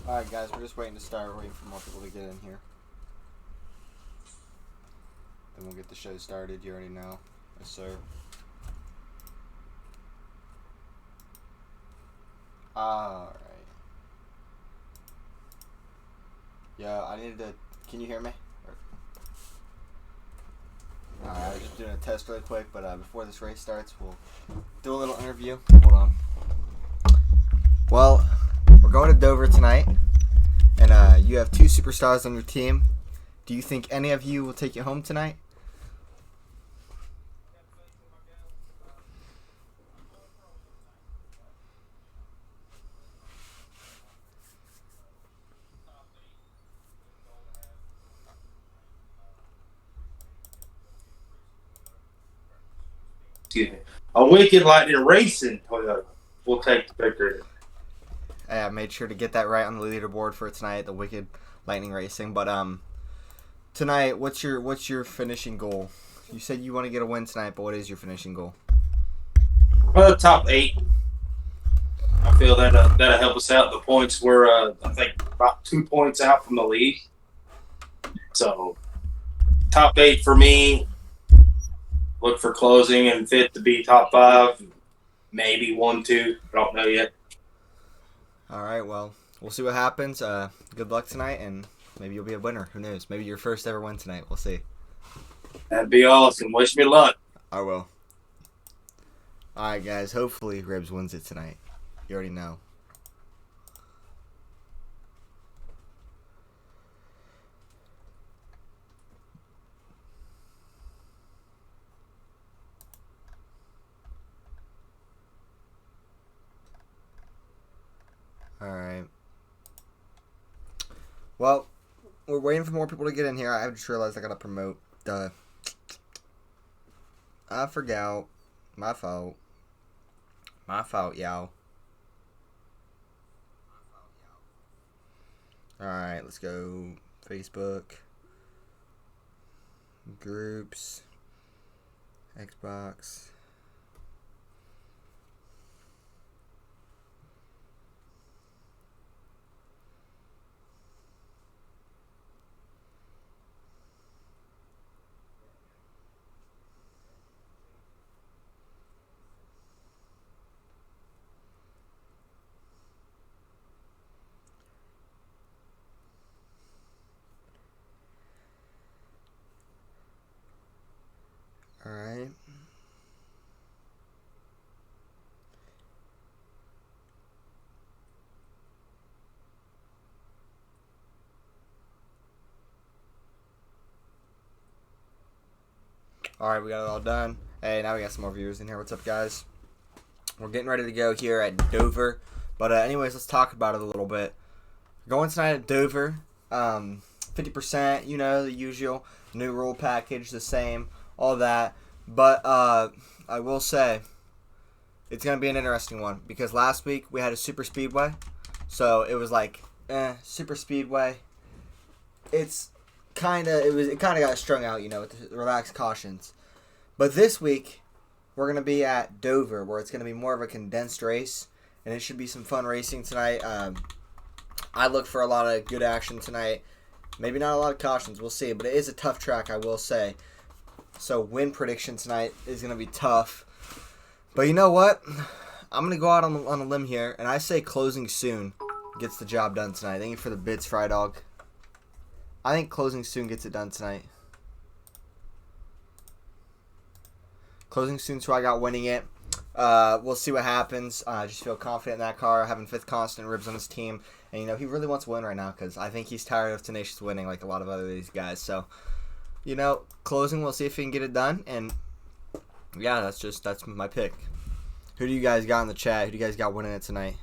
Alright guys, we're just waiting to start, waiting for more people to get in here. Then we'll get the show started, you already know. Yes sir. Alright. Yeah, I needed to, can you hear me? Alright, I was just doing a test really quick, but before this race starts, we'll do a little interview. Hold on. Well, we're going to Dover tonight, and you have two superstars on your team. Do you think any of you will take you home tonight? Excuse me. A Wicked Lightning Racing Toyota will take the victory. I made sure to get that right on the leaderboard for tonight, the Wicked Lightning Racing. But tonight, what's your finishing goal? You said you want to get a win tonight, but what is your finishing goal? Top 8. I feel that'll help us out. The points were, I think, about 2 points out from the lead. So, top 8 for me. Look for closing and fit to be top 5. Maybe 1, 2. Don't know yet. All right, well, we'll see what happens. Good luck tonight, and maybe you'll be a winner. Who knows? Maybe your first ever win tonight. We'll see. That'd be awesome. Wish me luck. I will. All right, guys. Hopefully, Ribs wins it tonight. You already know. All right. Well, we're waiting for more people to get in here. I just realized I gotta promote. I forgot. My fault. My fault, y'all. Alright, let's go. Facebook. Groups. Xbox. Alright. Alright, we got it all done. Hey, now we got some more viewers in here. What's up, guys? We're getting ready to go here at Dover. But anyways, let's talk about it a little bit. Going tonight at Dover. 50%, you know, the usual. New rule package, the same. All that. But I will say, it's going to be an interesting one. Because last week, we had a super speedway. So, it was like, super speedway. It kind of got strung out, you know, with the relaxed cautions. But this week, we're going to be at Dover, where it's going to be more of a condensed race. And it should be some fun racing tonight. I look for a lot of good action tonight. Maybe not a lot of cautions, we'll see. But it is a tough track, I will say. So win prediction tonight is going to be tough. But you know what? I'm going to go out on a limb here. And I say closing soon gets the job done tonight. Thank you for the bits, Fry Dog. I think closing soon gets it done tonight. Closing soon, so I got winning it. We'll see what happens. I just feel confident in that car, having fifth constant Ribs on his team. And, you know, he really wants to win right now because I think he's tired of Tenacious winning like a lot of other these guys. So, you know, closing, we'll see if he can get it done. And, yeah, that's my pick. Who do you guys got in the chat? Who do you guys got winning it tonight?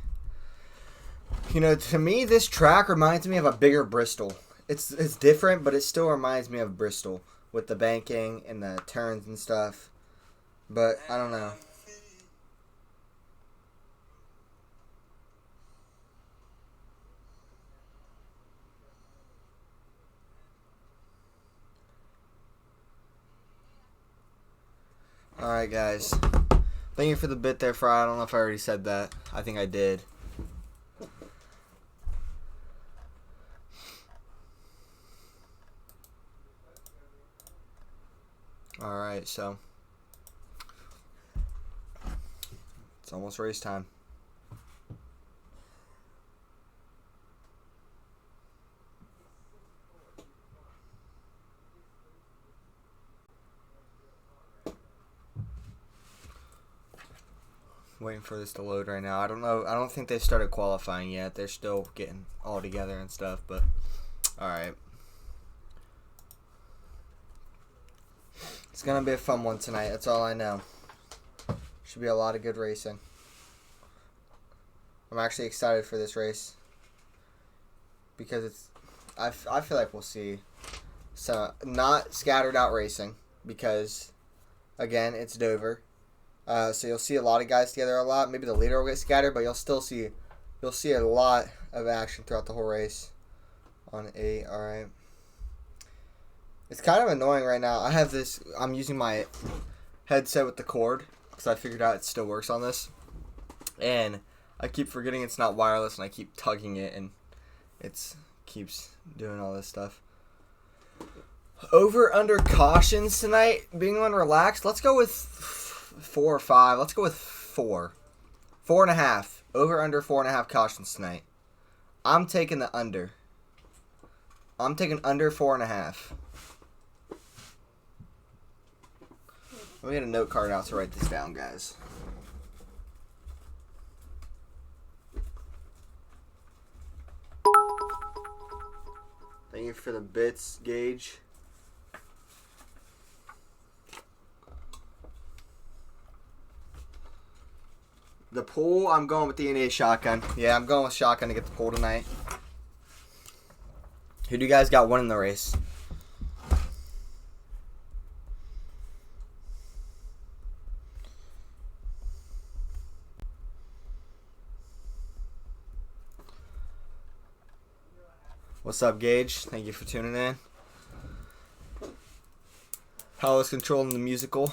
You know, to me, this track reminds me of a bigger Bristol. It's different, but it still reminds me of Bristol with the banking and the turns and stuff. But, I don't know. Alright, guys. Thank you for the bit there, Fry. I don't know if I already said that. I think I did. tonight, so it's almost race time. Waiting for this to load right now. I don't know. I don't think they started qualifying yet. They're still getting all together and stuff, but alright. It's going to be a fun one tonight. That's all I know. Should be a lot of good racing. I'm actually excited for this race because it's. I feel like we'll see some not scattered out racing because, again, it's Dover. So you'll see a lot of guys together a lot. Maybe the leader will get scattered, but you'll see a lot of action throughout the whole race on 8. All right. It's kind of annoying right now. I'm using my headset with the cord because I figured out it still works on this, and I keep forgetting it's not wireless, and I keep tugging it, and it keeps doing all this stuff. Over under cautions tonight, being on relaxed. Let's go with 4 or 5. Let's go with 4. 4.5. Over under 4.5 cautions tonight. I'm taking the under. I'm taking under 4.5. Let me get a note card out to write this down, guys. Thank you for the bits, Gage. The pool, I'm going with DNA shotgun. Yeah, I'm going with shotgun to get the pool tonight. Who do you guys got winning the race? What's up, Gage? Thank you for tuning in. How is controlling the musical?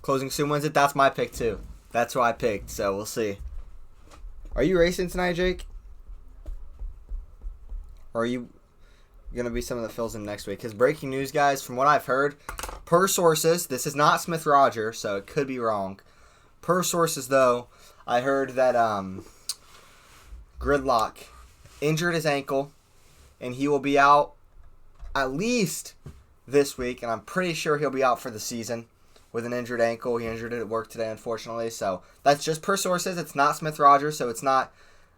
Closing soon wins it. That's my pick too. That's who I picked, so we'll see. Are you racing tonight, Jake? Or are you going to be someone that fills in next week? Because breaking news, guys, from what I've heard, per sources, this is not Smith Roger, so it could be wrong. Per sources, though, I heard that Gridlock injured his ankle, and he will be out at least this week, and I'm pretty sure he'll be out for the season with an injured ankle. He injured it at work today, unfortunately. So that's just per sources. It's not Smith Roger, so it's not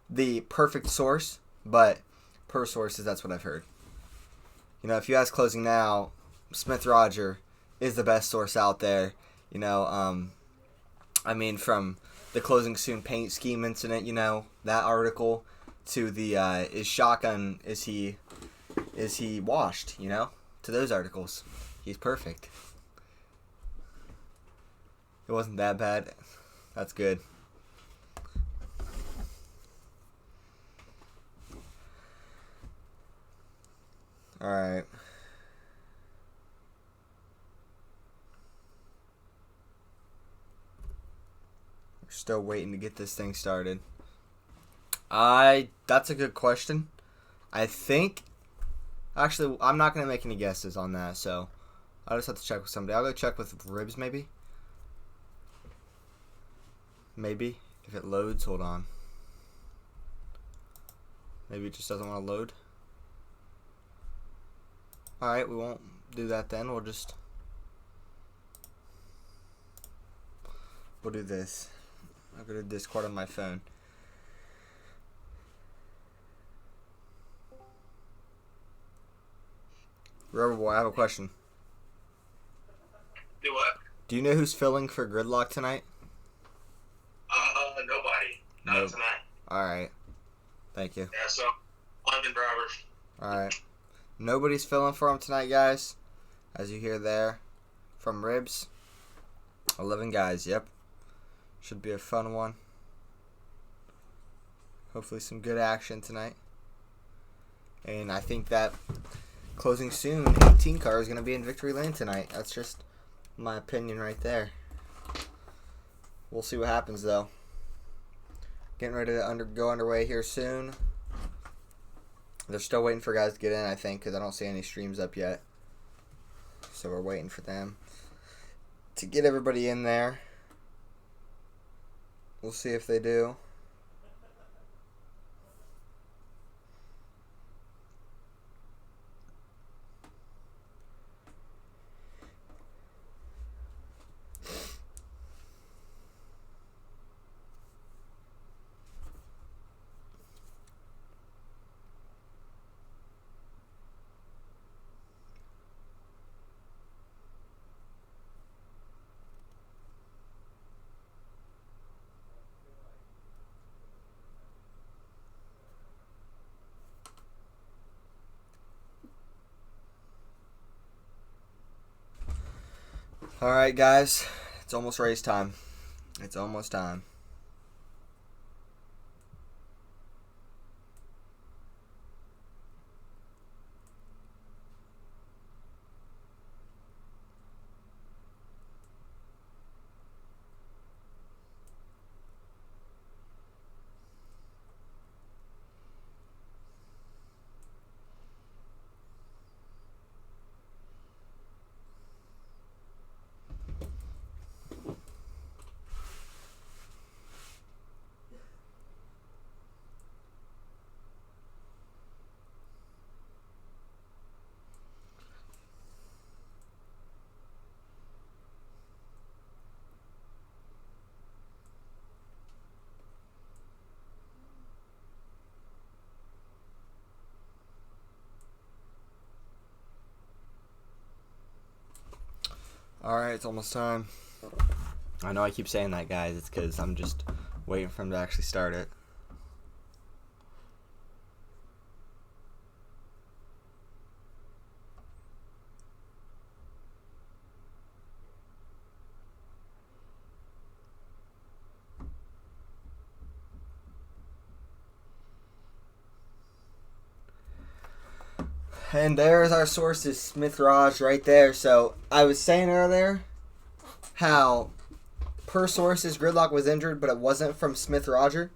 the perfect source, but per sources, that's what I've heard. You know, if you ask Closing Now, Smith Roger is the best source out there. You know, I mean, from the Closing Soon paint scheme incident, you know, that article, to the is shotgun, is he washed, you know, to those articles. He's perfect. It wasn't that bad. That's good. All right. We're still waiting to get this thing started. That's a good question. I think, actually, I'm not going to make any guesses on that, so I'll just have to check with somebody. I'll go check with Ribs, maybe. Maybe. If it loads, hold on. Maybe it just doesn't want to load. Alright, we won't do that then. We'll do this. I'll go to Discord on my phone. Rubber Boy, I have a question. Do what? Do you know who's filling for Gridlock tonight? Nobody. Not tonight. Alright. Thank you. Yeah, so 11 drivers. Alright. Nobody's filling for him tonight, guys. As you hear there from Ribs. 11 guys, yep. Should be a fun one. Hopefully some good action tonight. And I think that Closing Soon 18 car is going to be in victory lane tonight. That's just my opinion right there. We'll see what happens, though. Getting ready to go underway here soon. They're still waiting for guys to get in, I think, because I don't see any streams up yet. So we're waiting for them. to get everybody in there. We'll see if they do. Alright, guys. It's almost race time. It's almost time. Alright, it's almost time. I know I keep saying that, guys. It's because I'm just waiting for him to actually start it. And there's our sources, Smith Raj, right there. So I was saying earlier how per sources Gridlock was injured, but it wasn't from Smith Roger.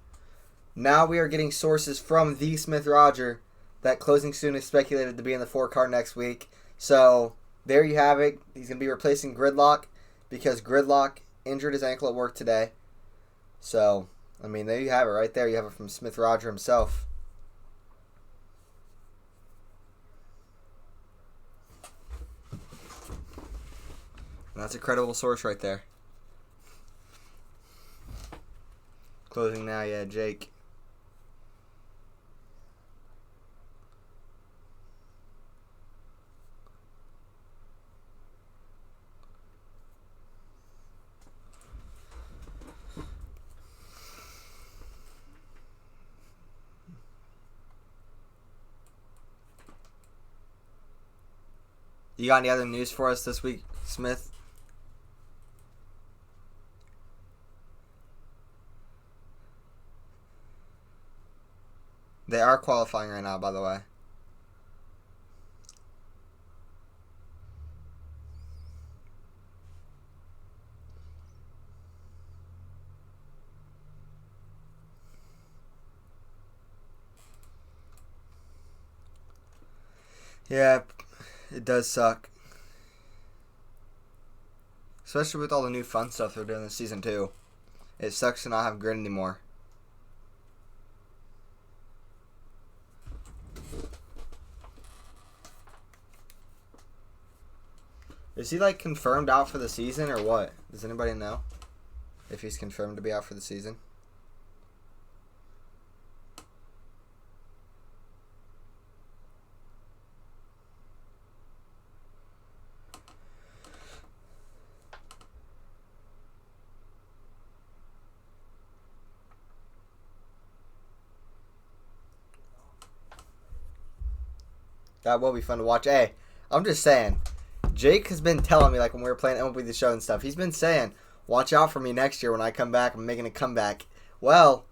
Now we are getting sources from the Smith Roger that closing soon is speculated to be in the 4-car next week. So there you have it. He's going to be replacing Gridlock because Gridlock injured his ankle at work today. So, I mean, there you have it right there. You have it from Smith Roger himself. And that's a credible source right there. Closing now, yeah, Jake. You got any other news for us this week, Smith? They are qualifying right now, by the way. Yeah, it does suck. Especially with all the new fun stuff they're doing this season, too. It sucks to not have grid anymore. Is he, like, confirmed out for the season or what? Does anybody know if he's confirmed to be out for the season? That will be fun to watch. Hey, I'm just saying. Jake has been telling me, like, when we were playing MLB The Show and stuff, he's been saying, watch out for me next year when I come back. I'm making a comeback. Well,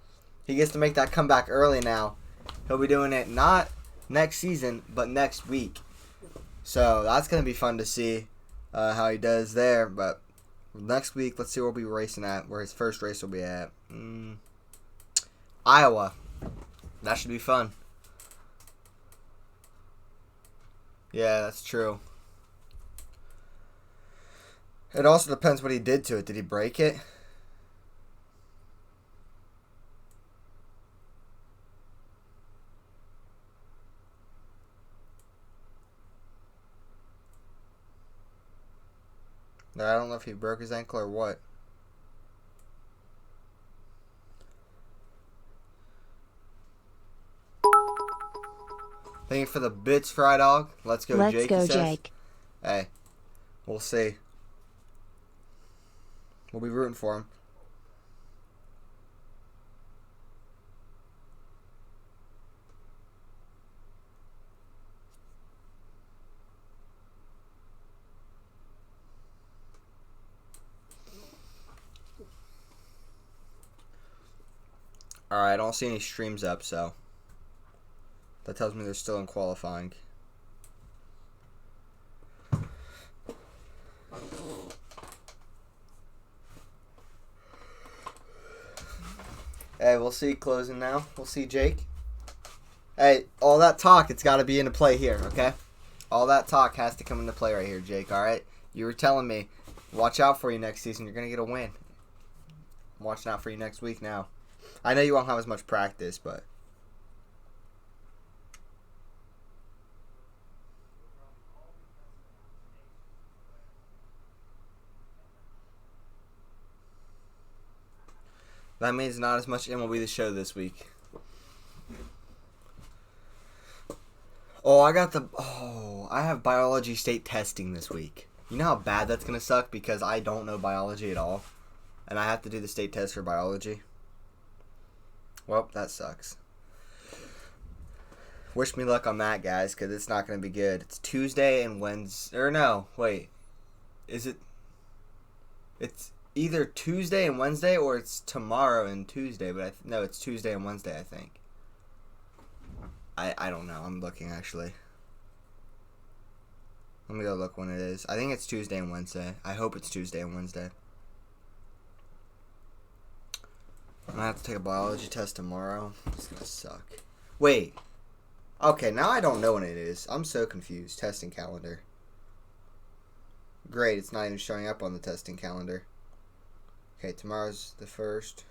he gets to make that comeback early now. He'll be doing it not next season, but next week. So that's going to be fun to see how he does there. But next week, let's see where we'll be racing at, where his first race will be at. Iowa. That should be fun. Yeah, that's true. It also depends what he did to it. Did he break it? No, I don't know if he broke his ankle or what. Thank you for the bits, Fry Dog. Let's go, Jake. Let's go, Jake. Hey, we'll see. We'll be rooting for him. Alright, I don't see any streams up, so that tells me they're still in qualifying. Hey, we'll see closing now. We'll see Jake. Hey, all that talk, it's got to be into play here, okay? All that talk has to come into play right here, Jake, alright? You were telling me, watch out for you next season. You're going to get a win. I'm watching out for you next week now. I know you won't have as much practice, but... that means not as much MLB The Show this week. I have biology state testing this week. You know how bad that's going to suck because I don't know biology at all. And I have to do the state test for biology. Well, that sucks. Wish me luck on that, guys, because it's not going to be good. It's Tuesday and Wednesday. Or no, wait. Is it? It's either Tuesday and Wednesday or it's tomorrow and Tuesday. But no, it's Tuesday and Wednesday, I think. I don't know. I'm looking, actually. Let me go look when it is. I think it's Tuesday and Wednesday. I hope it's Tuesday and Wednesday. I'm going to have to take a biology test tomorrow. It's going to suck. Wait. Okay, now I don't know when it is. I'm so confused. Testing calendar. Great, it's not even showing up on the testing calendar. Okay, tomorrow's the 1st.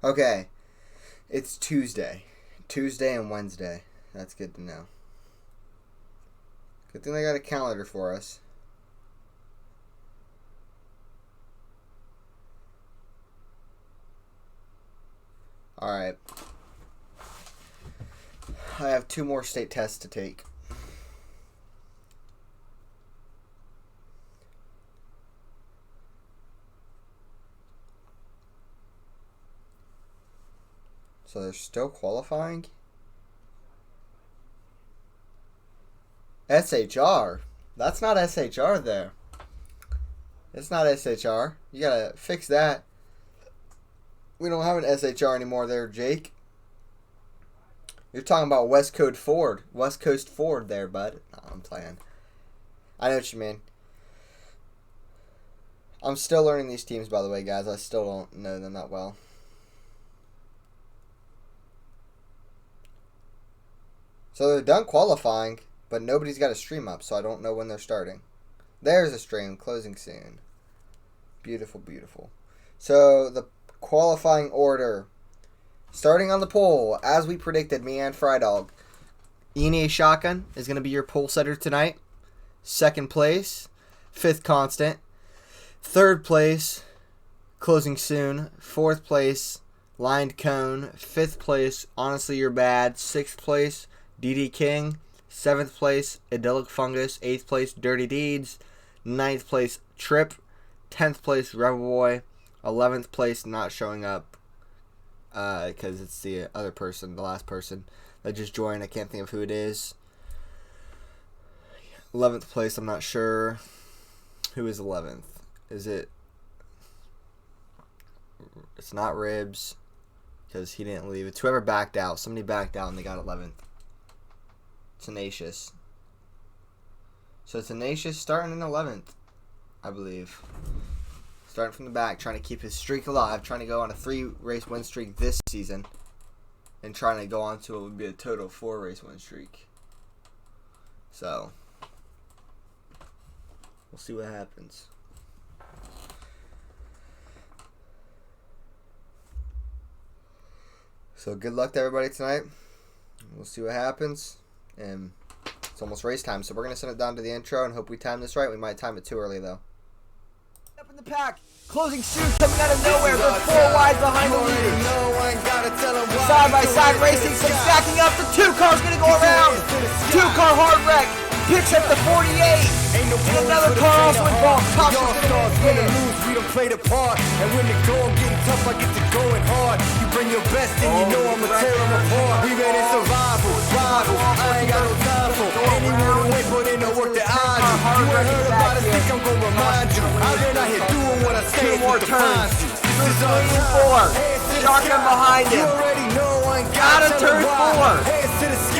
Okay. It's Tuesday. Tuesday and Wednesday. That's good to know. Good thing they got a calendar for us. Alright. I have 2 more state tests to take. So they're still qualifying? SHR? That's not SHR there. It's not SHR. You gotta fix that. We don't have an SHR anymore there, Jake. You're talking about West Coast Ford there, bud. No, I'm playing. I know what you mean. I'm still learning these teams, by the way, guys. I still don't know them that well. So they're done qualifying, but nobody's got a stream up, so I don't know when they're starting. There's a stream, closing soon. Beautiful, beautiful. So the qualifying order. Starting on the pole, as we predicted, me and Frydog. Ine Shotgun is going to be your pole setter tonight. 2nd place, 5th constant. 3rd place, closing soon. 4th place, lined cone. 5th place, honestly you're bad. 6th place, DD King. 7th place, idyllic fungus. 8th place, dirty deeds. 9th place, trip. 10th place, rebel boy. 11th place, not showing up because it's the other person, the last person that just joined. I can't think of who it is. 11th place, I'm not sure. Who is 11th? Is it? It's not Ribs because he didn't leave. It's whoever backed out. Somebody backed out and they got 11th. Tenacious. So Tenacious starting in 11th, I believe. Starting from the back, trying to keep his streak alive, trying to go on a 3-race win streak this season, and trying to go on to what would be a total 4-race win streak. So we'll see what happens. So good luck to everybody tonight. We'll see what happens. And it's almost race time, so we're going to send it down to the intro and hope we time this right. We might time it too early, though. Up in the pack. Closing soon, coming out of nowhere. They're 4 wide behind the leaders. Side-by-side racing, some stacking up. The 2 car's going to go around. 2-car hard wreck. Picks at the 48. And another car also involved. We don't play the part. And when the going getting tough, I get to going hard. You bring your best and you know I'ma tear them apart. We made it survival. I ain't got no time for anyone to wait, but ain't no work that I do. You ain't heard about it, think I'm gonna remind you. I've been out here doing what I say. 2 more turns. 3 and 4. Shotgun behind him. Out of turn 4.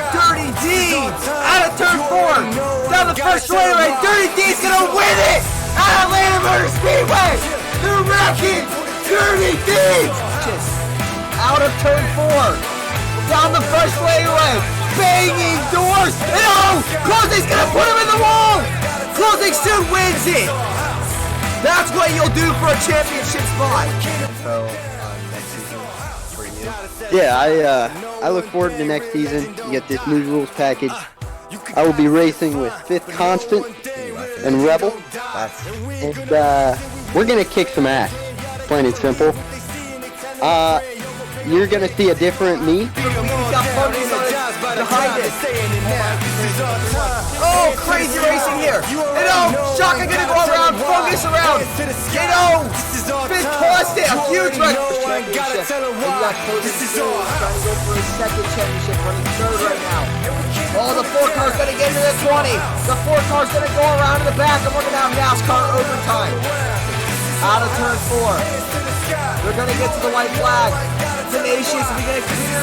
Dirty D out of turn 4. Down the first straightaway. Dirty D's gonna win it. Out of Atlanta Motor Speedway. They're wrecking. Dirty D. Just out of turn 4. Down the first straightaway. Banging doors. And oh, Closing's gonna put him in the wall. Closing soon wins it. That's what you'll do for a championship spot. So, next season for you? Yeah, I look forward to next season. You get this new rules package. I will be racing with 5th Constant and Rebel. And we're going to kick some ass, plain and simple. You're going to see a different me. Oh, crazy racing here. And oh, Shaka gonna go around, focus around. And oh, 5th Constant, a huge run. And you got Closing Soon trying to go for his 2nd championship, running 3rd right now. Oh, the 4 car's gonna get into the 20. The 4 car's gonna go around in the back, and we're gonna have NASCAR overtime. Out of turn 4. They're gonna get to the white flag. Tenacious, is he gonna clear?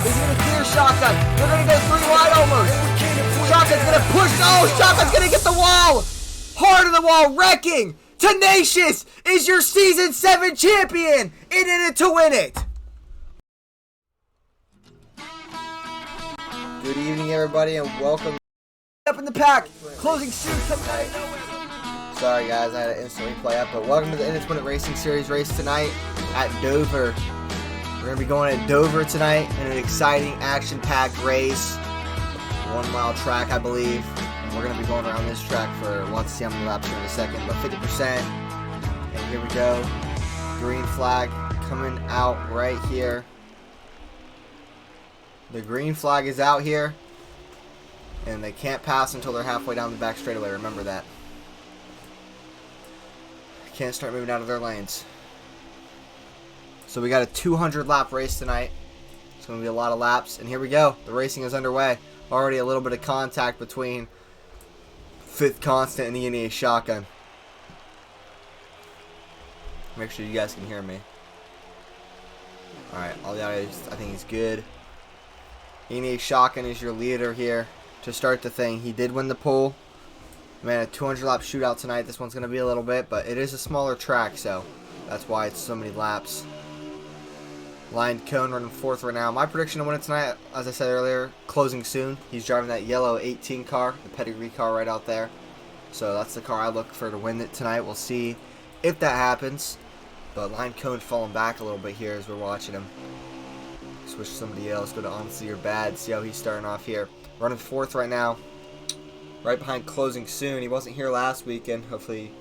Is he gonna clear Shotgun? They're gonna go 3 wide almost. Shotgun's gonna push. Oh, Shotgun's gonna get the wall. Hard of the wall, wrecking. Tenacious is your season 7 champion. In it to win it. Good evening, everybody, and welcome. Up in the pack, closing soon. Sorry, guys, I had to instantly play up, but welcome to the Independent Racing Series race tonight at Dover. We're going to be going at Dover tonight in an exciting, action-packed race. 1 mile track, I believe. And we're going to be going around this track for, we'll have to see how many laps here in a second, but 50%. And here we go. Green flag coming out right here. The green flag is out here. And they can't pass until they're halfway down the back straightaway. Remember that. Can't start moving out of their lanes. So we got a 200 lap race tonight. It's going to be a lot of laps. And here we go. The racing is underway. Already a little bit of contact between 5th Constant and the NEA Shotgun. Make sure you guys can hear me. Alright, all the audio, I think is good. NEA Shotgun is your leader here to start the thing. He did win the pole. Man, a 200 lap shootout tonight. This one's going to be a little bit, but it is a smaller track, so that's why it's so many laps. Lined Cone running 4th right now. My prediction to win it tonight, as I said earlier, Closing Soon. He's driving that yellow 18 car, the pedigree car right out there. So that's the car I look for to win it tonight. We'll see if that happens. But Lined Cone falling back a little bit here as we're watching him. Switch to somebody else. Go to Honestly or Bad. See how he's starting off here. Running 4th right now. Right behind Closing Soon. He wasn't here last weekend. Hopefully,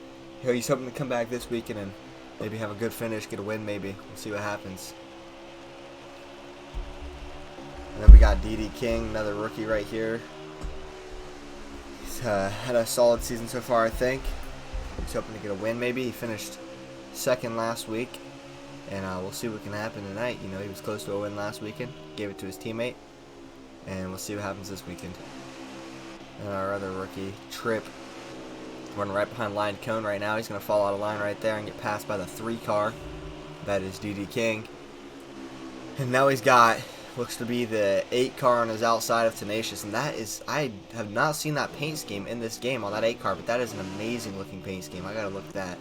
he's hoping to come back this weekend and maybe have a good finish, get a win maybe. We'll see what happens. And then we got DD King, another rookie right here. He's had a solid season so far, I think. He's hoping to get a win maybe. He finished 2nd last week. And we'll see what can happen tonight. You know, he was close to a win last weekend. Gave it to his teammate. And we'll see what happens this weekend. And our other rookie, Trip, running right behind Lined Cone right now. He's going to fall out of line right there and get passed by the 3 car. That is DD King. And now he's got, looks to be the 8 car on his outside of Tenacious. And that is, I have not seen that paint scheme in this game on that 8 car. But that is an amazing looking paint scheme. I got to look at that.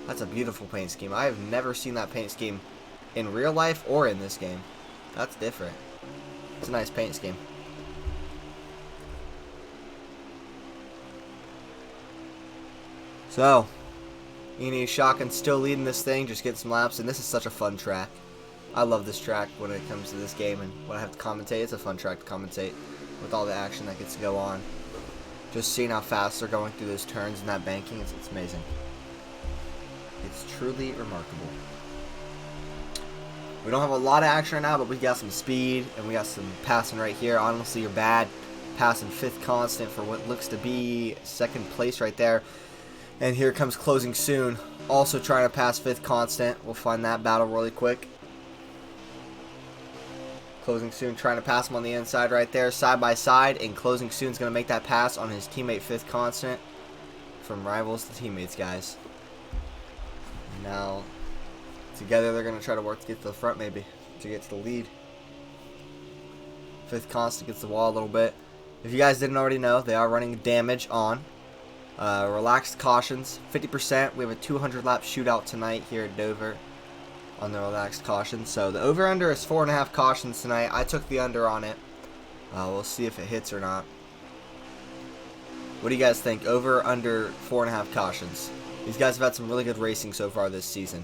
That's a beautiful paint scheme. I have never seen that paint scheme in real life or in this game. That's different. It's a nice paint scheme. So, Eni Shotgun still leading this thing, just getting some laps, and this is such a fun track. I love this track when it comes to this game, and when I have to commentate, it's a fun track to commentate with all the action that gets to go on. Just seeing how fast they're going through those turns and that banking, it's amazing. It's truly remarkable. We don't have a lot of action right now, but we got some speed, and we got some passing right here. Honestly, you're bad. Passing 5th constant for what looks to be 2nd place right there. And here comes Closing Soon, also trying to pass 5th constant. We'll find that battle really quick. Closing Soon trying to pass him on the inside right there, side by side, and Closing Soon's going to make that pass on his teammate 5th constant. From rivals to teammates, guys. Now, together they're going to try to work to get to the front maybe, to get to the lead. 5th constant gets the wall a little bit. If you guys didn't already know, they are running damage on. Relaxed cautions, 50%. We have a 200 lap shootout tonight here at Dover on the relaxed cautions. So the over-under is 4.5 cautions tonight. I took the under on it. We'll see if it hits or not. What do you guys think? Over, under 4.5 cautions. These guys have had some really good racing so far this season.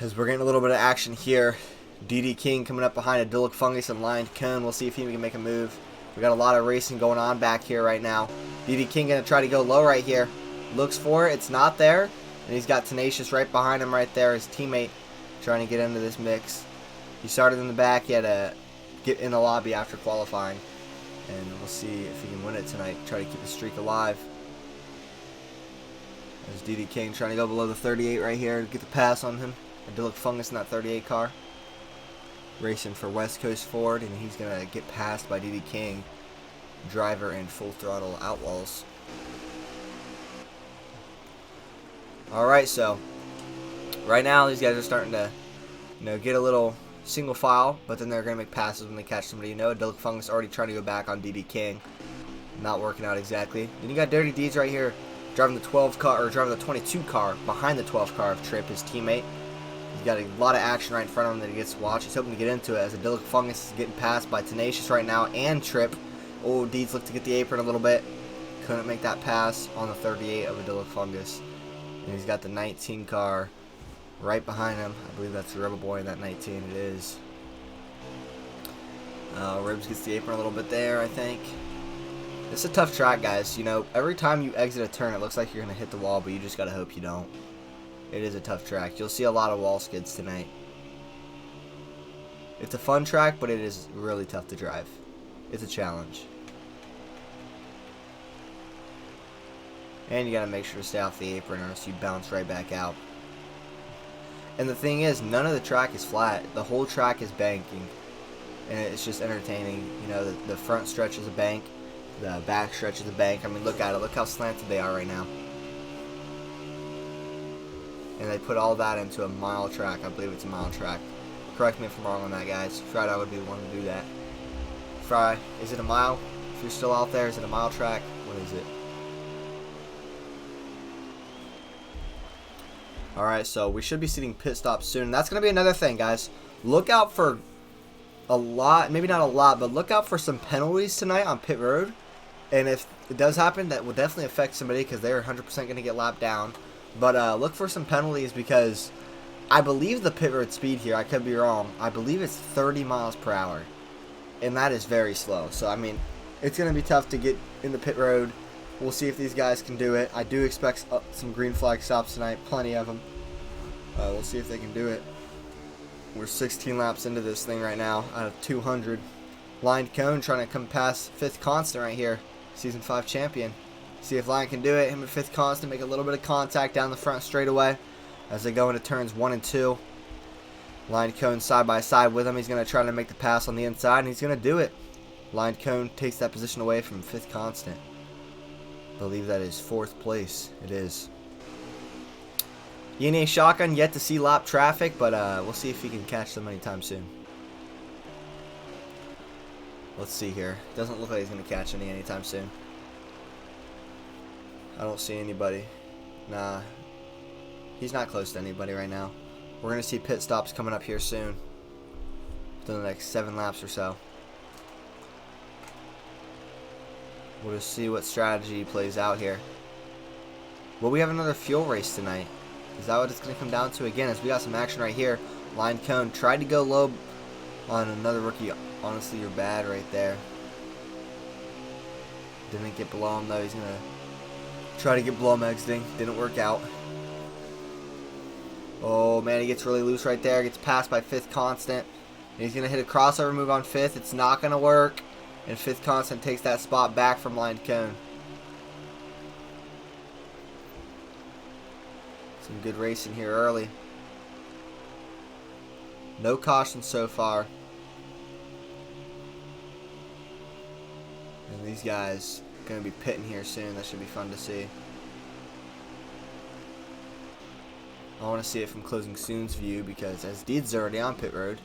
As we're getting a little bit of action here. DD King coming up behind Idyllic Fungus and Lion Cone. We'll see if he can make a move. We got a lot of racing going on back here right now. DD King going to try to go low right here. Looks for it. It's not there. And he's got Tenacious right behind him right there. His teammate trying to get into this mix. He started in the back. He had to get in the lobby after qualifying. And we'll see if he can win it tonight. Try to keep the streak alive. There's DD King trying to go below the 38 right here to get the pass on him. Idyllic Fungus in that 38 car. Racing for West Coast Ford, and he's going to get passed by DD King, driver and Full Throttle Outlaws. Alright, so right now these guys are starting to get a little single file, but then they're going to make passes when they catch somebody. Idyllic Fungus already trying to go back on DD King. Not working out exactly. Then you got Dirty Deeds right here, driving the 12 car, or driving the 22 car behind the 12 car of Trip, his teammate. He's got a lot of action right in front of him that he gets to watch. He's hoping to get into it as Idyllic Fungus is getting passed by Tenacious right now and Trip. Oh, Deeds looked to get the apron a little bit. Couldn't make that pass on the 38 of Idyllic Fungus. And he's got the 19 car right behind him. I believe that's the Rebel Boy in that 19. It is. Ribs gets the apron a little bit there, I think. It's a tough track, guys. Every time you exit a turn, it looks like you're going to hit the wall, but you just got to hope you don't. It is a tough track. You'll see a lot of wall skids tonight. It's a fun track, but it is really tough to drive. It's a challenge. And you got to make sure to stay off the apron or else you bounce right back out. And the thing is, none of the track is flat. The whole track is banking. And it's just entertaining. The front stretch is a bank. The back stretch is a bank. I mean, look at it. Look how slanted they are right now. And they put all that into a mile track. I believe it's a mile track. Correct me if I'm wrong on that, guys. Friday would be the one to do that. Fry, is it a mile? If you're still out there, is it a mile track? What is it? Alright, so we should be seeing pit stops soon. That's going to be another thing, guys. Look out for a lot, maybe not a lot, but look out for some penalties tonight on pit road. And if it does happen, that will definitely affect somebody because they're 100% going to get lapped down. But look for some penalties because I believe the pit road speed here, I could be wrong, I believe it's 30 miles per hour. And that is very slow. So, I mean, it's going to be tough to get in the pit road. We'll see if these guys can do it. I do expect some green flag stops tonight, plenty of them. We'll see if they can do it. We're 16 laps into this thing right now out of 200. Lion Cone trying to come past 5th constant right here. Season 5 champion. See if Lion can do it. Him at 5th constant, make a little bit of contact down the front straightaway as they go into turns 1 and 2. Lion Cone side by side with him. He's going to try to make the pass on the inside, and he's going to do it. Lion Cone takes that position away from 5th constant. I believe that is 4th place. It is. Eni Shotgun yet to see lap traffic, but we'll see if he can catch them anytime soon. Let's see here. Doesn't look like he's going to catch any anytime soon. I don't see anybody. Nah. He's not close to anybody right now. We're going to see pit stops coming up here soon. Within the next 7 laps or so. We'll just see what strategy plays out here. Will we have another fuel race tonight? Is that what it's going to come down to again? As we got some action right here. Line Cone tried to go low on another rookie. Honestly, you're bad right there. Didn't get below him though. He's going to try to get below him exiting. Didn't work out. Oh man, he gets really loose right there. Gets passed by Fifth Constant. And he's going to hit a crossover move on Fifth. It's not going to work. And Fifth Constant takes that spot back from Line Cone. Some good racing here early. No caution so far. And these guys are going to be pitting here soon. That should be fun to see. I want to see it from Closing Soon's view because as Deed's already on pit road.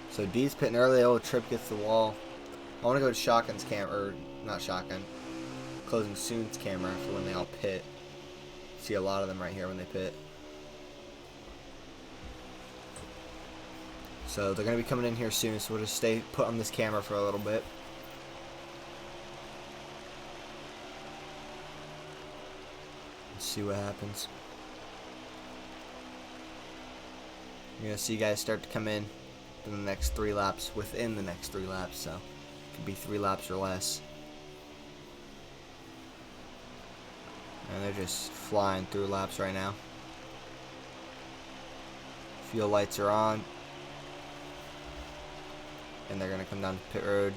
So Deed's pitting early. Oh, Trip gets the wall. I want to go to Shotgun's camera, or not Shotgun, Closing Soon's camera for when they all pit. See a lot of them right here when they pit. So they're going to be coming in here soon, so we'll just stay put on this camera for a little bit. Let's see what happens. You're going to see guys start to come in in the next 3 laps, within the next 3 laps, so it could be 3 laps or less. And they're just flying through laps right now. Fuel lights are on. And they're going to come down to pit road.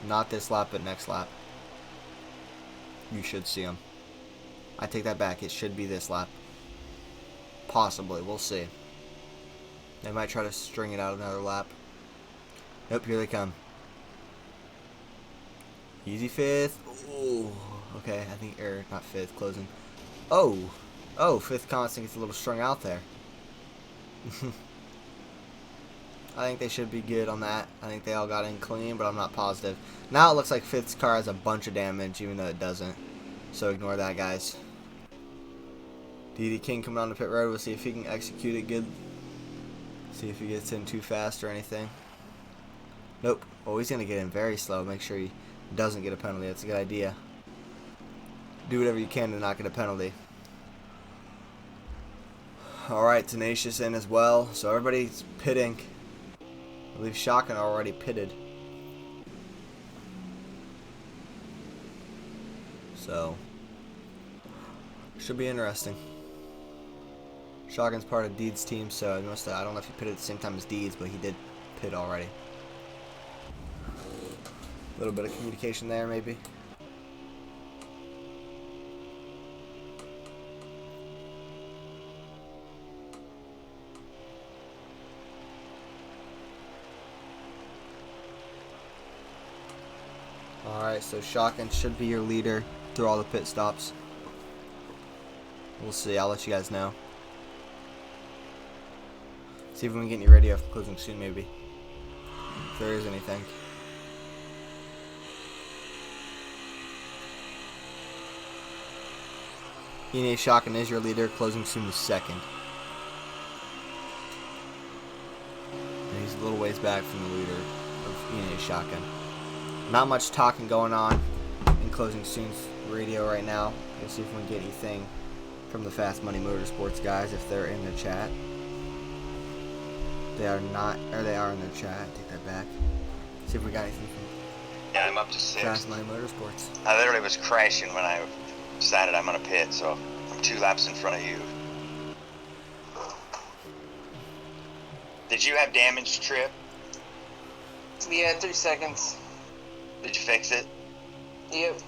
Not this lap, but next lap. You should see them. I take that back. It should be this lap. Possibly. We'll see. They might try to string it out another lap. Nope, here they come. Easy Fifth. Ooh. Okay, I think, not Fifth, Closing. Oh! Oh, Fifth Constant gets a little strung out there. I think they should be good on that. I think they all got in clean, but I'm not positive. Now it looks like Fifth's car has a bunch of damage, even though it doesn't. So ignore that, guys. DD King coming on the pit road. We'll see if he can execute it good. See if he gets in too fast or anything. Nope. Oh, he's going to get in very slow. Make sure he doesn't get a penalty. That's a good idea. Do whatever you can to not get a penalty. Alright, Tenacious in as well. So everybody's pitting. I believe Shotgun already pitted. So, should be interesting. Shotgun's part of Deed's team, so I don't know if he pitted at the same time as Deed's, but he did pit already. A little bit of communication there, maybe. Alright, so Shotgun should be your leader through all the pit stops. We'll see. I'll let you guys know. See if we can get any radio for Closing Soon, maybe. If there is anything. ENA Shotgun is your leader. Closing Soon is second. And he's a little ways back from the leader of ENA Shotgun. Not much talking going on in Closing Soon's radio right now. We'll see if we can get anything from the Fast Money Motorsports guys if they're in the chat. They are not, or they are in the chat. Take that back. See if we got anything from Yeah, I'm up to 6th. Fast Money Motorsports. I literally was crashing when I decided I'm gonna pit, so I'm 2 laps in front of you. Did you have damage, Trip? Yeah, 3 seconds. Did you fix it? Yep.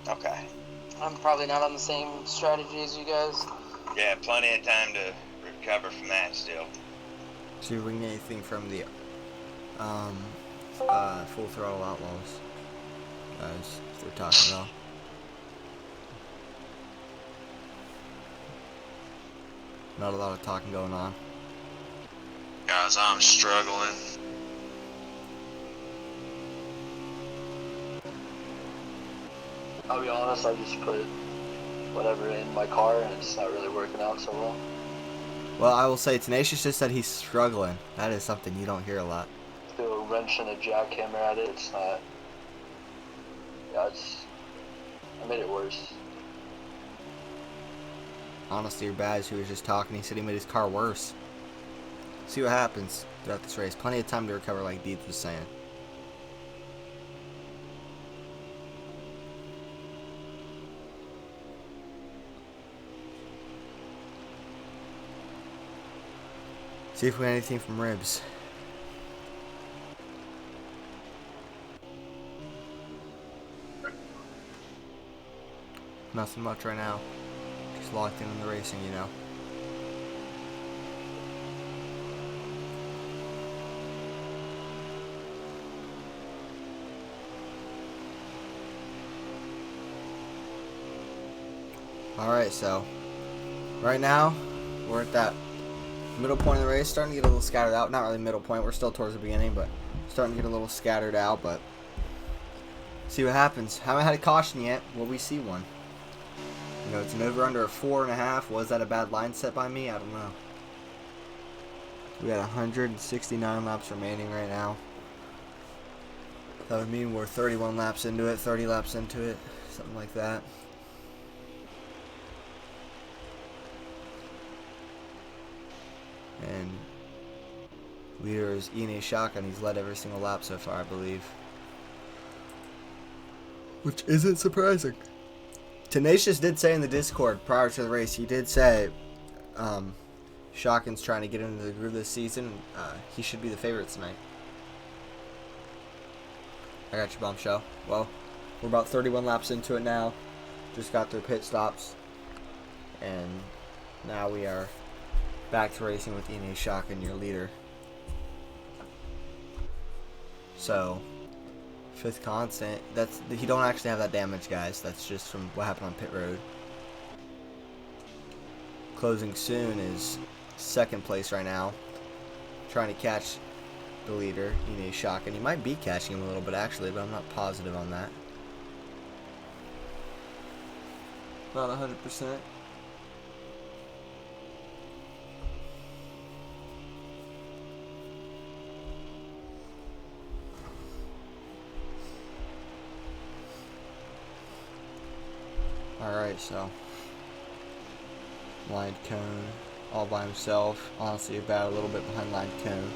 Okay. I'm probably not on the same strategy as you guys. Yeah, plenty of time to recover from that still. See if we can get anything from the Full Throttle Outlaws guys, if they're talking at all. Not a lot of talking going on. Guys, I'm struggling. I'll be honest, I just put whatever in my car and it's not really working out so well. Well, I will say Tenacious just said he's struggling. That is something you don't hear a lot. Throw a wrench and a jackhammer at it, it's not... Yeah, it's... made it worse. Honestly, your Baz, who was just talking, he said he made his car worse. See what happens throughout this race. Plenty of time to recover, like Deeds was saying. See if we got anything from Ribs. Nothing much right now. Just locked in on the racing, you know. Alright, so right now we're at that middle point of the race, starting to get a little scattered out. Not really middle point, we're still towards the beginning, but starting to get a little scattered out, but see what happens. Haven't had a caution yet. Will we see one? You know, it's an over under of 4.5. Was that a bad line set by me? I don't know. We got 169 laps remaining right now. That would mean we're 31 laps into it, 30 laps into it, something like that. And leader is Ine Shotgun. He's led every single lap so far, I believe. Which isn't surprising. Tenacious did say in the Discord prior to the race, he did say Shotgun's trying to get into the groove this season. He should be the favorite tonight. I got you, Bombshell. Well, we're about 31 laps into it now. Just got through pit stops. And now we are back to racing with Ine Shotgun, your leader. So, fifth constant. He don't actually have that damage, guys. That's just from what happened on pit road. Closing soon is second place right now. Trying to catch the leader, Ine Shotgun. He might be catching him a little bit actually, but I'm not positive on that. Not 100%. Alright, so Line Cone all by himself. Honestly, about a little bit behind Line Cone.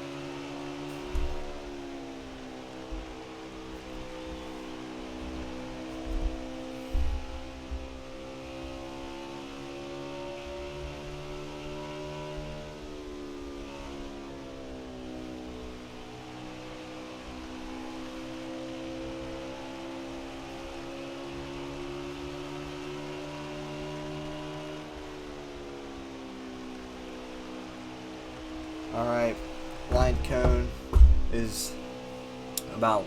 Alright, Line Cone is about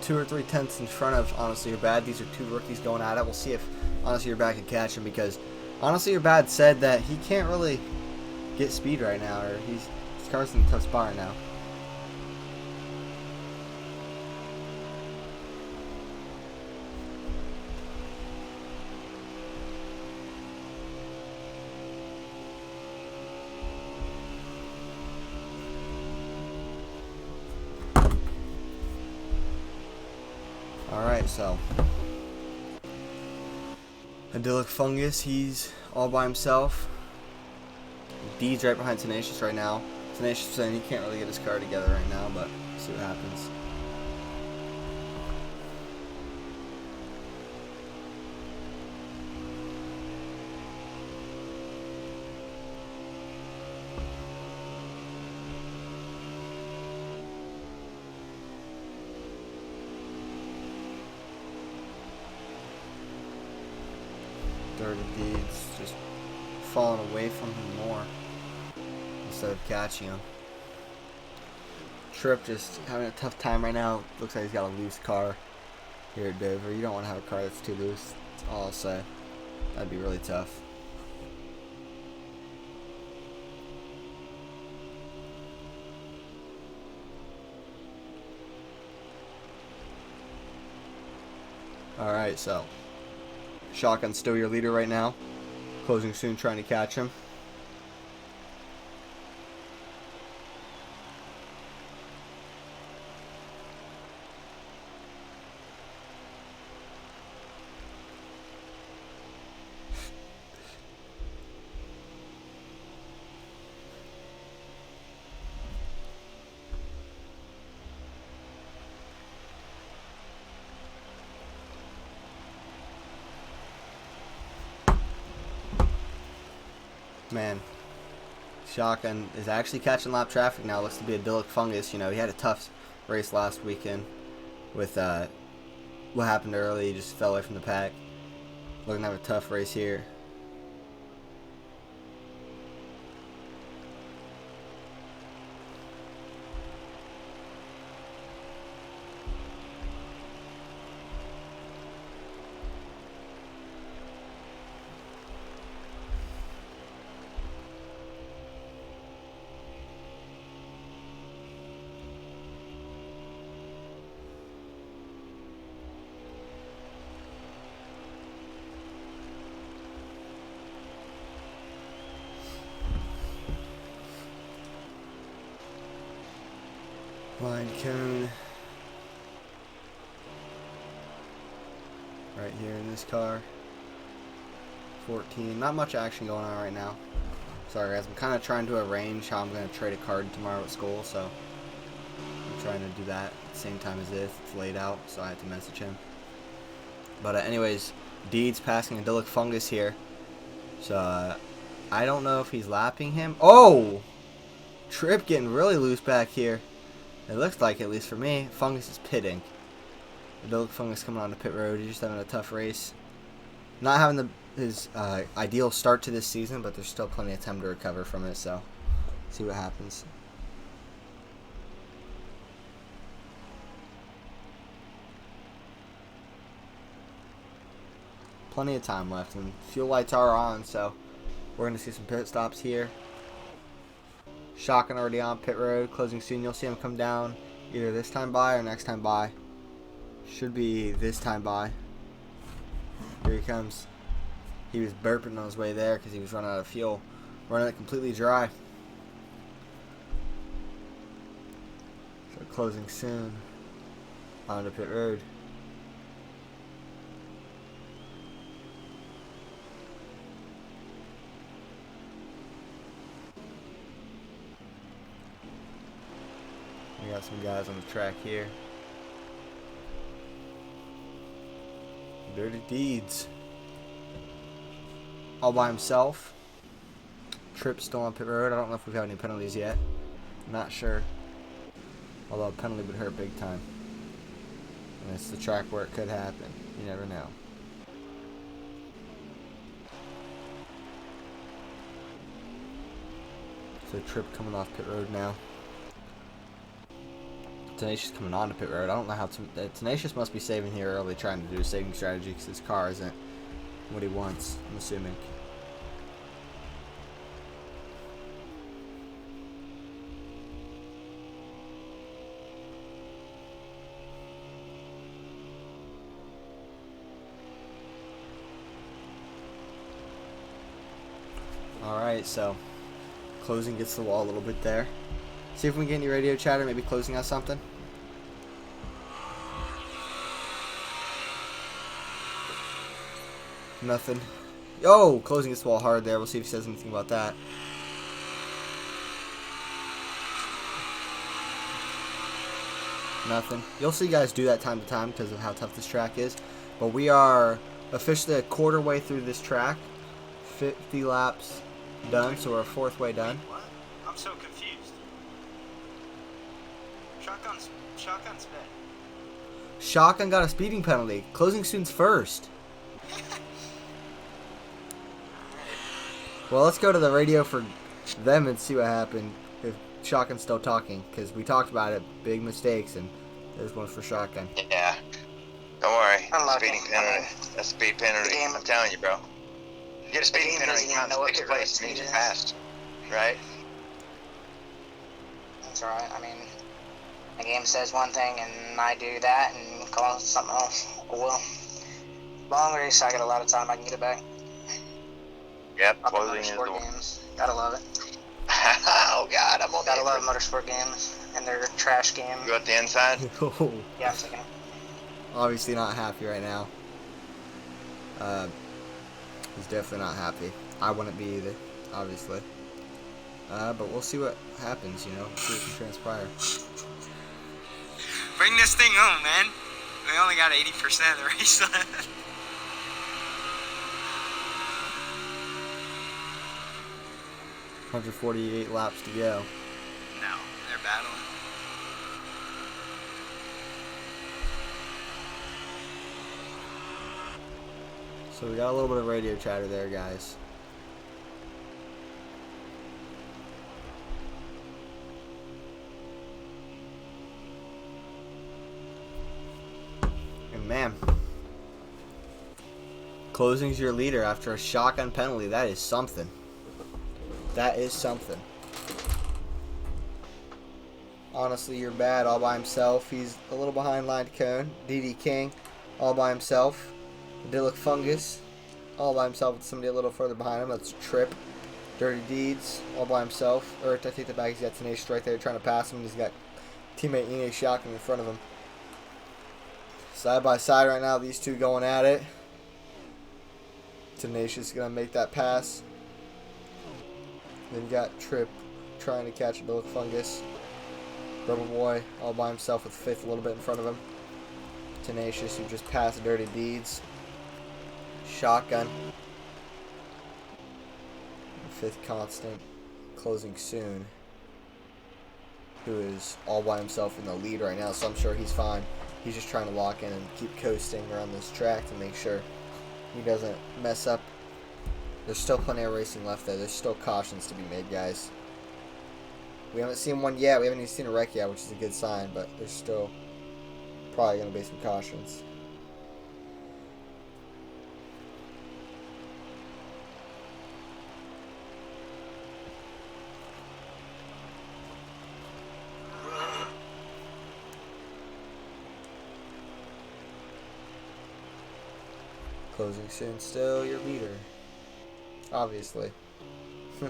2 or 3 tenths in front of Honestly You're Bad. These are two rookies going at it. We'll see if Honestly You're Bad can catch him, because Honestly You're Bad said that he can't really get speed right now, or his car's in a tough spot right now. Alright, so Idyllic Fungus, he's all by himself. D's right behind Tenacious right now. Tenacious saying he can't really get his car together right now, but see what happens. Dirty Deeds just falling away from him more instead of catching him. Trip just having a tough time right now. Looks like he's got a loose car here at Dover. You don't want to have a car that's too loose. That's all I'll say. That'd be really tough. Alright, so Shotgun's still your leader right now. Closing soon, trying to catch him. Man, Shotgun is actually catching lap traffic now. Looks to be idyllic fungus. You know, he had a tough race last weekend with what happened early. He just fell away from the pack. Looking to have a tough race here. Line cone. Right here in this car. 14. Not much action going on right now. Sorry guys, I'm kind of trying to arrange how I'm going to trade a card tomorrow at school, so I'm trying to do that at the same time as this. It's laid out, so I had to message him. But anyways, Deed's passing idyllic fungus here. So I don't know if he's lapping him. Oh! Trip getting really loose back here. It looks like, at least for me, Fungus is pitting. Idyllic Fungus coming onto pit road. He's just having a tough race. Not having his ideal start to this season, but there's still plenty of time to recover from it, so see what happens. Plenty of time left, and fuel lights are on, so we're going to see some pit stops here. Shotgun already on pit road, closing soon. You'll see him come down either this time by or next time by. Should be this time by. Here he comes. He was burping on his way there because he was running out of fuel. Running it completely dry. So closing soon. Onto pit road. We got some guys on the track here. Dirty Deeds. All by himself. Tripp still on pit road. I don't know if we've had any penalties yet. I'm not sure. Although a penalty would hurt big time. And it's the track where it could happen. You never know. So Tripp coming off pit road now. Tenacious coming on to pit road. I don't know how Tenacious must be saving here early, trying to do a saving strategy because his car isn't what he wants, I'm assuming. Alright, so closing gets the wall a little bit there. See if we can get any radio chatter, maybe closing out something. Nothing. Oh, closing gets the wall hard there. We'll see if he says anything about that. Nothing. You'll see guys do that time to time because of how tough this track is. But we are officially a quarter way through this track. 50 laps done, so we're a fourth way done. What? I'm so confused. Shotgun's bad. Shotgun got a speeding penalty. Closing soon's first. Well, let's go to the radio for them and see what happened. If Shotgun's still talking, because we talked about it, big mistakes, and there's one for Shotgun. Yeah. Don't worry. Unlucky. Speeding penalty. That's a speed penalty. I'm telling you, bro. You get a speeding penalty, you can't fix place. It means you passed. Right? That's alright. I mean, the game says one thing and I do that and call it something else. Well, long race, I got a lot of time. I can get it back. Yep, Up in closing is the motorsport games. Gotta love it. Oh, God, I'm on Gotta love motorsport games and their trash game. You at the inside? Oh, Yeah, I'm thinking. obviously not happy right now. He's definitely not happy. I wouldn't be either, obviously. But we'll see what happens, you know. See what can transpire. Bring this thing home, man. We only got 80% of the race left. 148 laps to go. No, they're battling. So we got a little bit of radio chatter there, guys. And man, closing's your leader after a shotgun penalty. That is something. That is something. Honestly, you're bad all by himself. He's a little behind line to cone. DD King all by himself. Idyllic Fungus all by himself with somebody a little further behind him. That's Trip. Dirty Deeds all by himself. I take the back. He's got Tenacious right there trying to pass him. And he's got teammate Ine Shotgun in front of him. Side by side right now, these two going at it. Tenacious is going to make that pass. Then you got Trip trying to catch Idyllic Fungus. Rubber Boy all by himself with fifth a little bit in front of him. Tenacious who just passed Dirty Deeds. Shotgun. Fifth Constant closing soon. Who is all by himself in the lead right now, so I'm sure he's fine. He's just trying to lock in and keep coasting around this track to make sure he doesn't mess up. There's still plenty of racing left there. There's still cautions to be made, guys. We haven't seen one yet. We haven't even seen a wreck yet, which is a good sign, but there's still probably going to be some cautions. Closing soon, still your leader. Obviously. I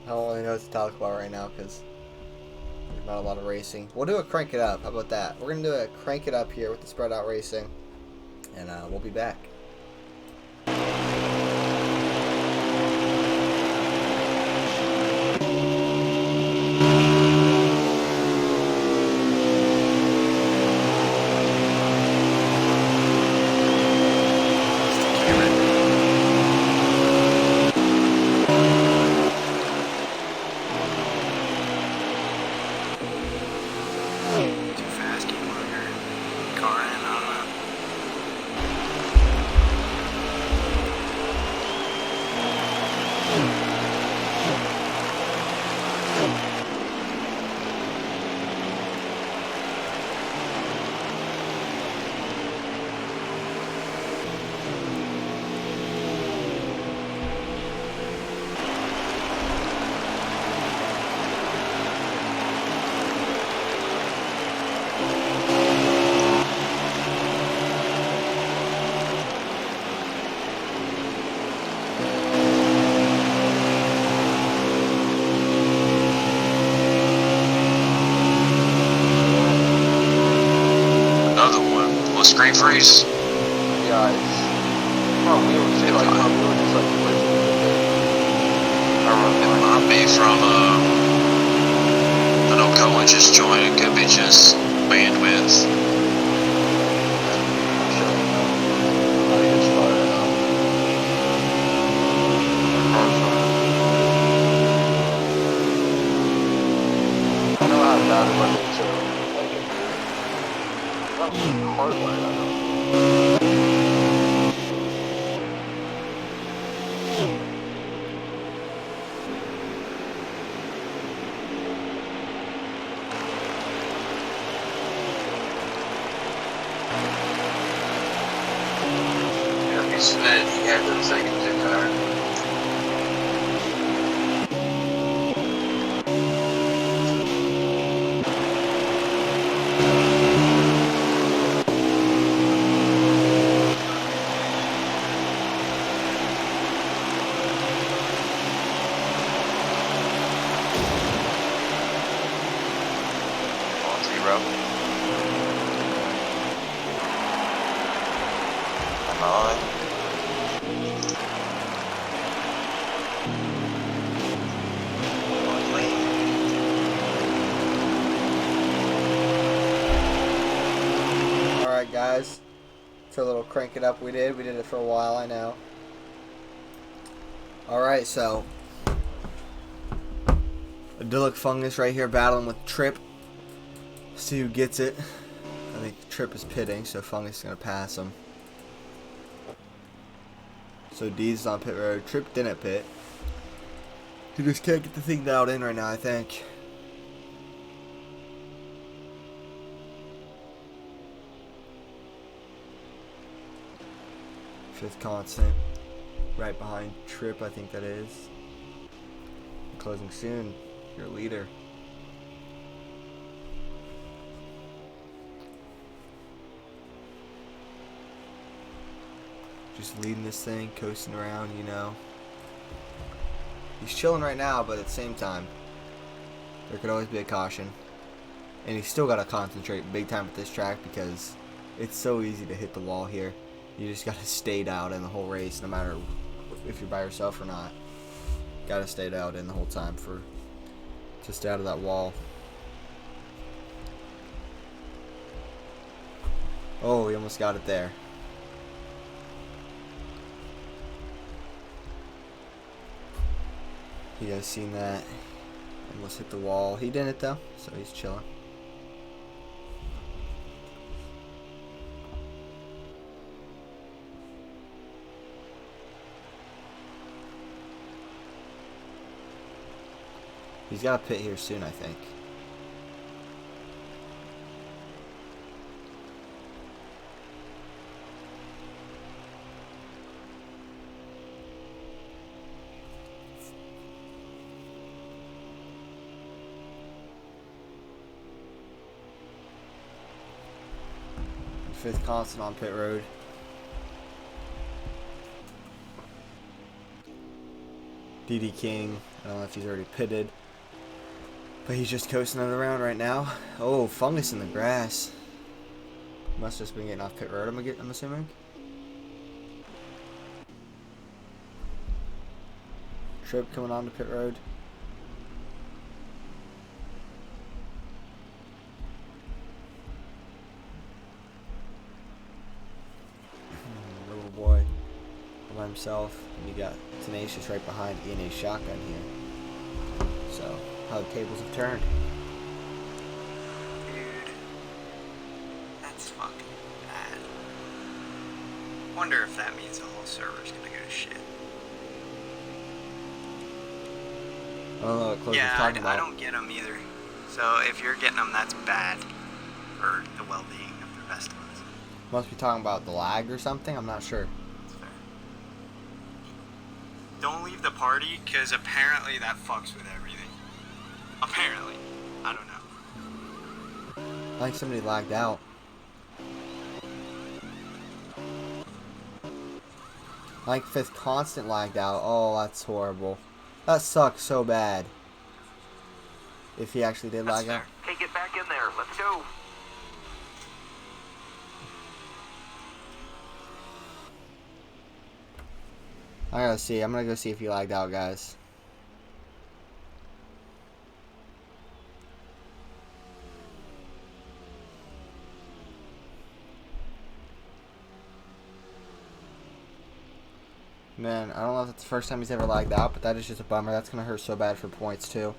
don't really know what to talk about right now because there's not a lot of racing. We'll do a crank it up. How about that? We're going to do a crank it up here with the spread out racing. And we'll be back. Screen freeze? Yeah, it's... Oh, we were just like... It might be from, I know Cohen just joined. It could be just bandwidth. I know how bad it was, so... That was hardwired, I know. Yeah, he said he had the second zip card. Alright guys, for a little crank it up we did it for a while, I know. Alright, so Idyllic Fungus right here battling with Trip. See who gets it. I think Trip is pitting, so Fungus is going to pass him. So D's on pit road. Trip didn't pit. He just can't get the thing dialed in right now, I think. Fifth constant. Right behind Trip, I think that is. Closing soon. Your leader. Just leading this thing, coasting around, you know. He's chilling right now, but at the same time, there could always be a caution. And he's still got to concentrate big time at this track because it's so easy to hit the wall here. You just got to stay dialed in the whole race, no matter if you're by yourself or not. Got to stay dialed in the whole time for to stay out of that wall. Oh, he almost got it there. You guys seen that? Almost hit the wall. He didn't though, so he's chilling. He's got to pit here soon, I think. Fifth constant on pit road. DD King, I don't know if he's already pitted, but he's just coasting it around right now. Oh, Fungus in the grass. Must just been getting off pit road, I'm assuming. Trip coming on to pit road. Little boy by himself. And you got Tenacious right behind ENA's shotgun here. So, how the tables have turned. Dude. That's fucking bad. Wonder if that means the whole server's gonna go to shit. I don't know what Close was talking about. I don't get them either. So if you're getting them, that's bad for the well-being of the rest of us. Must be talking about the lag or something. I'm not sure. That's fair. Don't leave the party, because apparently that fucks with everything. Apparently. I don't know. I think somebody lagged out. I think Fifth Constant lagged out. Oh, that's horrible. That sucks so bad. If he actually did lag out. Hey, get back in there. Let's go. I gotta see. I'm gonna go see if he lagged out, guys. Man, I don't know if that's the first time he's ever lagged out, but that is just a bummer. That's gonna hurt so bad for points too.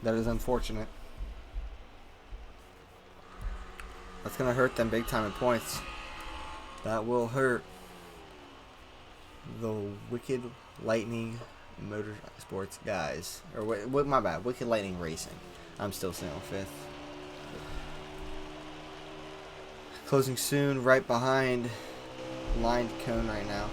That is unfortunate. That's gonna hurt them big time in points. That will hurt the Wicked Lightning Motorsports guys. Or what? My bad. Wicked Lightning Racing. I'm still staying on fifth. Closing soon, right behind lined cone right now.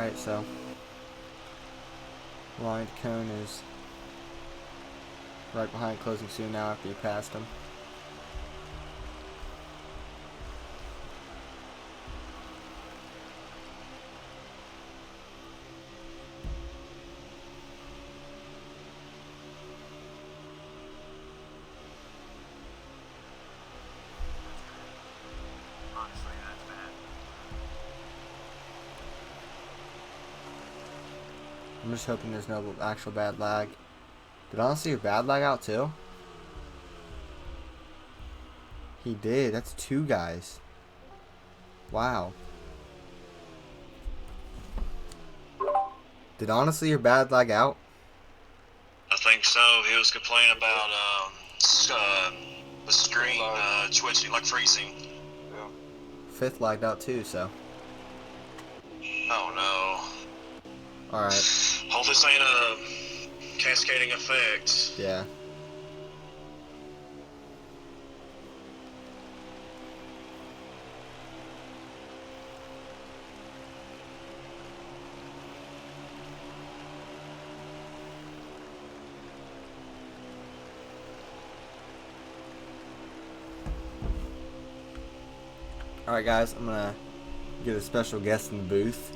Alright, so line to cone is right behind, closing soon now after you passed him. Honestly, that's bad. I'm just hoping there's no actual bad lag. Did honestly your bad lag out too? He did. That's 2 guys. Wow. Did honestly your bad lag out? I think so. He was complaining about the screen twitching, like freezing. Fifth lagged out too, so. Oh no. Alright. Hope this ain't a cascading effect. Yeah. Alright guys, I'm gonna get a special guest in the booth.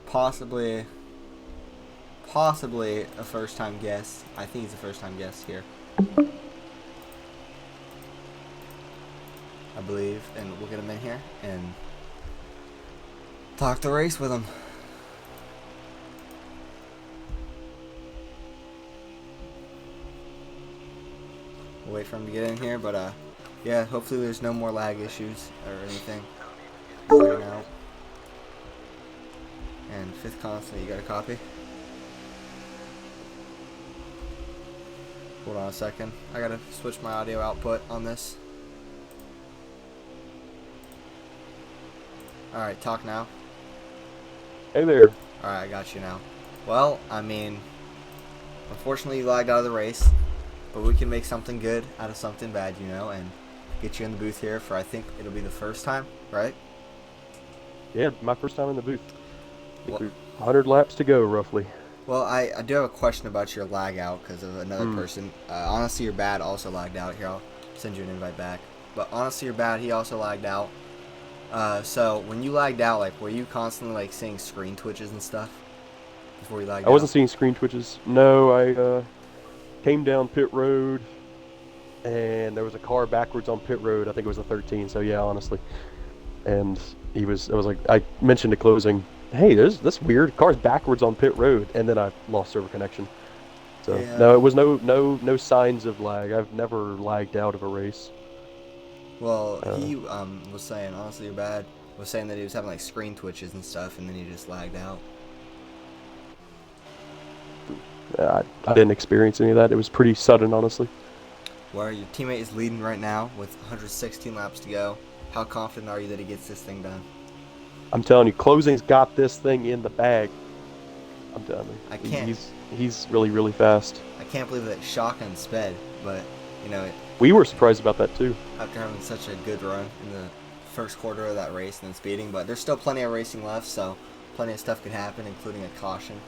Possibly a first time guest. I think he's a first time guest here. I believe. And we'll get him in here and talk the race with him. We'll wait for him to get in here, but yeah, hopefully there's no more lag issues or anything. Right now. And fifth constant, you got a copy? Hold on a second. I gotta switch my audio output on this. Alright, talk now. Hey there. Alright, I got you now. Well, I mean, unfortunately you lagged out of the race, but we can make something good out of something bad, you know, and get you in the booth here for, I think it'll be the first time, right? Yeah, my first time in the booth. Well, 100 laps to go, roughly. well, I do have a question about your lag out because of another person. Honestly, you're bad also lagged out. Here, I'll send you an invite back. But honestly, you're bad. He also lagged out. So when you lagged out, like, were you constantly like seeing screen twitches and stuff before you lagged out? I wasn't seeing screen twitches. No, I came down pit road, and there was a car backwards on pit road. I think it was a 13. So yeah, honestly. And I was like, I mentioned at closing, hey, that's weird. Car's backwards on pit road, and then I lost server connection. So Yeah. no, it was no signs of lag. I've never lagged out of a race. Well, he was saying, honestly, you're bad. Was saying that he was having like screen twitches and stuff, and then he just lagged out. I didn't experience any of that. It was pretty sudden, honestly. Where your teammate is leading right now with 116 laps to go. How confident are you that he gets this thing done? I'm telling you, closing's got this thing in the bag. I'm telling you. I can't. He's really, really fast. I can't believe that shotgun sped, but you know, We were surprised about that too. after having such a good run in the first quarter of that race and then speeding, but there's still plenty of racing left, so plenty of stuff could happen, including a caution.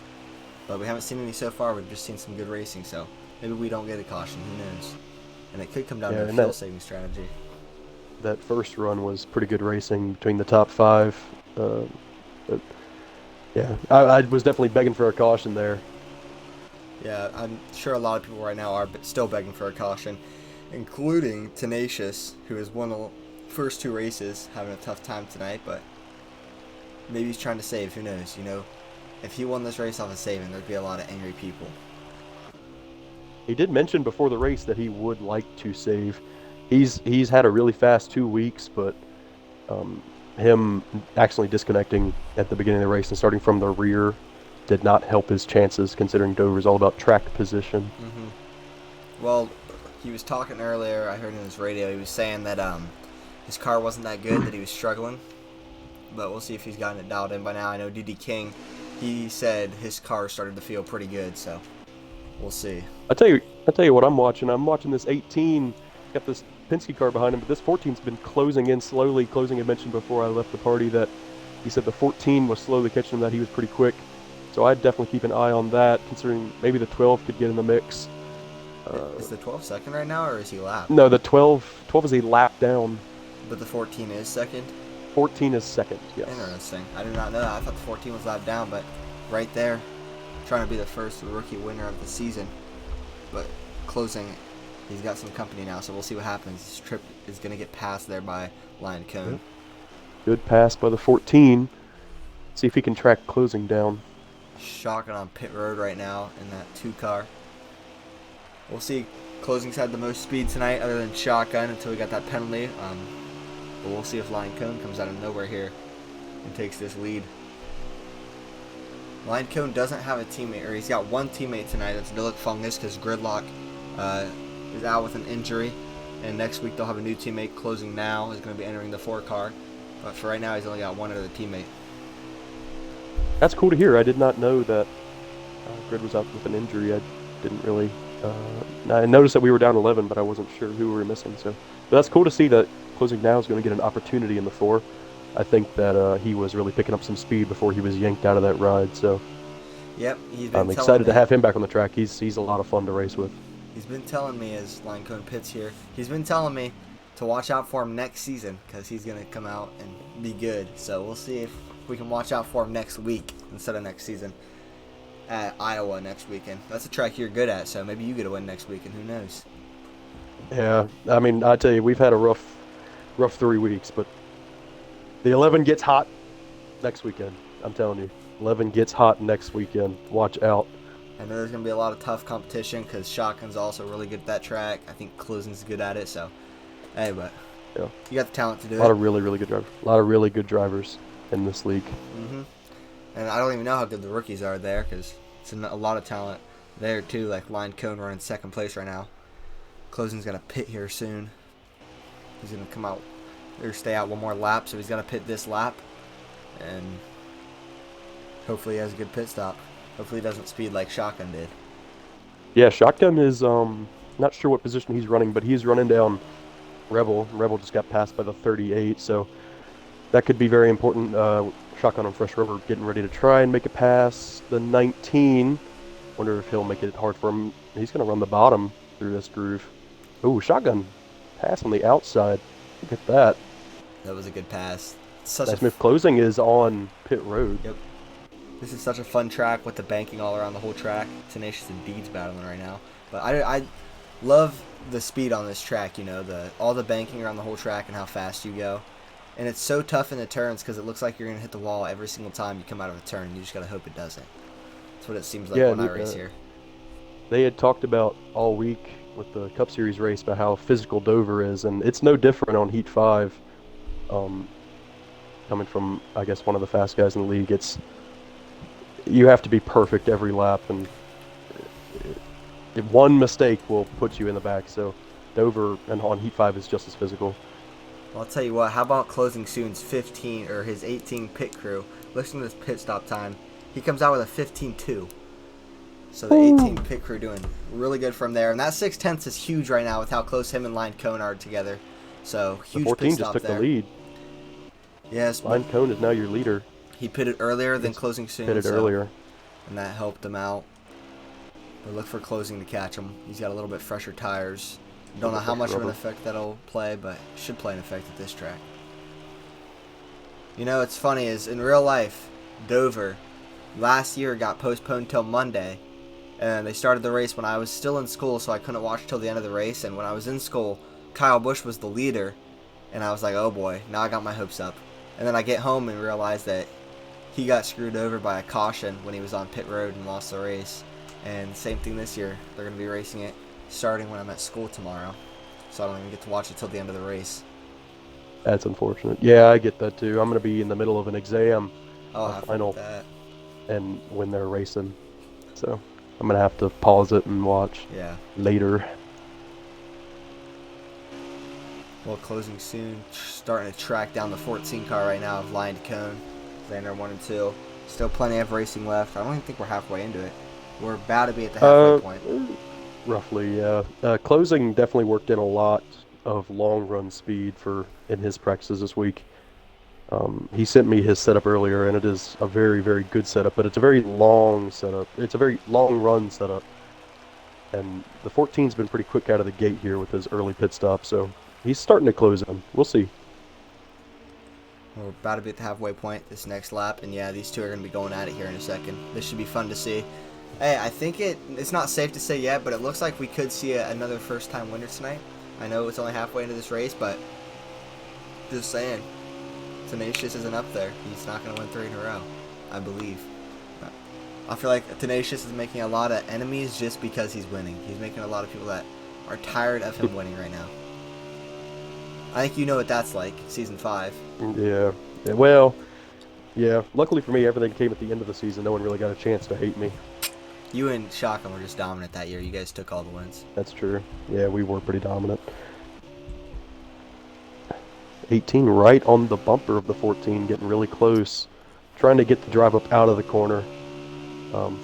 But we haven't seen any so far. We've just seen some good racing, so maybe we don't get a caution. Who knows? And it could come down to a and fuel saving strategy. That first run was pretty good racing between the top 5. But yeah, I was definitely begging for a caution there. Yeah, I'm sure a lot of people right now are still begging for a caution, including Tenacious, who has won the first 2 races, having a tough time tonight, but maybe he's trying to save. Who knows? You know, if he won this race off of saving, there'd be a lot of angry people. He did mention before the race that he would like to save. He's had a really fast 2 weeks, but him accidentally disconnecting at the beginning of the race and starting from the rear did not help his chances, considering Dover's all about track position. Well, he was talking earlier, I heard in his radio, he was saying that his car wasn't that good, that he was struggling. But we'll see if he's gotten it dialed in by now. I know DD King, he said his car started to feel pretty good, so we'll see. I tell you what I'm watching. I'm watching this 18, got this Penske car behind him, but this 14's been closing in slowly. Closing had mentioned before I left the party that He said the 14 was slowly catching him, that he was pretty quick. So I'd definitely keep an eye on that, considering maybe the 12 could get in the mix. Is the 12 second right now, or is he lap? No, the 12 is a lap down. But the 14 is second? 14 is second, yes. Interesting. I did not know that. I thought the 14 was lap down, but right there, trying to be the first rookie winner of the season. But closing, he's got some company now, so we'll see what happens. This trip is going to get passed there by Lion Cone. Good pass by the 14. See if he can track closing down. Shotgun on pit road right now in that 2 car. We'll see. Closing's had the most speed tonight other than Shotgun until we got that penalty. But we'll see if Lion Cone comes out of nowhere here and takes this lead. Lion Cone doesn't have a teammate, or he's got one teammate tonight. That's Dillick Fungus, because Gridlock is out with an injury. And next week they'll have a new teammate. Closing now is going to be entering the 4 car. But for right now, he's only got one other teammate. That's cool to hear. I did not know that Grid was out with an injury. I didn't really... I noticed that we were down 11, but I wasn't sure who we were missing. So, but that's cool to see that Closing now is going to get an opportunity in the 4. I think that he was really picking up some speed before he was yanked out of that ride. So, yep, he's been I'm excited to have him back on the track. He's a lot of fun to race with. He's been telling me, as Lion Cone pits here, he's been telling me to watch out for him next season, because he's going to come out and be good. So we'll see if we can watch out for him next week instead of next season at Iowa next weekend. That's a track you're good at, so maybe you get a win next weekend. Who knows? Yeah, I mean, I tell you, we've had a rough 3 weeks, but the 11 gets hot next weekend. I'm telling you, 11 gets hot next weekend. Watch out. I know there's going to be a lot of tough competition because Shotgun's also really good at that track. I think Closing's good at it, so hey, but yeah, you got the talent to do it. A lot of really, really good drivers. A lot of really good drivers in this league. Mm-hmm. And I don't even know how good the rookies are there, because it's a lot of talent there too. Like Lion Cone running second place right now. Closing's got to pit here soon. He's going to come out or stay out one more lap, so he's got to pit this lap. And hopefully he has a good pit stop. Hopefully he doesn't speed like Shotgun did. Yeah, Shotgun is not sure what position he's running, but he's running down Rebel. Rebel just got passed by the 38, so that could be very important. Shotgun on Fresh River getting ready to try and make it past the 19. Wonder if he'll make it hard for him. He's going to run the bottom through this groove. Ooh, Shotgun pass on the outside. Look at that. That was a good pass. Nice move. Closing is on pit road. Yep. This is such a fun track with the banking all around the whole track. Tenacious and Deeds battling right now. But I love the speed on this track, you know, all the banking around the whole track and how fast you go. And it's so tough in the turns because it looks like you're going to hit the wall every single time you come out of a turn. You just got to hope it doesn't. That's what it seems like when I race here. They had talked about all week with the Cup Series race about how physical Dover is, and it's no different on Heat 5. Coming from, I guess, one of the fast guys in the league, you have to be perfect every lap, and one mistake will put you in the back. So Dover and on Heat 5 is just as physical. Well, I'll tell you what, how about Closing Soon's 15 or his 18 pit crew? Listen to this pit stop time. He comes out with a 15.2. So the 18 pit crew doing really good from there. And that 6/10 is huge right now with how close him and Lion Cone are together. So huge the 14 pit stop just took there. the lead. Yes. Lion Cone is now your leader. He pitted earlier than Closing Soon. Pitted earlier. And that helped him out. But look for Closing to catch him. He's got a little bit fresher tires. Don't know how much of an effect that'll play, but should play an effect at this track. You know, it's funny is in real life, Dover last year got postponed till Monday, and they started the race when I was still in school, so I couldn't watch till the end of the race. And when I was in school, Kyle Busch was the leader, and I was like, oh boy, now I got my hopes up. And then I get home and realize that he got screwed over by a caution when he was on pit road and lost the race. And same thing this year. They're going to be racing it starting when I'm at school tomorrow. So I don't even get to watch it till the end of the race. That's unfortunate. Yeah, I get that too. I'm going to be in the middle of an exam, final, and when they're racing. So I'm going to have to pause it and watch later. Well, Closing Soon, starting to track down the 14 car right now of Lion Cone. Xander 1 and 2. Still plenty of racing left. I don't even think we're halfway into it. We're about to be at the halfway point. Roughly, yeah. Closing definitely worked in a lot of long run speed in his practices this week. He sent me his setup earlier, and it is a very, very good setup, but it's a very long setup. It's a very long run setup. And the 14's been pretty quick out of the gate here with his early pit stop, so he's starting to close in. We'll see. We're about to be at the halfway point this next lap, and yeah, these two are going to be going at it here in a second. This should be fun to see. Hey, I think it's not safe to say yet, but it looks like we could see another first-time winner tonight. I know it's only halfway into this race, but just saying, Tenacious isn't up there. He's not going to win 3 in a row, I believe. I feel like Tenacious is making a lot of enemies just because he's winning. He's making a lot of people that are tired of him winning right now. I think you know what that's like, Season 5. Yeah. Well, yeah. Luckily for me, everything came at the end of the season. No one really got a chance to hate me. You and Shotgun were just dominant that year. You guys took all the wins. That's true. Yeah, we were pretty dominant. 18 right on the bumper of the 14, getting really close. Trying to get the drive up out of the corner.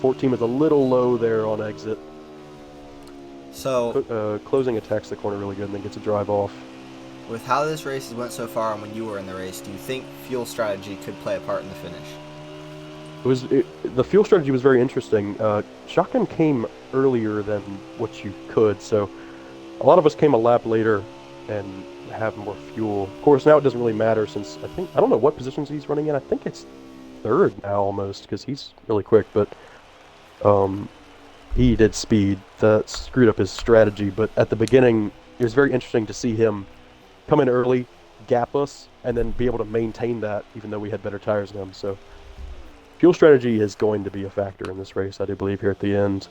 14 was a little low there on exit. So closing attacks the corner really good and then gets a drive off. With how this race has went so far and when you were in the race, do you think fuel strategy could play a part in the finish? The fuel strategy was very interesting. Shotgun came earlier than what you could, so a lot of us came a lap later and have more fuel. Of course, now it doesn't really matter since I don't know what positions he's running in. I think it's third now almost because he's really quick, but he did speed. That screwed up his strategy, but at the beginning, it was very interesting to see him come in early, gap us, and then be able to maintain that even though we had better tires than him. So fuel strategy is going to be a factor in this race, I do believe, here at the end.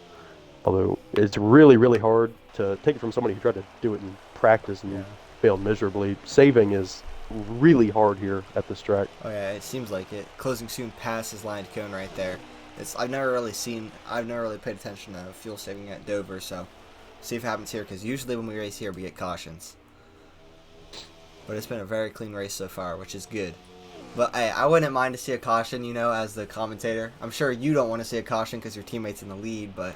Although it's really, really hard to take it from somebody who tried to do it in practice and failed miserably. Saving is really hard here at this track. Oh yeah, it seems like it. Closing soon past his lined cone right there. I've never really paid attention to fuel saving at Dover, so see if it happens here, because usually when we race here we get cautions. But it's been a very clean race so far, which is good. But hey, I wouldn't mind to see a caution, you know, as the commentator. I'm sure you don't want to see a caution because your teammate's in the lead, but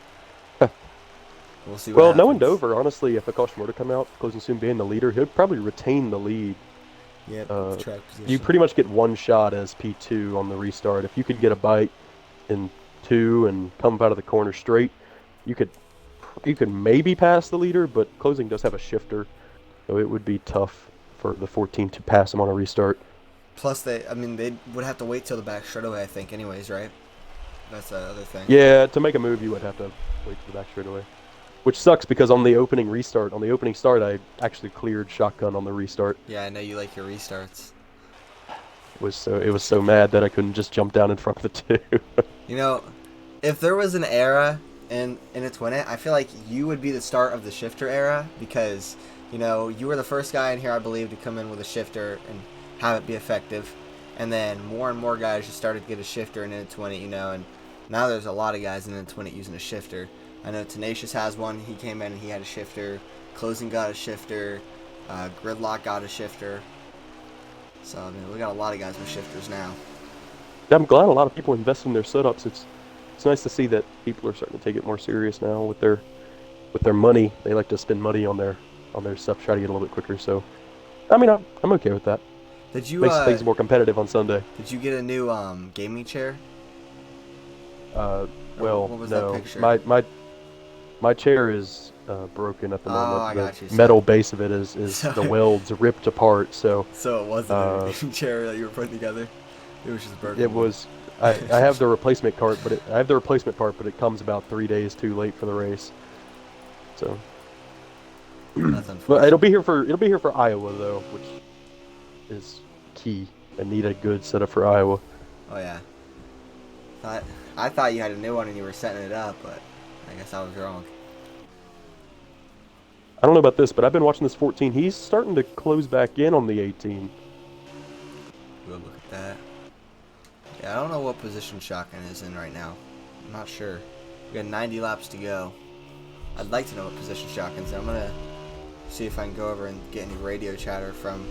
we'll see what happens. Knowing Dover, honestly, if a caution were to come out, Closing soon being the leader, he'd probably retain the lead. Yep, track position. You pretty much get one shot as P2 on the restart. If you could get a bite in 2 and come out of the corner straight, you could maybe pass the leader, but Closing does have a shifter, so it would be tough for the 14 to pass him on a restart. Plus, they would have to wait till the back straightaway, I think, anyways, right? That's the other thing. Yeah, to make a move, you would have to wait for the back straightaway. Which sucks because on the opening start, I actually cleared Shotgun on the restart. Yeah, I know you like your restarts. It was so mad that I couldn't just jump down in front of the 2. You know, if there was an era in a Twin It, I feel like you would be the start of the shifter era because, you know, you were the first guy in here, I believe, to come in with a shifter and have it be effective. And then more and more guys just started to get a shifter in a Twin It, you know, and now there's a lot of guys in a Twin It using a shifter. I know Tenacious has one. He came in and he had a shifter. Closing got a shifter. Gridlock got a shifter. So, I mean, we got a lot of guys with shifters now. Yeah, I'm glad a lot of people invest in their setups. It's nice to see that people are starting to take it more serious now with their money. They like to spend money on their stuff, try to get a little bit quicker. So, I mean, I'm okay with that. Did you makes things more competitive on Sunday? Did you get a new gaming chair? Well, what was no. That picture? My chair is broken at the moment. I got you. The metal base of it is the welds ripped apart. So it wasn't a gaming chair that you were putting together. It was just broken. It was. I have the replacement part, but it comes about 3 days too late for the race. So. That's But it'll be here for Iowa though, which is key. I need a good setup for Iowa. Oh yeah. I thought you had a new one and you were setting it up, but I guess I was wrong. I don't know about this, but I've been watching this 14. He's starting to close back in on the 18. Go look at that. Yeah, I don't know what position Shotgun is in right now. I'm not sure. We got 90 laps to go. I'd like to know what position Shotgun's in. I'm gonna see if I can go over and get any radio chatter from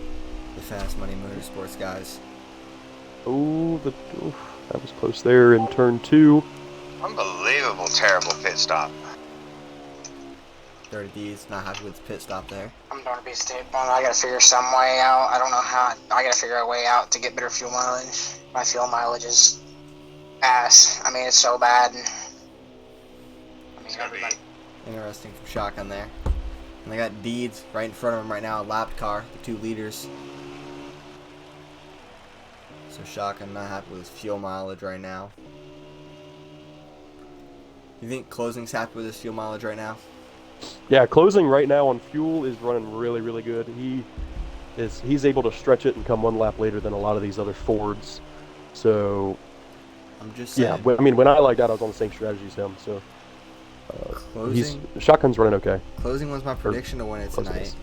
the Fast Money Motorsports guys. That was close there in turn 2. Unbelievable, terrible pit stop. Dirty D's not happy with his pit stop there. I'm going to be stable. I gotta figure some way out. I don't know how. I gotta figure a way out to get better fuel mileage. My fuel mileage is ass. I mean, it's so bad. I mean, everybody. Interesting from Shotgun there. And they got Deeds right in front of him right now, a lapped car, the 2 leaders. So Shotgun not happy with his fuel mileage right now. You think Closing's happy with his fuel mileage right now? Yeah, Closing right now on fuel is running really, really good. He's able to stretch it and come 1 lap later than a lot of these other Fords. So I'm just saying. yeah, I mean, when I lagged out, I was on the same strategy as him. So Shotgun's running okay. Closing was my prediction to win it tonight.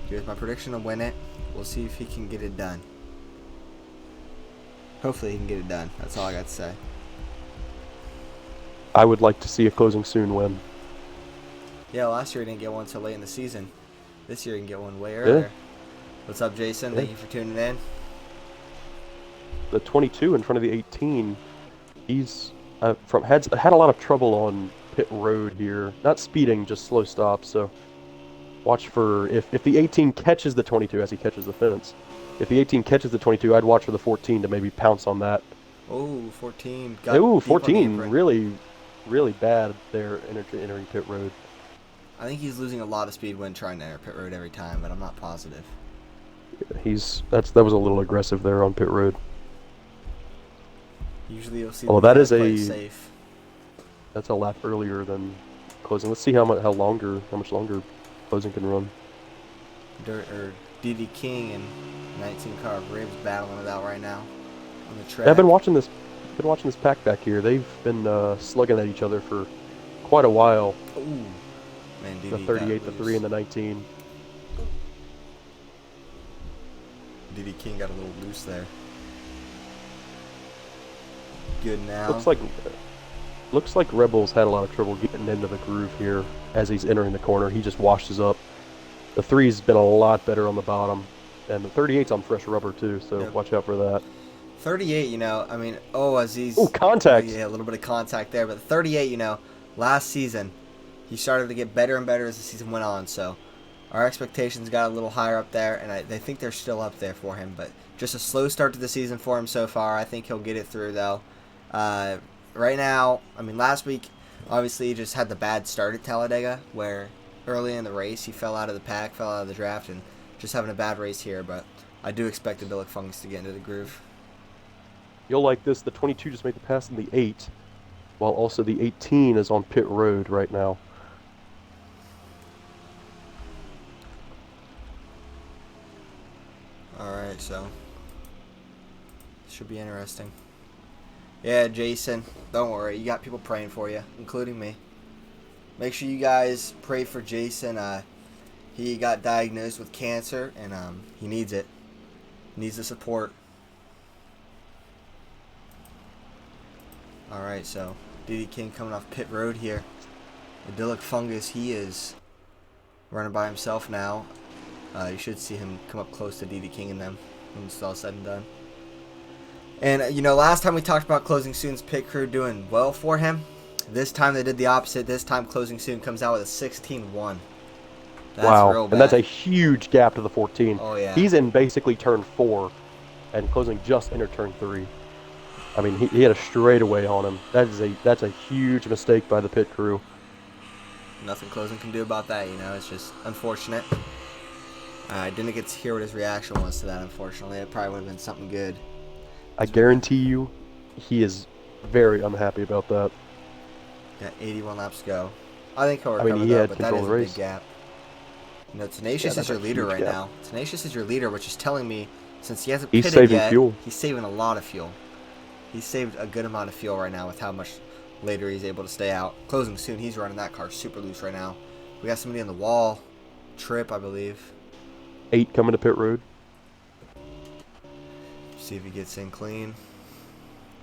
Here's my prediction to win it. We'll see if he can get it done. Hopefully he can get it done. That's all I got to say. I would like to see a Closing soon win. Yeah, last year he didn't get one until late in the season. This year he can get one way earlier. What's up, Jason? Thank you for tuning in. The 22 in front of the 18, he's had a lot of trouble on pit road here. Not speeding, just slow stops. So watch for if the 18 catches the 22 as he catches the fence. If the 18 catches the 22, I'd watch for the 14 to maybe pounce on that. Oh, 14. Ooh, 14 really, really bad there entering pit road. I think he's losing a lot of speed when trying to enter pit road every time, but I'm not positive. Yeah, that was a little aggressive there on pit road. Usually you'll see. Oh, that is safe. That's a lap earlier than Closing. Let's see how much longer Closing can run. DD King and 19 car Ribs battling it out right now on the track. Yeah, I've been watching this pack back here. They've been slugging at each other for quite a while. Ooh. Man, DD the 38, the 3, and the 19. DD King got a little loose there. Good now. Looks like Rebels had a lot of trouble getting into the groove here as he's entering the corner. He just washes up. The 3's been a lot better on the bottom, and the 38's on fresh rubber too. So watch out for that. 38, you know, I mean, Aziz. Oh, contact. Yeah, a little bit of contact there, but 38, you know, last season he started to get better and better as the season went on. So our expectations got a little higher up there, and I think they're still up there for him. But just a slow start to the season for him so far. I think he'll get it through though. Right now, I mean, last week, obviously, he just had the bad start at Talladega, where early in the race he fell out of the pack, fell out of the draft, and just having a bad race here. But I do expect the Billick Fungus to get into the groove. You'll like this. The 22 just made the pass in the 8, while also the 18 is on pit road right now. Alright, so should be interesting. Yeah, Jason, don't worry. You got people praying for you, including me. Make sure you guys pray for Jason. He got diagnosed with cancer, and he needs it. He needs the support. Alright, so DD King coming off pit road here. Idyllic Fungus, he is running by himself now. You should see him come up close to DD King and them when it's all said and done. And, you know, last time we talked about Closing Soon's pit crew doing well for him. This time they did the opposite. This time Closing Soon comes out with a 16-1. That's wow, real bad. And that's a huge gap to the 14. Oh, yeah. He's in basically turn 4, and Closing just entered turn 3. I mean, he had a straightaway on him. That's a huge mistake by the pit crew. Nothing Closing can do about that, you know. It's just unfortunate. I didn't get to hear what his reaction was to that, unfortunately. It probably would have been something good. I guarantee you, he is very unhappy about that. Got 81 laps to go. I think he'll recover, though, but that is a big gap. You know, Tenacious is your leader right now. Tenacious is your leader, which is telling me, since he hasn't pitted yet, fuel. He's saving a lot of fuel. He's saved a good amount of fuel right now with how much later he's able to stay out. Closing Soon, he's running that car super loose right now. We got somebody on the wall. Trip, I believe. 8 coming to pit road. See if he gets in clean.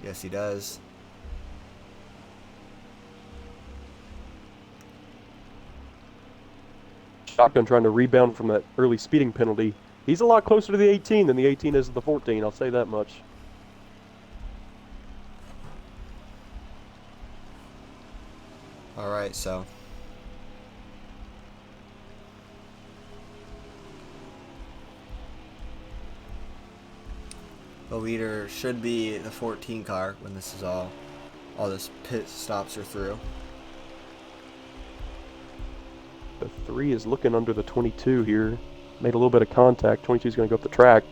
Yes, he does. Shotgun trying to rebound from that early speeding penalty. He's a lot closer to the 18 than the 18 is to the 14, I'll say that much. Alright, so The leader should be the 14 car when this is all this pit stops are through. The 3 is looking under the 22 here. Made a little bit of contact. 22 is going to go up the track.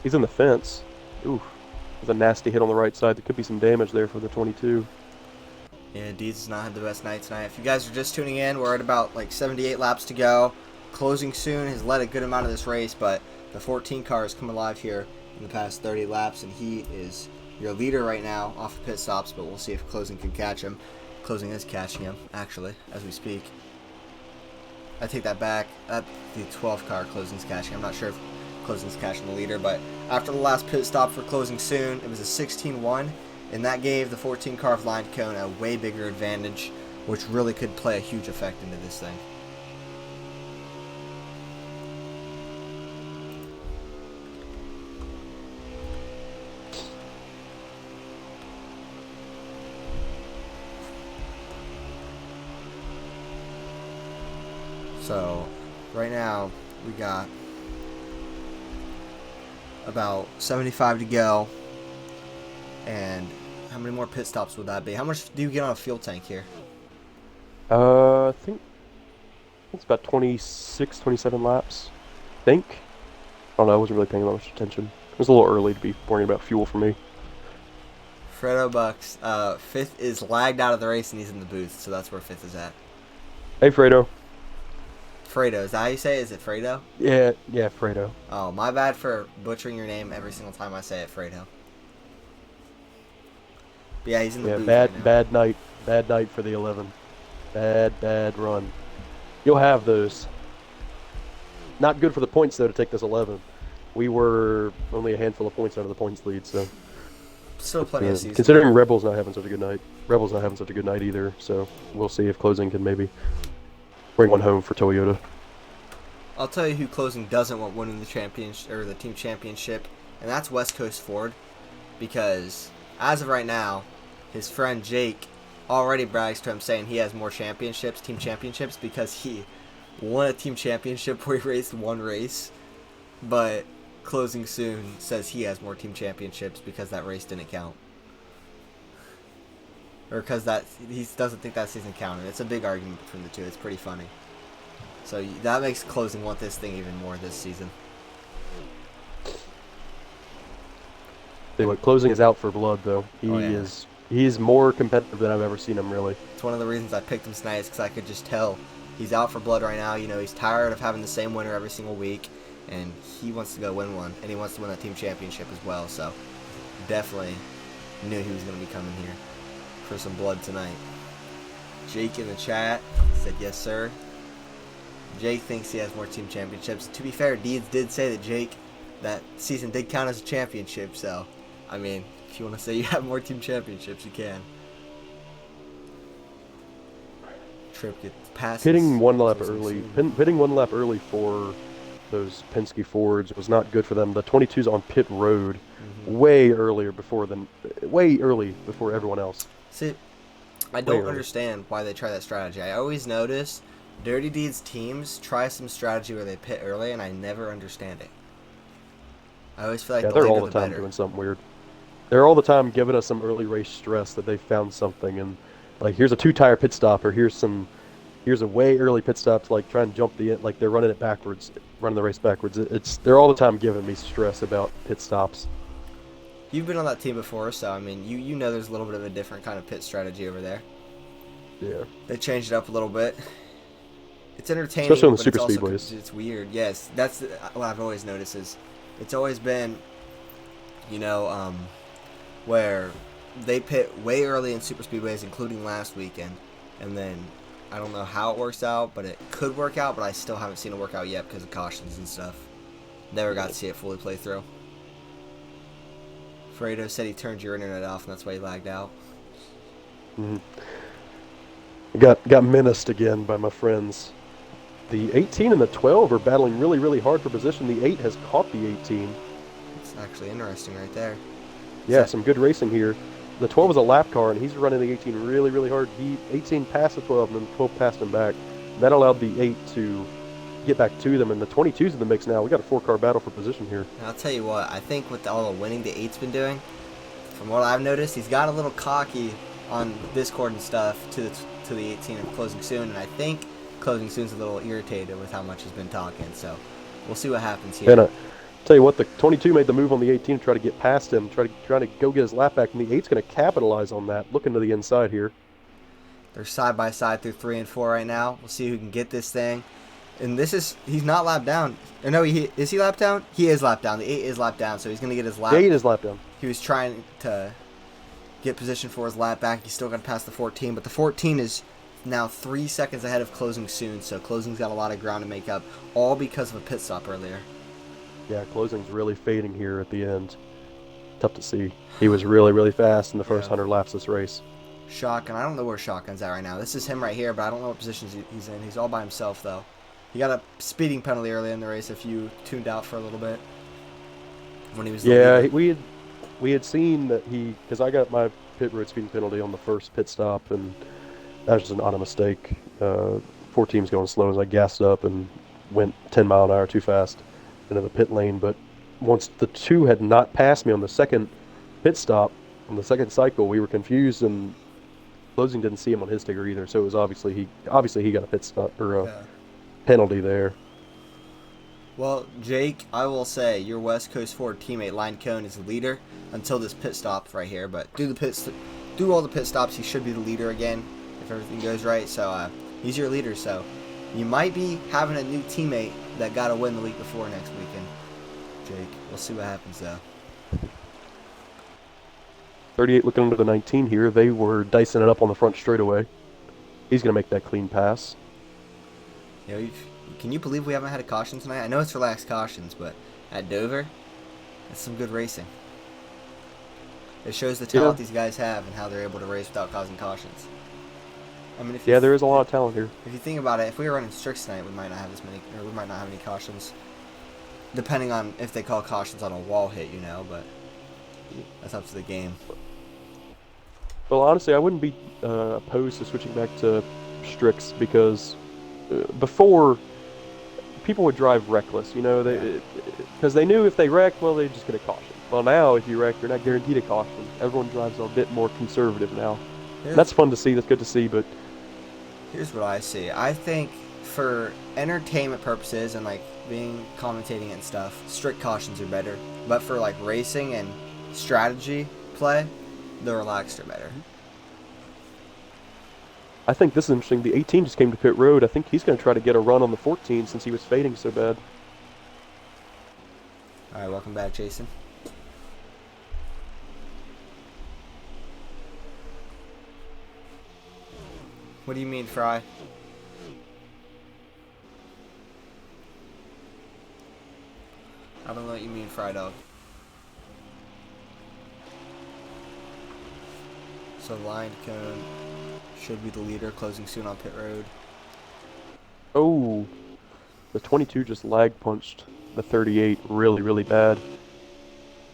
He's in the fence. Oof. There's a nasty hit on the right side. There could be some damage there for the 22. Yeah, Deeds has not had the best night tonight. If you guys are just tuning in, we're at about like 78 laps to go. Closing soon. Has led a good amount of this race, but the 14 car has come alive here in the past 30 laps, and he is your leader right now off the pit stops, but we'll see if Closing can catch him. Closing is catching him, actually, as we speak. I take that back. The 12 car Closing's catching. I'm not sure if Closing's catching the leader, but after the last pit stop for Closing soon, it was a 16-1, and that gave the 14 car of Line Cone a way bigger advantage, which really could play a huge effect into this thing. So, right now, we got about 75 to go. And how many more pit stops would that be? How much do you get on a fuel tank here? I think it's about 26, 27 laps. I think. I don't know, I wasn't really paying that much attention. It was a little early to be worrying about fuel for me. Fredo Bucks, 5th is lagged out of the race and he's in the booth, so that's where 5th is at. Hey, Fredo. Fredo, is that how you say it? Is it Fredo? Yeah, Fredo. Oh, my bad for butchering your name every single time I say it, Fredo. But yeah, he's in the booth right now. Bad night for the 11. Bad run. You'll have those. Not good for the points, though, to take this 11. We were only a handful of points out of the points lead, so... Still plenty of season. Considering Rebel's not having such a good night. Rebel's not having such a good night either, so we'll see if Closing can maybe bring one home for Toyota. I'll tell you who Closing doesn't want winning the championship or the team championship, and that's West Coast Ford, because as of right now, his friend Jake already brags to him saying he has more championships, team championships, because he won a team championship where he raced one race, but Closing soon says he has more team championships because that race didn't count. Or because he doesn't think that season counted. It's a big argument between the two. It's pretty funny. So that makes Closing want this thing even more this season. Anyway, Closing is out for blood, though. He is more competitive than I've ever seen him, really. It's one of the reasons I picked him tonight is because I could just tell he's out for blood right now. You know, he's tired of having the same winner every single week, and he wants to go win one, and he wants to win that team championship as well. So definitely knew he was going to be coming here for some blood tonight. Jake in the chat said yes, sir. Jake thinks he has more team championships. To be fair, Deeds did say that Jake, that season did count as a championship, so, I mean, if you want to say you have more team championships, you can. Trip gets passes. Pitting one lap early for those Penske Fords was not good for them. The 22's on pit road way early before everyone else. See, I don't understand why they try that strategy. I always notice Dirty Deeds teams try some strategy where they pit early, and I never understand it. I always feel like they're all the time doing something weird. They're all the time giving us some early race stress that they found something, and like here's a 2-tire pit stop, or here's a way early pit stop to like try and jump like they're running the race backwards. They're all the time giving me stress about pit stops. You've been on that team before, so I mean, you know there's a little bit of a different kind of pit strategy over there. Yeah. They changed it up a little bit. It's entertaining, especially on the but super it's speedways. It's weird. Yes, that's what I've always noticed is it's always been, where they pit way early in super speedways, including last weekend, and then I don't know how it works out, but it could work out, but I still haven't seen it work out yet because of cautions and stuff. Never got to see it fully play through. Fredo said he turned your internet off, and that's why he lagged out. Got menaced again by my friends. The 18 and the 12 are battling really, really hard for position. The 8 has caught the 18. It's actually interesting right there. Yeah, some good racing here. The 12 is a lap car, and he's running the 18 really, really hard. 18 passed the 12, and then the 12 passed him back. That allowed the 8 to get back to them, and the 22's in the mix now. We got a 4-car battle for position here. And I'll tell you what, I think with all the winning the 8's been doing, from what I've noticed, he's got a little cocky on Discord and stuff to the 18 and closing soon, and I think closing soon's a little irritated with how much he's been talking. So we'll see what happens here. And tell you what, the 22 made the move on the 18 to try to get past him, try to go get his lap back, and the 8's going to capitalize on that. Looking to the inside here. They're side by side through 3 and 4 right now. We'll see who can get this thing. And he's not lapped down. Or no, is he lapped down? He is lapped down. The 8 is lapped down, so he's going to get his lap. The 8 is lapped down. He was trying to get position for his lap back. He's still going to pass the 14, but the 14 is now 3 seconds ahead of closing soon, so closing's got a lot of ground to make up, all because of a pit stop earlier. Yeah, closing's really fading here at the end. Tough to see. He was really, really fast in the first 100 laps of this race. Shotgun, I don't know where Shotgun's at right now. This is him right here, but I don't know what positions he's in. He's all by himself, though. He got a speeding penalty early in the race if you tuned out for a little bit. When he was we had seen that because I got my pit road speeding penalty on the first pit stop, and that was just an honest mistake. 14's going slow as I gassed up and went 10 mile an hour too fast into the pit lane. But once the 2 had not passed me on the second pit stop, on the second cycle, we were confused, and closing didn't see him on his sticker either. So it was obviously he got a pit stop or a penalty there. Well, Jake, I will say your West Coast Ford teammate Line Cone is the leader until this pit stop right here. But do all the pit stops, he should be the leader again if everything goes right. So he's your leader. So you might be having a new teammate that got a win the week before next weekend. Jake, we'll see what happens though. 38 looking under the 19 here. They were dicing it up on the front straightaway. He's going to make that clean pass. You know, can you believe we haven't had a caution tonight? I know it's relaxed cautions, but at Dover, that's some good racing. It shows the talent these guys have and how they're able to race without causing cautions. I mean, there is a lot of talent here. If you think about it, if we were running stricts tonight, we might not have as many, or we might not have any cautions. Depending on if they call cautions on a wall hit, you know, but that's up to the game. Well, honestly, I wouldn't be opposed to switching back to stricts because before people would drive reckless, you know, because they knew if they wrecked, well, they'd just get a caution. Well, now if you wreck, you're not guaranteed a caution. Everyone drives a bit more conservative now. That's fun to see. That's good to see. But here's what I see. I think for entertainment purposes and like being commentating and stuff, strict cautions are better. But for like racing and strategy play, the relaxed are better. I think this is interesting. The 18 just came to pit road. I think he's going to try to get a run on the 14 since he was fading so bad. All right, welcome back, Jason. What do you mean, Fry? I don't know what you mean, Fry Dog. So Line Cone should be the leader, closing soon on pit road. Oh, the 22 just lag punched the 38 really, really bad.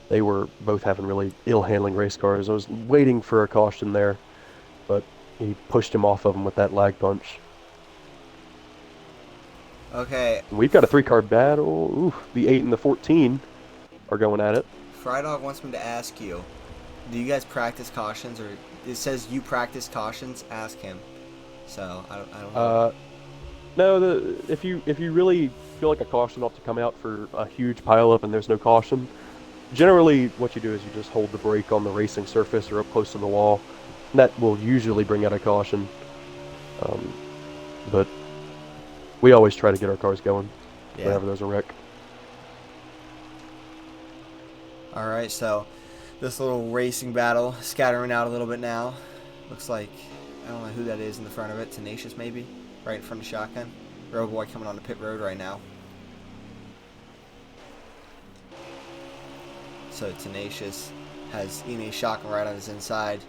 They were both having really ill-handling race cars. I was waiting for a caution there, but he pushed him off of him with that lag punch. Okay. We've got a 3-car battle. Ooh, the 8 and the 14 are going at it. Fry Dog wants me to ask you, do you guys practice cautions, or it says you practice cautions? Ask him. So I don't know. No, if you really feel like a caution ought to come out for a huge pileup and there's no caution, generally what you do is you just hold the brake on the racing surface or up close to the wall. And that will usually bring out a caution. But we always try to get our cars going whenever there's a wreck. All right, so this little racing battle scattering out a little bit now. Looks like, I don't know who that is in the front of it. Tenacious maybe, right in front of Shotgun. Road Boy coming on the pit road right now. So Tenacious has Ine Shotgun right on his inside.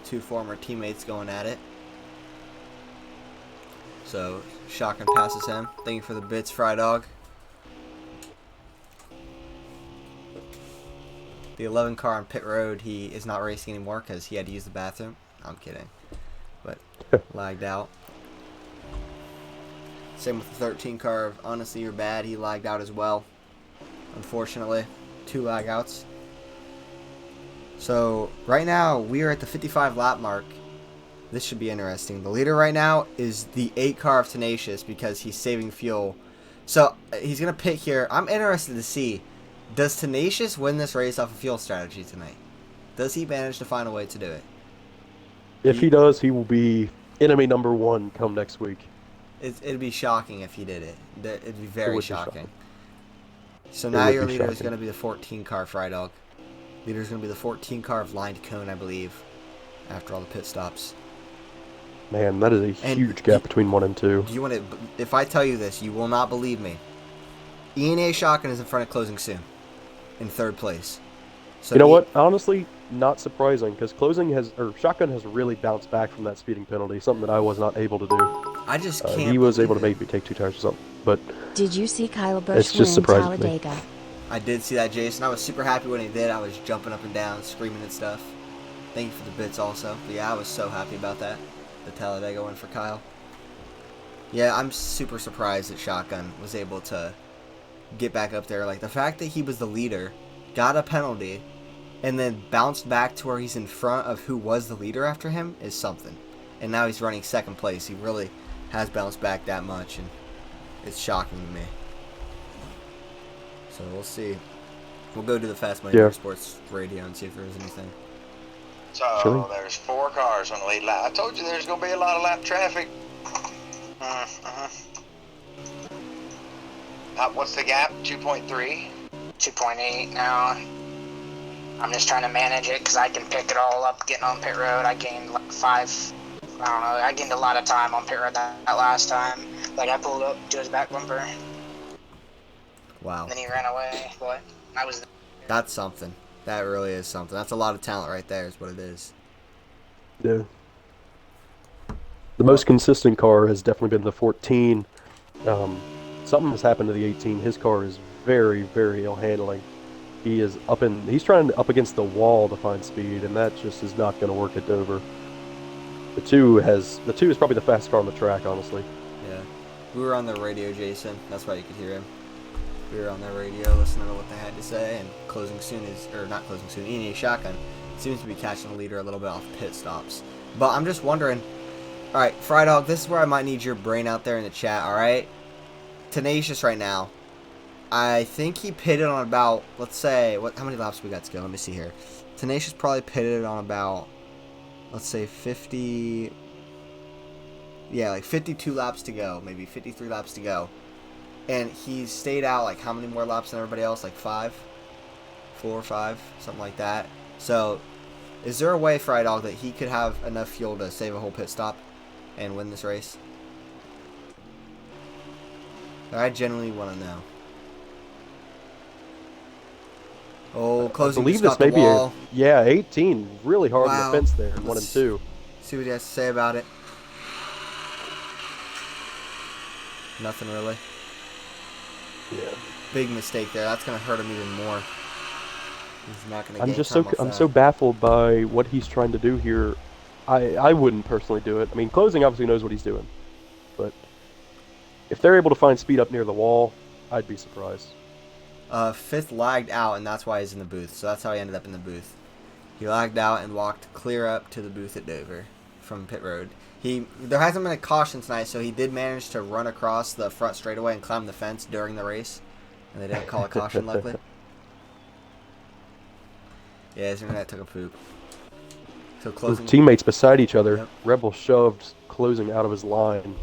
Two former teammates going at it. So Shotgun passes him. Thank you for the bits, Fry Dog. The 11 car on pit road, he is not racing anymore because he had to use the bathroom. I'm kidding. But lagged out. Same with the 13 car. Honestly, you're bad. He lagged out as well. Unfortunately, 2 lag outs. So right now we are at the 55 lap mark. This should be interesting. The leader right now is the 8 car of Tenacious because he's saving fuel. So he's gonna pit here. I'm interested to see, does Tenacious win this race off of fuel strategy tonight? Does he manage to find a way to do it? If he does, he will be enemy number 1 come next week. It'd be shocking if he did it. It'd be very shocking. So It now would your be leader is shocking. going to be the 14 car Fry Dog. Leader is going to be the 14 car of Lined Cone, I believe, after all the pit stops. Man, that is a And huge gap between 1 and 2. Do you want to? If I tell you this, you will not believe me. ENA Shotgun is in front of Closing Soon, in 3rd place. So You know what? Honestly, not surprising, because Shotgun has really bounced back from that speeding penalty, something that I was not able to do. I just can't. He was able to believe maybe take 2 tires or something, but Did you see Kyle it's Busch just win surprising to me. Talladega? I did see that, Jason. I was super happy when he did. I was jumping up and down, screaming and stuff. Thank you for the bits also. But yeah, I was so happy about that. The Talladega win for Kyle. Yeah, I'm super surprised that Shotgun was able to get back up there. Like, the fact that he was the leader, got a penalty, and then bounced back to where he's in front of who was the leader after him is something. And now he's running 2nd place. He really has bounced back that much, and it's shocking to me. So we'll see. We'll go to the Fast Money Sports radio and see if there's anything. So there's 4 cars on the lead lap. I told you there's going to be a lot of lap traffic. What's the gap? 2.3? 2.8 now. I'm just trying to manage it because I can pick it all up getting on pit road. I gained like 5. I don't know. I gained a lot of time on pit road that last time. Like, I pulled up to his back bumper. Wow. And then he ran away. But I was. That's something. That really is something. That's a lot of talent right there, is what it is. Yeah. The most consistent car has definitely been the 14. Something has happened to the 18. His car is very, very ill handling. He's trying up against the wall to find speed, and that just is not going to work at Dover. The 2 is probably the fastest car on the track, honestly. Yeah. We were on the radio, Jason. That's why you could hear him. We were on the radio listening to what they had to say, and ENA Shotgun seems to be catching the leader a little bit off pit stops. But I'm just wondering, alright, Fry Dog, this is where I might need your brain out there in the chat, alright? Tenacious right now. I think he pitted on about, let's say, how many laps we got to go? Let me see here. Tenacious probably pitted on about, let's say 50, yeah, like 52 laps to go, maybe 53 laps to go. And he stayed out like how many more laps than everybody else? Like 4 or 5, something like that. So, is there a way, Fry Dog, that he could have enough fuel to save a whole pit stop and win this race? I genuinely want to know. Oh, Closing I believe just this got may the wall. be 18. Really hard on Wow. the fence there, 1 and Let's 2. See what he has to say about it. Nothing really. Yeah. Big mistake there. That's gonna hurt him even more. He's not gonna. I'm so baffled by what he's trying to do here. I wouldn't personally do it. I mean, Closing obviously knows what he's doing, but if they're able to find speed up near the wall, I'd be surprised. 5th lagged out, and that's why he's in the booth. So that's how he ended up in the booth. He lagged out and walked clear up to the booth at Dover from pit road. There hasn't been a caution tonight, so he did manage to run across the front straightaway and climb the fence during the race, and they didn't call a caution, luckily. Yeah, his internet took a poop. So Closing. With teammates beside each other, Yep. Rebel shoved Closing out of his line.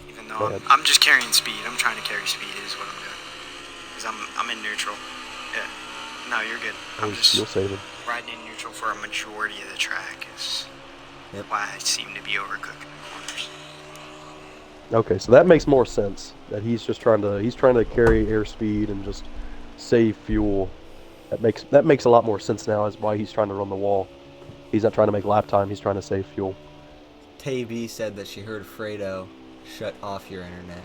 Even though I'm just carrying speed. I'm trying to carry speed is what I'm doing. Because I'm in neutral. Yeah. No, you're good. I'm just You'll save him. riding in neutral for a majority of the track is why I seem to be overcooking the corners. Okay, so that makes more sense. That he's trying to carry airspeed and just save fuel. That makes a lot more sense now as why he's trying to run the wall. He's not trying to make lap time, he's trying to save fuel. Tay B said that she heard Fredo shut off your internet.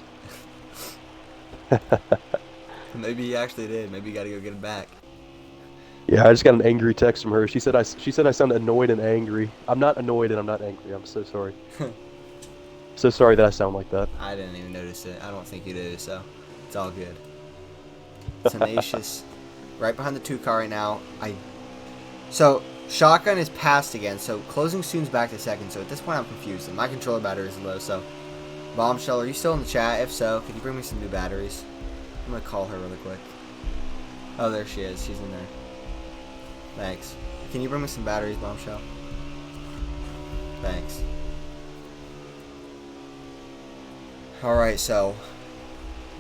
Maybe he actually did. Maybe you gotta go get him back. Yeah, I just got an angry text from her. She said I sound annoyed and angry. I'm not annoyed and I'm not angry. I'm so sorry. So sorry that I sound like that. I didn't even notice it. I don't think you did, so it's all good. Tenacious, right behind the 2 car right now. So Shotgun is passed again. So Closing Soon's back to second. So at this point, I'm confused. And my controller battery is low. So Bombshell, are you still in the chat? If so, could you bring me some new batteries? I'm gonna call her really quick. Oh, there she is. She's in there. Thanks. Can you bring me some batteries, Bombshell? Thanks. Alright, so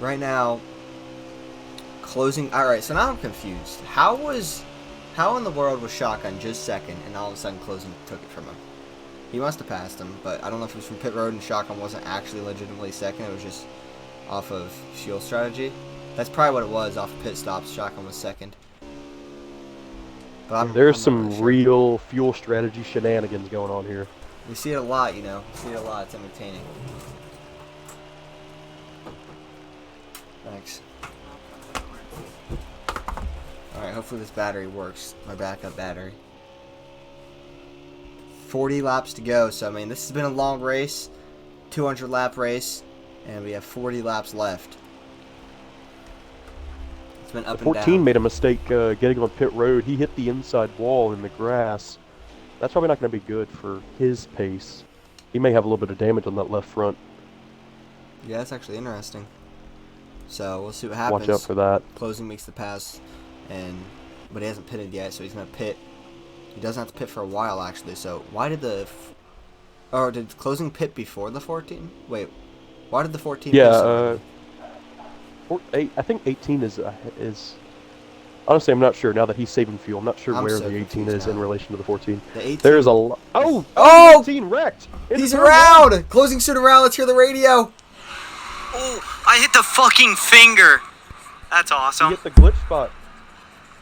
right now Closing. Alright, so now I'm confused. How in the world was Shotgun just second and all of a sudden Closing took it from him? He must have passed him, but I don't know if it was from pit road and Shotgun wasn't actually legitimately second. It was just off of shield strategy. That's probably what it was. Off of pit stops, Shotgun was second. But There's I'm not some really sure. real fuel strategy shenanigans going on here. We see it a lot, you know. We see it a lot. It's entertaining. Thanks. Alright, hopefully this battery works. My backup battery. 40 laps to go. So, I mean, this has been a long race. 200 lap race. And we have 40 laps left. It's been up and down. 14 made a mistake getting on pit road. He hit the inside wall in the grass. That's probably not going to be good for his pace. He may have a little bit of damage on that left front. Yeah, that's actually interesting. So, we'll see what happens. Watch out for that. Closing makes the pass. But he hasn't pitted yet, so he's going to pit. He doesn't have to pit for a while, actually. So, why did or did Closing pit before the 14? Wait, why did the 14 pit so early? I think 18 is honestly, I'm not sure now that he's saving fuel. I'm not sure where so the 18 is now. in relation to the 14. The 18. There's a lot. Oh! Oh! 18 wrecked! He's around! Closing soon around. Let's hear the radio. Oh, I hit the fucking finger. That's awesome. He hit the glitch spot.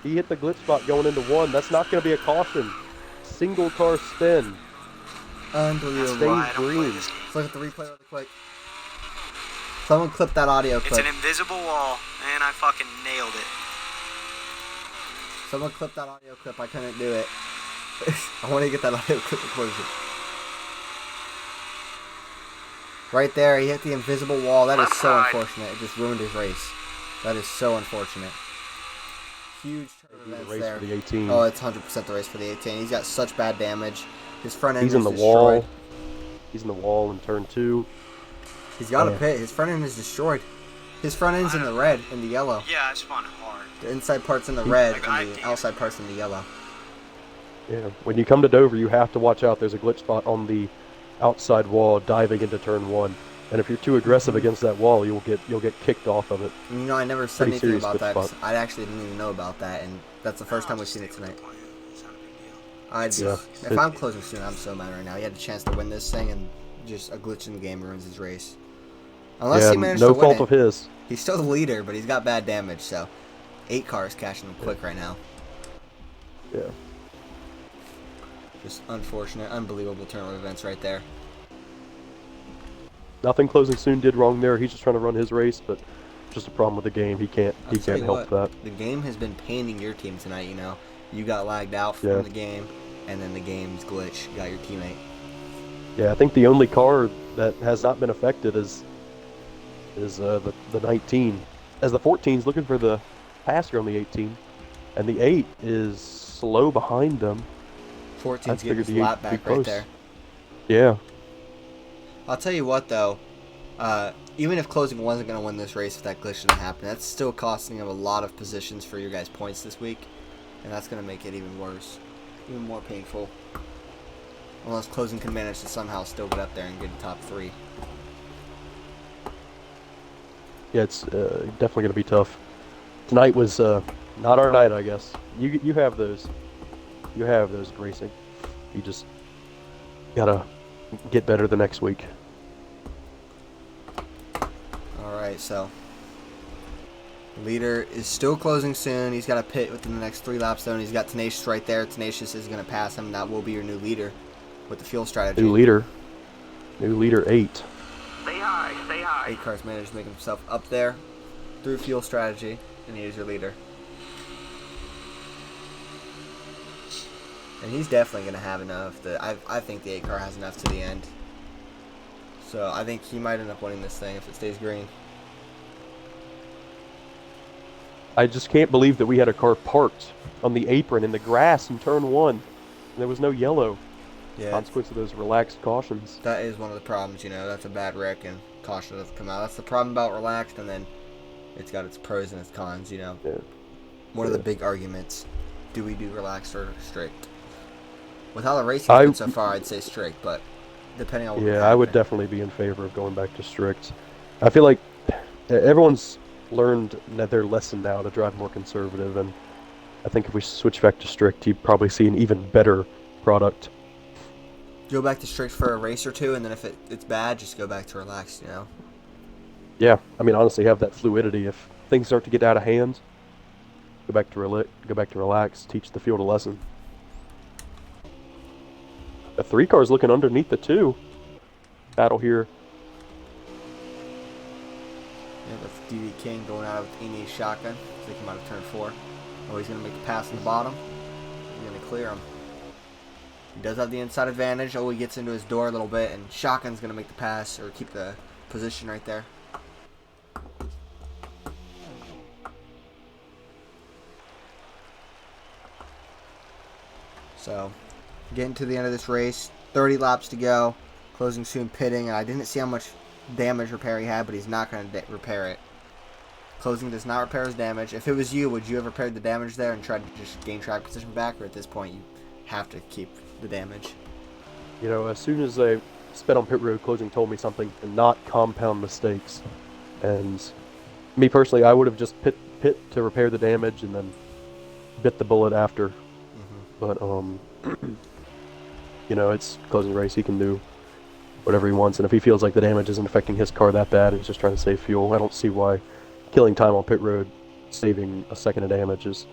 He hit the glitch spot going into 1. That's not going to be a caution. Single car spin. Unbelievable. Stays green. Let's look at the replay really quick. Someone clip that audio clip. It's an invisible wall, and I fucking nailed it. Someone clip that audio clip. I couldn't do it. I want to get that audio clip recorded. Right there, he hit the invisible wall. That is so unfortunate. It just ruined his race. That is so unfortunate. Huge turn events race there. for the 18. Oh, it's 100% the race for the 18. He's got such bad damage. His front end He's in the destroyed. wall. He's in the wall in turn 2. He's got a pit. His front end is destroyed. His front end's in the red and the yellow. Yeah, I spun hard. The inside part's in the red and the outside part's in the yellow. Yeah, when you come to Dover, you have to watch out. There's a glitch spot on the outside wall diving into turn 1. And if you're too aggressive against that wall, you'll get kicked off of it. You know, I never said Pretty anything serious about that. glitch 'Cause spot. I actually didn't even know about that, and that's the first time we've seen it tonight. Yeah. If I'm Closing soon, I'm so mad right now. He had a chance to win this thing, and just a glitch in the game ruins his race. Unless he managed to no win fault it. of his. He's still the leader, but he's got bad damage, so 8 cars cashing him quick right now. Yeah. Just unfortunate, unbelievable turn of events right there. Nothing Closing Soon did wrong there. He's just trying to run his race, but just a problem with the game. He can't help that. The game has been painting your team tonight, you know. You got lagged out from the game, and then the game's glitch got your teammate. Yeah, I think the only car that has not been affected is the 19. As the 14's looking for the passer on the 18, and the 8 is slow behind them. 14's getting his lap back right there. Yeah. I'll tell you what, though. Even if Closing wasn't going to win this race if that glitch didn't happen, that's still costing him a lot of positions for your guys' points this week. And that's going to make it even worse. Even more painful. Unless Closing can manage to somehow still get up there and get a top 3. Yeah, it's definitely going to be tough. Tonight was not our night, I guess. You have those. You have those racing. You just gotta get better the next week. Alright, so leader is still Closing soon. He's got a pit within the next 3 laps, though, and he's got Tenacious right there. Tenacious is going to pass him. That will be your new leader with the fuel strategy. New leader 8. Stay high, stay high. 8 cars managed to make himself up there through fuel strategy, and he is your leader. And he's definitely going to have enough. I think the 8 car has enough to the end. So I think he might end up winning this thing if it stays green. I just can't believe that we had a car parked on the apron in the grass in turn 1. And there was no yellow. Yeah. Consequence of those relaxed cautions. That is one of the problems, you know. That's a bad wreck and caution doesn't come out. That's the problem about relaxed, and then it's got its pros and its cons, you know. Yeah. One of the big arguments: do we do relaxed or strict? With how the racing's been so far, I'd say strict, but depending on what I would definitely be in favor of going back to strict. I feel like everyone's learned their lesson now to drive more conservative, and I think if we switch back to strict, you'd probably see an even better product. Go back to strict for a race or two, and then if it's bad, just go back to relaxed, you know? Yeah, I mean, honestly, have that fluidity. If things start to get out of hand, go back to relax, teach the field a lesson. The 3 car's looking underneath the 2. Battle here. Yeah, that's DD King going out with Eni's shotgun. So he came out of turn 4. Oh, he's going to make the pass in the bottom. He's going to clear him. He does have the inside advantage. Oh, he gets into his door a little bit, and Shotgun's going to make the pass or keep the position right there. So, getting to the end of this race. 30 laps to go. Closing soon, pitting. And I didn't see how much damage repair he had, but he's not going to repair it. Closing does not repair his damage. If it was you, would you have repaired the damage there and tried to just gain track position back? Or at this point, you have to keep the damage? You know, as soon as I sped on pit road, Closing told me something to not compound mistakes. And me personally, I would have just pit to repair the damage and then bit the bullet after. But, you know, it's Closing race. He can do whatever he wants. And if he feels like the damage isn't affecting his car that bad and he's just trying to save fuel, I don't see why killing time on pit road, saving a second of damage is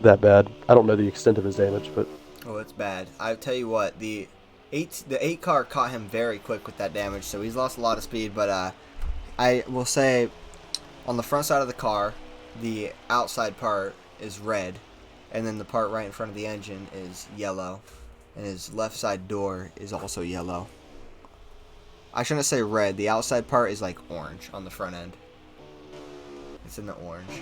that bad. I don't know the extent of his damage, but... Oh, it's bad. I tell you what, the 8 car caught him very quick with that damage, so he's lost a lot of speed. But I will say, on the front side of the car, the outside part is red, and then the part right in front of the engine is yellow, and his left side door is also yellow. I shouldn't say red. The outside part is like orange on the front end. It's in the orange.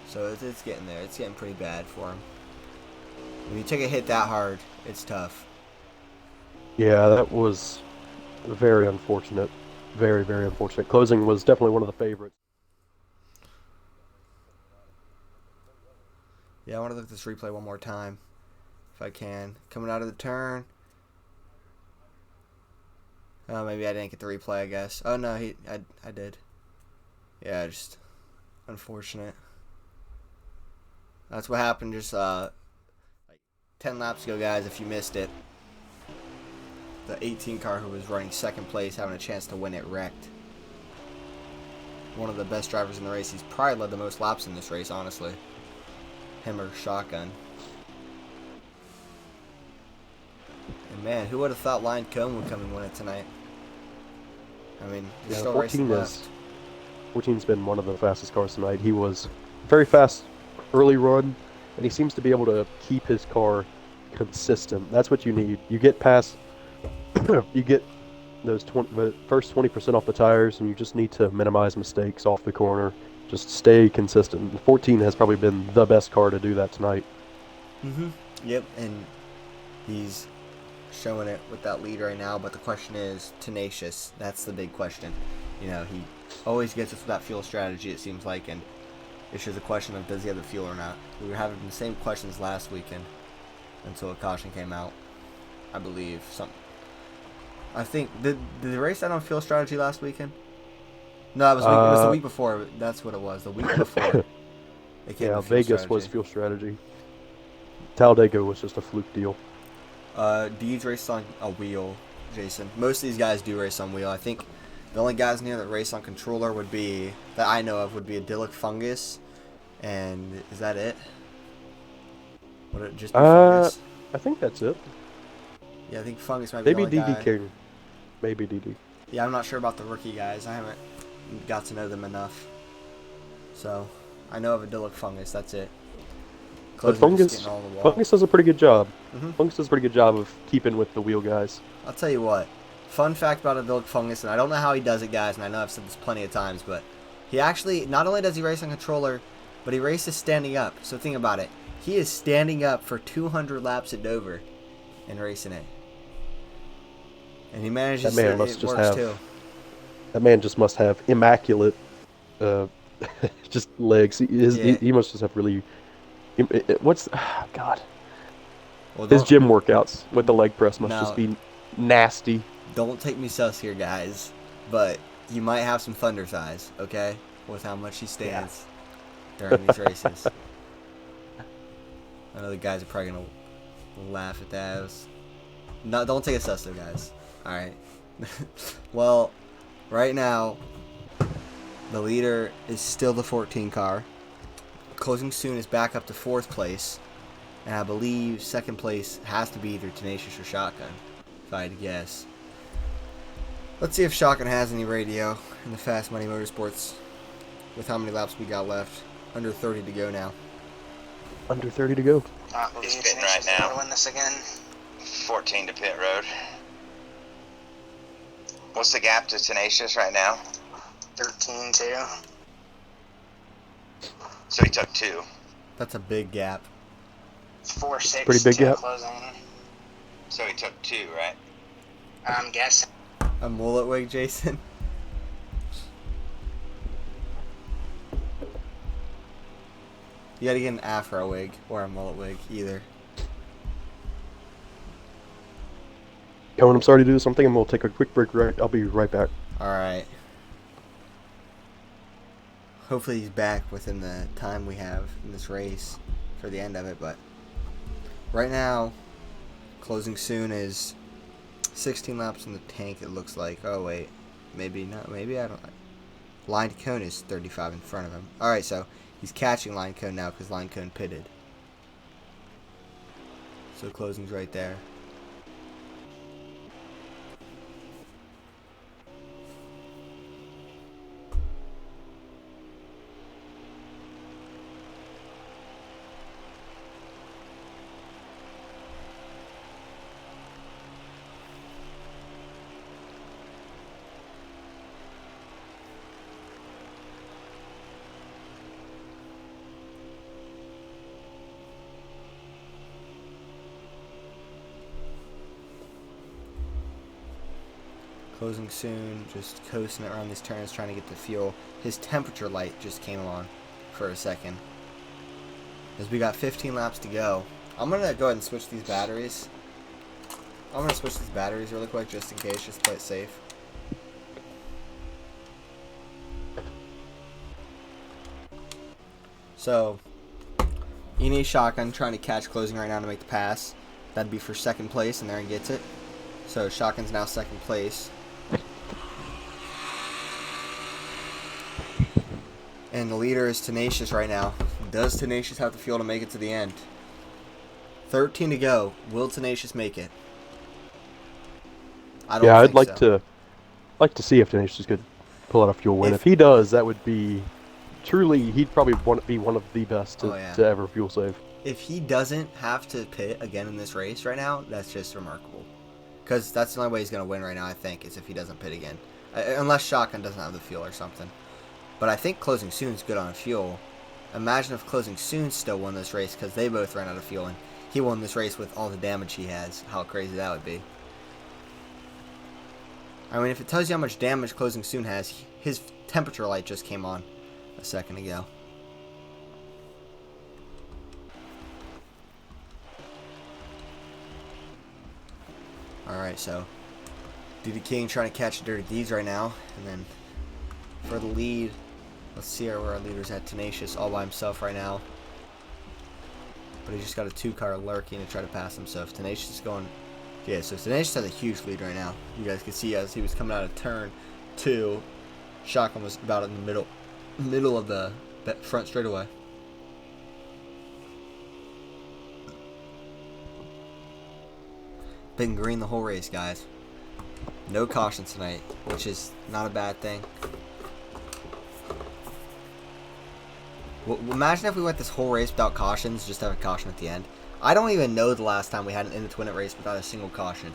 So it's getting there. It's getting pretty bad for him. When you take a hit that hard, it's tough. Yeah, that was very unfortunate. Very, very unfortunate. Closing was definitely one of the favorites. Yeah, I want to look at this replay one more time, if I can. Coming out of the turn. Oh, maybe I didn't get the replay, I guess. Oh, no, I did. Yeah, just unfortunate. That's what happened just like 10 laps ago, guys, if you missed it. The 18 car who was running second place, having a chance to win it, wrecked. One of the best drivers in the race. He's probably led the most laps in this race, honestly. Him or Shotgun. And man, who would have thought Lion Cone would come and win it tonight? I mean, there's still racing left. 14's been one of the fastest cars tonight. He was very fast early run, and he seems to be able to keep his car consistent. That's what you need. You get past, you get those first 20% off the tires, and you just need to minimize mistakes off the corner. Just stay consistent. 14 has probably been the best car to do that tonight. Yep, and he's showing it with that lead right now, but the question is tenacious. That's the big question. You know, he always gets us with that fuel strategy, it seems like, and it's just a question of does he have the fuel or not. We were having the same questions last weekend until a caution came out, I believe. I think, did they race that on fuel strategy last weekend? No, it was the week before. That's what it was, the week before. Yeah, Vegas was fuel strategy. Talladega was just a fluke deal. Deeds raced on a wheel, Jason. Most of these guys do race on wheel. I think the only guys in here that race on controller would be, that I know of, would be Idyllic Fungus, and is that it? Would it just be Fungus? I think that's it. Yeah, I think Fungus might be maybe the only DD guy. King. Maybe DD. Yeah, I'm not sure about the rookie guys. I haven't got to know them enough. So, I know of Idyllic Fungus, that's it. But Closing just Fungus, getting all on the wall. Fungus does a pretty good job. Mhm. Fungus does a pretty good job of keeping with the wheel guys. I'll tell you what. Fun fact about Adult Fungus, and I don't know how he does it, guys, and I know I've said this plenty of times, but he actually, not only does he race on controller, but he races standing up. So think about it. He is standing up for 200 laps at Dover and racing it. And he manages That man it, must it just works have too. That man just must have immaculate, just legs. He must just have really. What's God? Well, His gym workouts with the leg press must No. just be nasty. Don't take me sus here, guys, but he might have some thunder thighs, okay, with how much he stands during these races. I know the guys are probably gonna laugh at that. No, don't take it sus though, guys. All right. Well, right now, the leader is still the 14 car. Closing Soon is back up to 4th place, and I believe 2nd place has to be either Tenacious or Shotgun, if I had to guess. Let's see if Shotgun has any radio in the Fast Money Motorsports. With how many laps we got left? Under 30 to go now. Under 30 to go. He's pitting right now. Win this again. 14 to pit road. What's the gap to Tenacious right now? 13-2. So he took 2. That's a big gap. 4-6. Pretty big gap. Closing. So he took 2, right? I'm guessing. A mullet wig, Jason. You gotta get an afro wig or a mullet wig, either. Cohen, I'm sorry to do something, and we'll take a quick break. I'll be right back. Alright. Hopefully he's back within the time we have in this race for the end of it, but right now, Closing Soon is 16 laps in the tank, it looks like. Oh, wait. Maybe not. Maybe I don't. Line Cone is 35 in front of him. Alright, so he's catching Line Cone now because Line Cone pitted. So Closing's right there. Closing Soon, just coasting it around these turns, trying to get the fuel. His temperature light just came on for a second. As we got 15 laps to go. I'm going to go ahead and switch these batteries. I'm going to switch these batteries really quick just in case, just play it safe. So, Ine Shotgun trying to catch Closing right now to make the pass. That'd be for 2nd place, and there he gets it. So Shotgun's now 2nd place. And the leader is Tenacious right now. Does Tenacious have the fuel to make it to the end? 13 to go. Will Tenacious make it? I don't Yeah, think I'd like so. to see if Tenacious could pull out a fuel win. If he does, that would be truly. He'd probably be one of the best to ever fuel save. If he doesn't have to pit again in this race right now, that's just remarkable. Because that's the only way he's going to win right now, I think, is if he doesn't pit again. Unless Shotgun doesn't have the fuel or something. But I think Closing Soon's good on fuel. Imagine if Closing Soon still won this race because they both ran out of fuel and he won this race with all the damage he has. How crazy that would be. I mean, if it tells you how much damage Closing Soon has, his temperature light just came on a second ago. Alright, so DD King trying to catch Dirty Deeds right now. And then for the lead, let's see where our leader's at. Tenacious all by himself right now. But he just got a 2-car lurking to try to pass him. So if Tenacious is going... Yeah, so Tenacious has a huge lead right now. You guys can see as he was coming out of turn 2, Shotgun was about in the middle of the front straightaway. Been green the whole race, guys. No cautions tonight, which is not a bad thing. Well, imagine if we went this whole race without cautions, just have a caution at the end. I don't even know the last time we had an in the twin race without a single caution.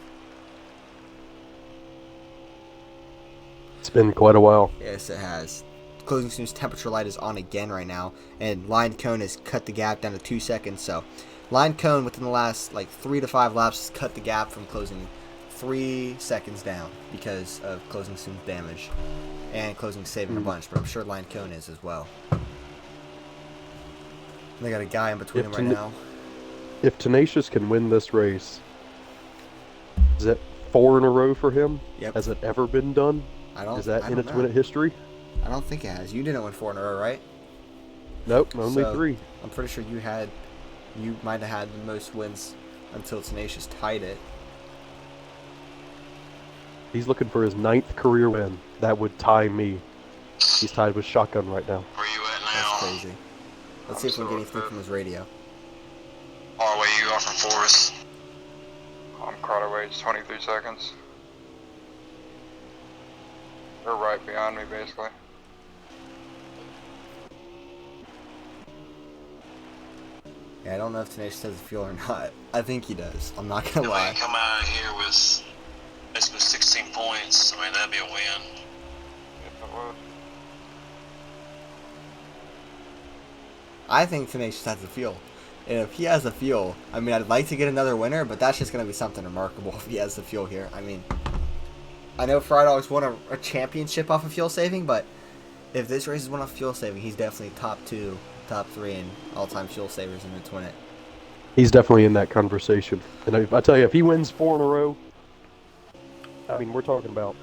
It's been quite a while. Yes, it has. Closing soon's temperature light is on again right now, and line cone has cut the gap down to 2 seconds. So, line cone within the last 3 to 5 laps has cut the gap from closing 3 seconds down because of closing soon's damage, and closing saving a bunch. But I'm sure line cone is as well. They got a guy in between them right now. If Tenacious can win this race, is that 4 in a row for him? Yep. Has it ever been done? Is that in its win history? I don't think it has. You didn't win 4 in a row, right? Nope, only 3. I'm pretty sure you might have had the most wins until Tenacious tied it. He's looking for his 9th career win. That would tie me. He's tied with Shotgun right now. Where you at now? That's crazy. Let's see if we can get anything from his radio. Oh, where you are from Forest? I'm Crowderway, 23 seconds. They're right behind me, basically. Yeah, I don't know if Tenacious has the fuel or not. I think he does. I'm not gonna lie. If we come out of here with basically 16 points, I mean, that'd be a win. If it would. I think Tenacious has the fuel. And if he has the fuel, I mean, I'd like to get another winner, but that's just going to be something remarkable if he has the fuel here. I mean, I know Fried always won a championship off of fuel saving, but if this race is won off fuel saving, he's definitely top 2, top 3 in all-time fuel savers in the Twin It. He's definitely in that conversation. And I tell you, if he wins 4 in a row, I mean, we're talking about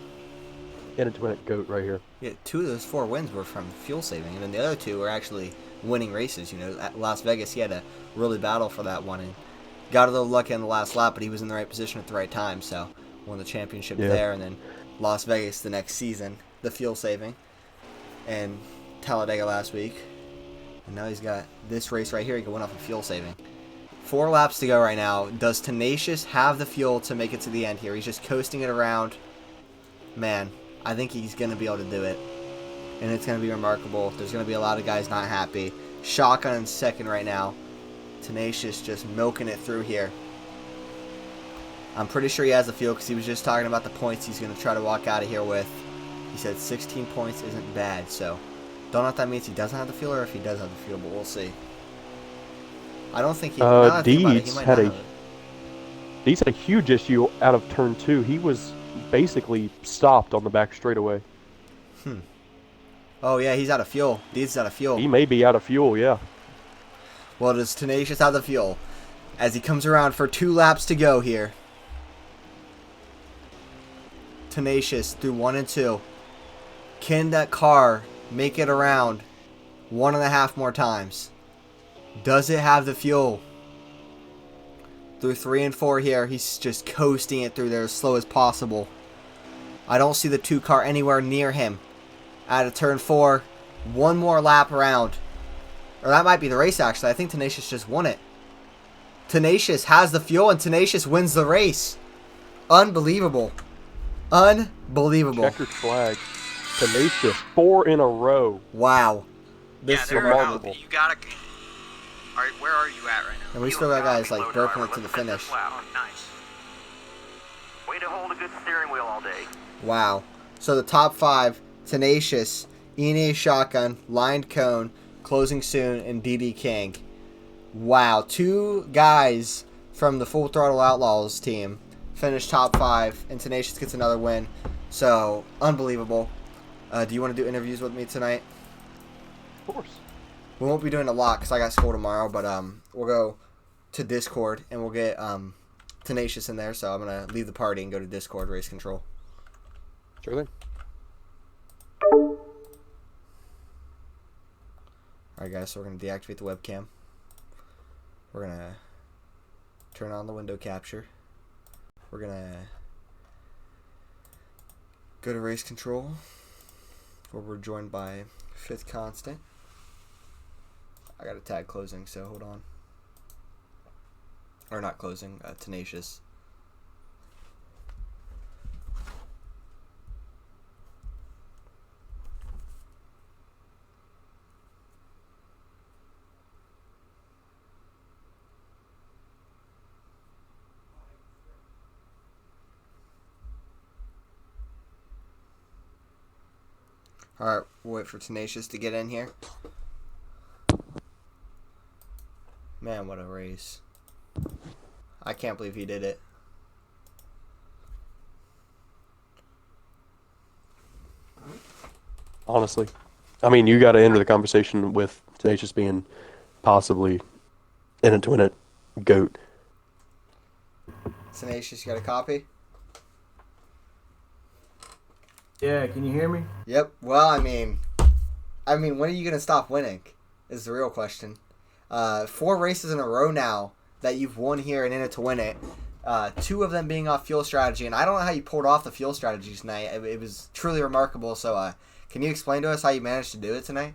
in a Twin It GOAT right here. Yeah, 2 of those 4 wins were from fuel saving, and then the other 2 were actually winning races. You know, at Las Vegas, he had to really battle for that one and got a little lucky on the last lap, but he was in the right position at the right time, so won the championship there. And then Las Vegas the next season, the fuel saving, and Talladega last week, and now he's got this race right here. He can win off of fuel saving. 4 laps to go right now. Does Tenacious have the fuel to make it to the end here? He's just coasting it around. Man, I think he's going to be able to do it. And it's going to be remarkable. There's going to be a lot of guys not happy. Shotgun in second right now. Tenacious just milking it through here. I'm pretty sure he has the fuel because he was just talking about the points he's going to try to walk out of here with. He said 16 points isn't bad, so don't know if that means he doesn't have the fuel or if he does have the fuel, but we'll see. I don't think he... Deeds had a huge issue out of turn 2. He was basically stopped on the back straightaway. Oh, yeah, he's out of fuel. Deeds is out of fuel. He may be out of fuel, yeah. Well, does Tenacious have the fuel? As he comes around for 2 laps to go here. Tenacious through 1 and 2. Can that car make it around 1.5 more times? Does it have the fuel? Through 3 and 4 here, he's just coasting it through there as slow as possible. I don't see the 2 car anywhere near him. Out of turn 4, 1 more lap around. Or that might be the race, actually. I think Tenacious just won it. Tenacious has the fuel, and Tenacious wins the race. Unbelievable. Unbelievable. Checkered flag. Tenacious, 4 in a row. Wow. This is remarkable. You gotta... Alright, where are you at right now? And we still got guys like burping it to the finish. Wow, nice. Way to hold a good steering wheel all day. Wow. So the top 5, Tenacious, Ine Shotgun, Lined Cone, Closing Soon, and DD King. Wow. 2 guys from the Full Throttle Outlaws team finished top 5, and Tenacious gets another win. So, unbelievable. Do you want to do interviews with me tonight? Of course. We won't be doing a lot because I got school tomorrow, but we'll go to Discord and we'll get Tenacious in there. So I'm going to leave the party and go to Discord Race Control. Sure thing. Alright guys, so we're going to deactivate the webcam. We're going to turn on the window capture. We're going to go to Race Control, where we're joined by Fifth Constant. I got a tag closing, so hold on. Or not closing, Tenacious. All right, we'll wait for Tenacious to get in here. Man, what a race. I can't believe he did it. Honestly. I mean, you got to enter the conversation with Tenacious being possibly in it to win it GOAT. Tenacious, you got a copy? Yeah, can you hear me? Yep. Well, I mean, when are you going to stop winning is the real question. 4 races in a row now that you've won here and in it to win it. 2 of them being off fuel strategy, and I don't know how you pulled off the fuel strategy tonight. It was truly remarkable. So, can you explain to us how you managed to do it tonight?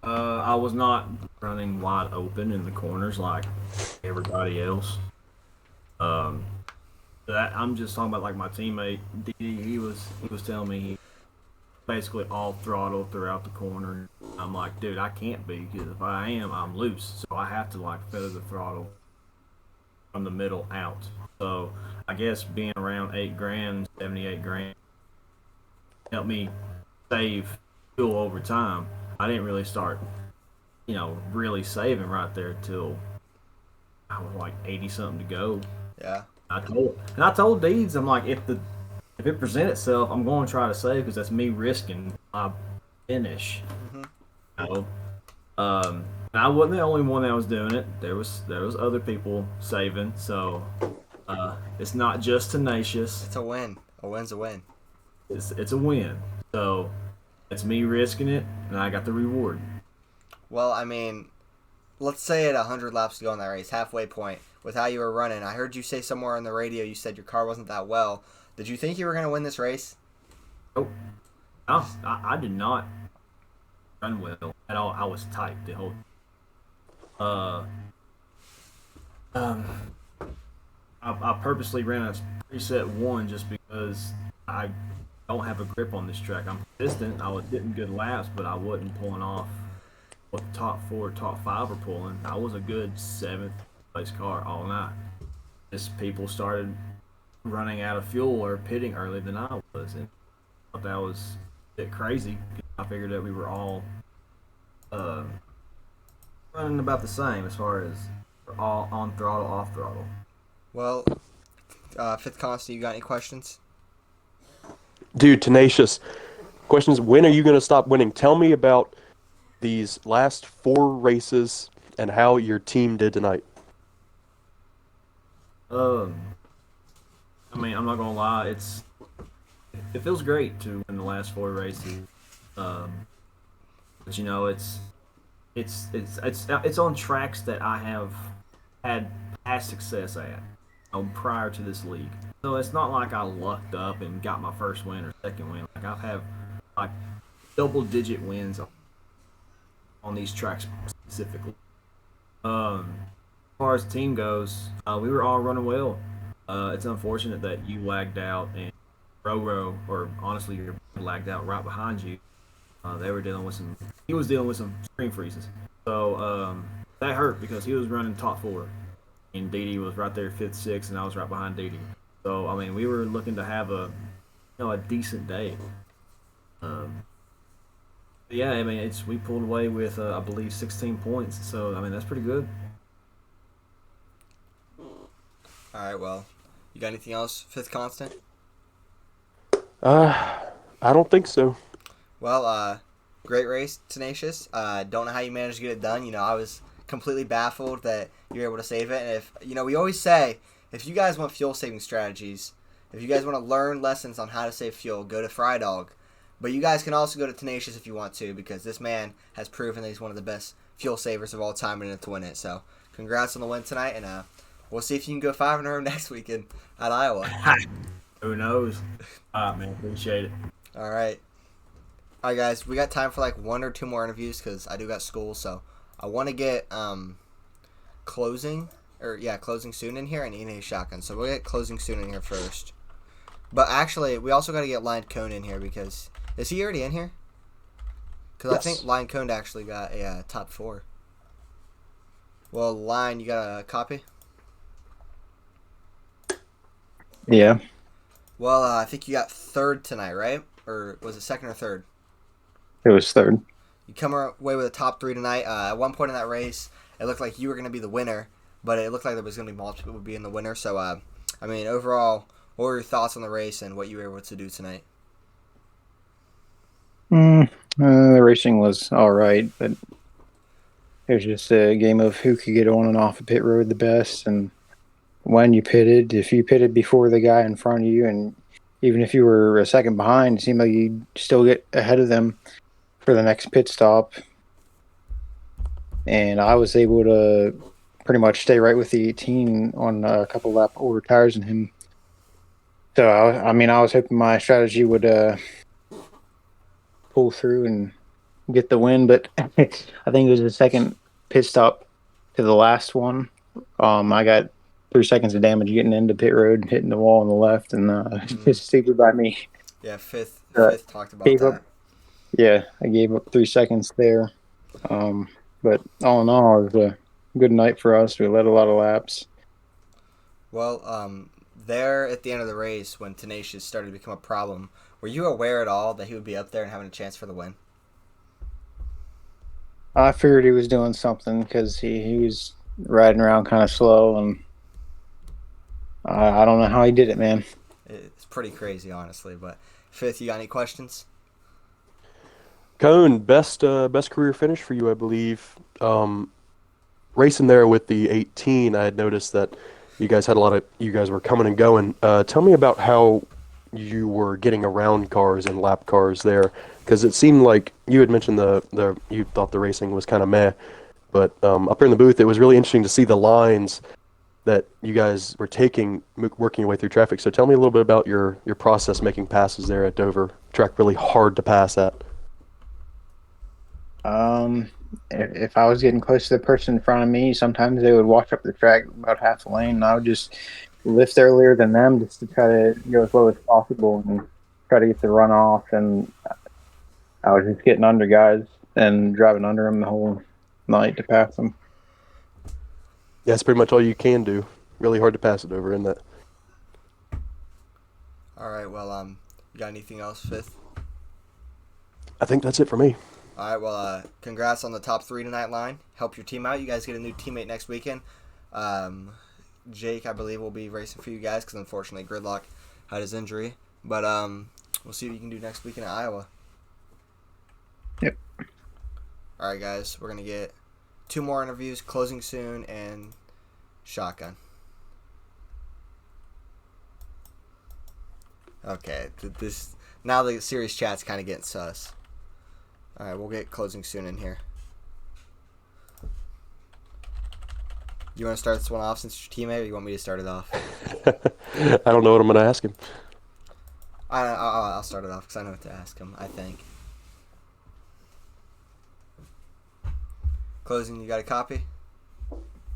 I was not running wide open in the corners like everybody else. I'm just talking about like my teammate Didi. He was telling me he basically all throttle throughout the corner. I'm like, dude, I can't be, because if I am, I'm loose. So I have to like feather the throttle from the middle out. So I guess being around 8 grand, 78 grand, helped me save fuel over time. I didn't really start, really saving right there till I was like 80 something to go. Yeah. I told Deeds, I'm like, if it presents itself, I'm going to try to save, because that's me risking my finish. And I wasn't the only one that was doing it. There was other people saving. So it's not just Tenacious. It's a win. A win's a win. It's a win. So it's me risking it, and I got the reward. Well, I mean, let's say at 100 laps to go in that race, halfway point, with how you were running. I heard you say somewhere on the radio you said your car wasn't that well. Did you think you were going to win this race? Nope. I did not run well at all. I was tight the whole I purposely ran a preset 1 just because I don't have a grip on this track. I'm consistent. I was getting good laps, but I wasn't pulling off what the top 4, top 5 are pulling. I was a good 7th place car all night. Just people started running out of fuel or pitting earlier than I was, and I thought that was a bit crazy. I figured that we were all running about the same as far as all on throttle, off throttle. Well, Fifth Constant, you got any questions? Dude, Tenacious. Questions, when are you going to stop winning? Tell me about these last 4 races and how your team did tonight. I mean, I'm not gonna lie, it feels great to win the last 4 races. But it's on tracks that I have had past success at prior to this league. So it's not like I lucked up and got my first win or second win. Like I've had like double-digit wins on these tracks specifically. As far as the team goes, we were all running well. It's unfortunate that you lagged out and Roro, or honestly, you lagged out right behind you. He was dealing with some screen freezes. So that hurt because he was running top 4. And Didi was right there 5th, 6th, and I was right behind Didi. So, I mean, we were looking to have a decent day. Yeah, I mean, we pulled away with, I believe, 16 points. So, I mean, that's pretty good. All right, well, you got anything else, Fifth Constant? I don't think so. Well, great race, Tenacious. Don't know how you managed to get it done. I was completely baffled that you were able to save it. And if we always say, if you guys want fuel saving strategies, if you guys want to learn lessons on how to save fuel, go to Fry Dog. But you guys can also go to Tenacious if you want to, because this man has proven that he's one of the best fuel savers of all time and to win it. So, congrats on the win tonight, and we'll see if you can go 5 in a row next weekend at Iowa. Who knows? All right, man. Appreciate it. All right. All right, guys. We got time for like 1 or 2 more interviews because I do got school. So I want to get closing soon in here and ENA Shotgun. So we'll get closing soon in here first. But actually, we also got to get Lion Cone in here because is he already in here? Because yes. I think Lion Cone actually got a top 4. Well, Lion, you got a copy? Yeah. Well, I think you got 3rd tonight, right? Or was it 2nd or 3rd? It was third. You come away with a top 3 tonight. At one point in that race, it looked like you were going to be the winner, but it looked like there was going to be multiple people being the winner. So, I mean, overall, what were your thoughts on the race and what you were able to do tonight? The racing was all right, but it was just a game of who could get on and off the pit road the best, and when you pitted. If you pitted before the guy in front of you, and even if you were a second behind, it seemed like you'd still get ahead of them for the next pit stop. And I was able to pretty much stay right with the 18 on a couple lap older tires than him. So, I was hoping my strategy would pull through and get the win, but I think it was the second pit stop to the last one. I got 3 seconds of damage getting into pit road, hitting the wall on the left, and just stupid by me. Yeah, fifth talked about that. I gave up 3 seconds there. But all in all, it was a good night for us. We led a lot of laps. Well, there at the end of the race, when Tenacious started to become a problem, were you aware at all that he would be up there and having a chance for the win? I figured he was doing something because he was riding around kind of slow, and I don't know how he did it, man. It's pretty crazy, honestly. But Fifth, you got any questions? Cone, best career finish for you, I believe. Racing there with the 18, I had noticed that you guys were coming and going. Tell me about how you were getting around cars and lap cars there, because it seemed like you had mentioned you thought the racing was kind of meh, but up here in the booth, it was really interesting to see the lines that you guys were taking, working your way through traffic. So tell me a little bit about your process making passes there at Dover. Track really hard to pass at. If I was getting close to the person in front of me, sometimes they would walk up the track about half a lane, and I would just lift earlier than them just to try to go as low as possible and try to get the run off. And I was just getting under guys and driving under them the whole night to pass them. Yeah, that's pretty much all you can do. Really hard to pass it over, isn't it? All right, well, you got anything else, Fifth? I think that's it for me. All right, well, congrats on the top 3 tonight line. Help your team out. You guys get a new teammate next weekend. Jake, I believe, will be racing for you guys because, unfortunately, Gridlock had his injury. But we'll see what you can do next weekend at Iowa. Yep. All right, guys, we're going to get 2 more interviews, closing soon, and shotgun. Okay, now the series chat's kind of getting sus. All right, we'll get closing soon in here. You want to start this one off since it's your teammate, or you want me to start it off? I don't know what I'm going to ask him. I'll start it off because I know what to ask him, I think. Closing, you got a copy?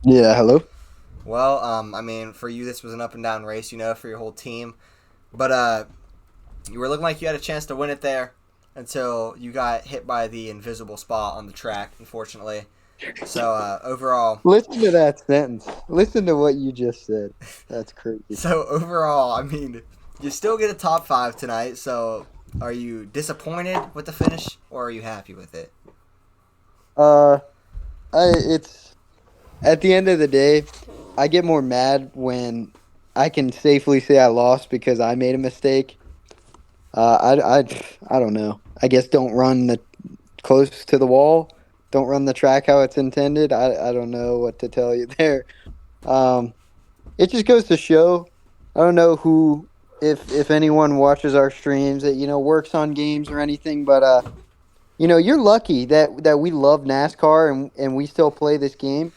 Yeah, hello? Well, I mean, for you, this was an up-and-down race, for your whole team. But you were looking like you had a chance to win it there until you got hit by the invisible spot on the track, unfortunately. So, overall... Listen to that sentence. Listen to what you just said. That's crazy. So, overall, I mean, you still get a top 5 tonight, so are you disappointed with the finish, or are you happy with it? It's... At the end of the day, I get more mad when I can safely say I lost because I made a mistake. I don't know. I guess don't run the close to the wall. Don't run the track how it's intended. I don't know what to tell you there. It just goes to show. I don't know who, if anyone watches our streams that works on games or anything, but you're lucky that we love NASCAR and we still play this game.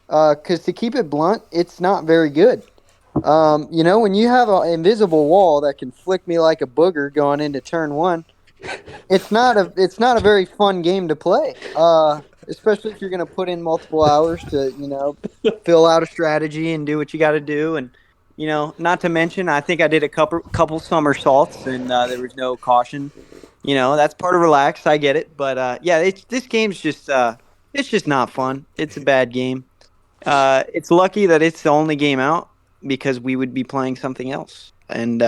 Because to keep it blunt, it's not very good. When you have an invisible wall that can flick me like a booger going into turn 1, it's not a very fun game to play. Especially if you're going to put in multiple hours to fill out a strategy and do what you got to do. And not to mention, I think I did a couple somersaults and there was no caution. That's part of relax. I get it, but this game's just it's just not fun. It's a bad game. It's lucky that it's the only game out because we would be playing something else. And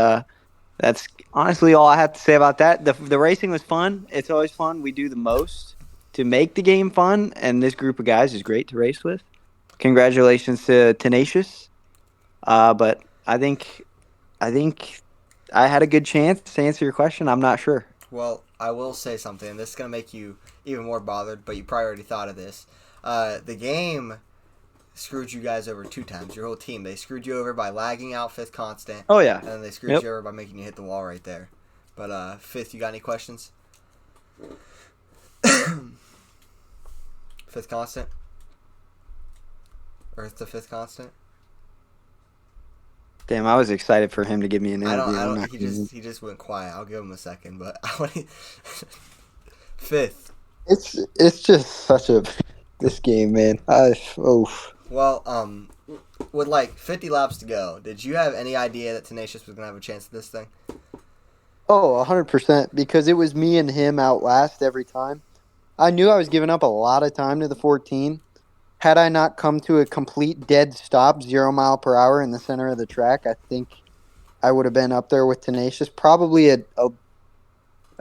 That's honestly all I have to say about that. The racing was fun. It's always fun. We do the most to make the game fun, and this group of guys is great to race with. Congratulations to Tenacious. But I think I had a good chance to answer your question. I'm not sure. Well, I will say something. This is going to make you even more bothered, but you probably already thought of this. The game screwed you guys over 2 times. Your whole team. They screwed you over by lagging out Fifth Constant. Oh, yeah. And then they screwed Yep. you over by making you hit the wall right there. But, Fifth, you got any questions? Fifth Constant? Earth to Fifth Constant? Damn, I was excited for him to give me an I interview. don't. He just went quiet. I'll give him a second, but I want Fifth. It's just such a this game, man. Well, with like 50 laps to go, did you have any idea that Tenacious was gonna have a chance at this thing? Oh, 100%, because it was me and him out last every time. I knew I was giving up a lot of time to the 14. Had I not come to a complete dead stop, 0 mile per hour in the center of the track, I think I would have been up there with Tenacious. Probably a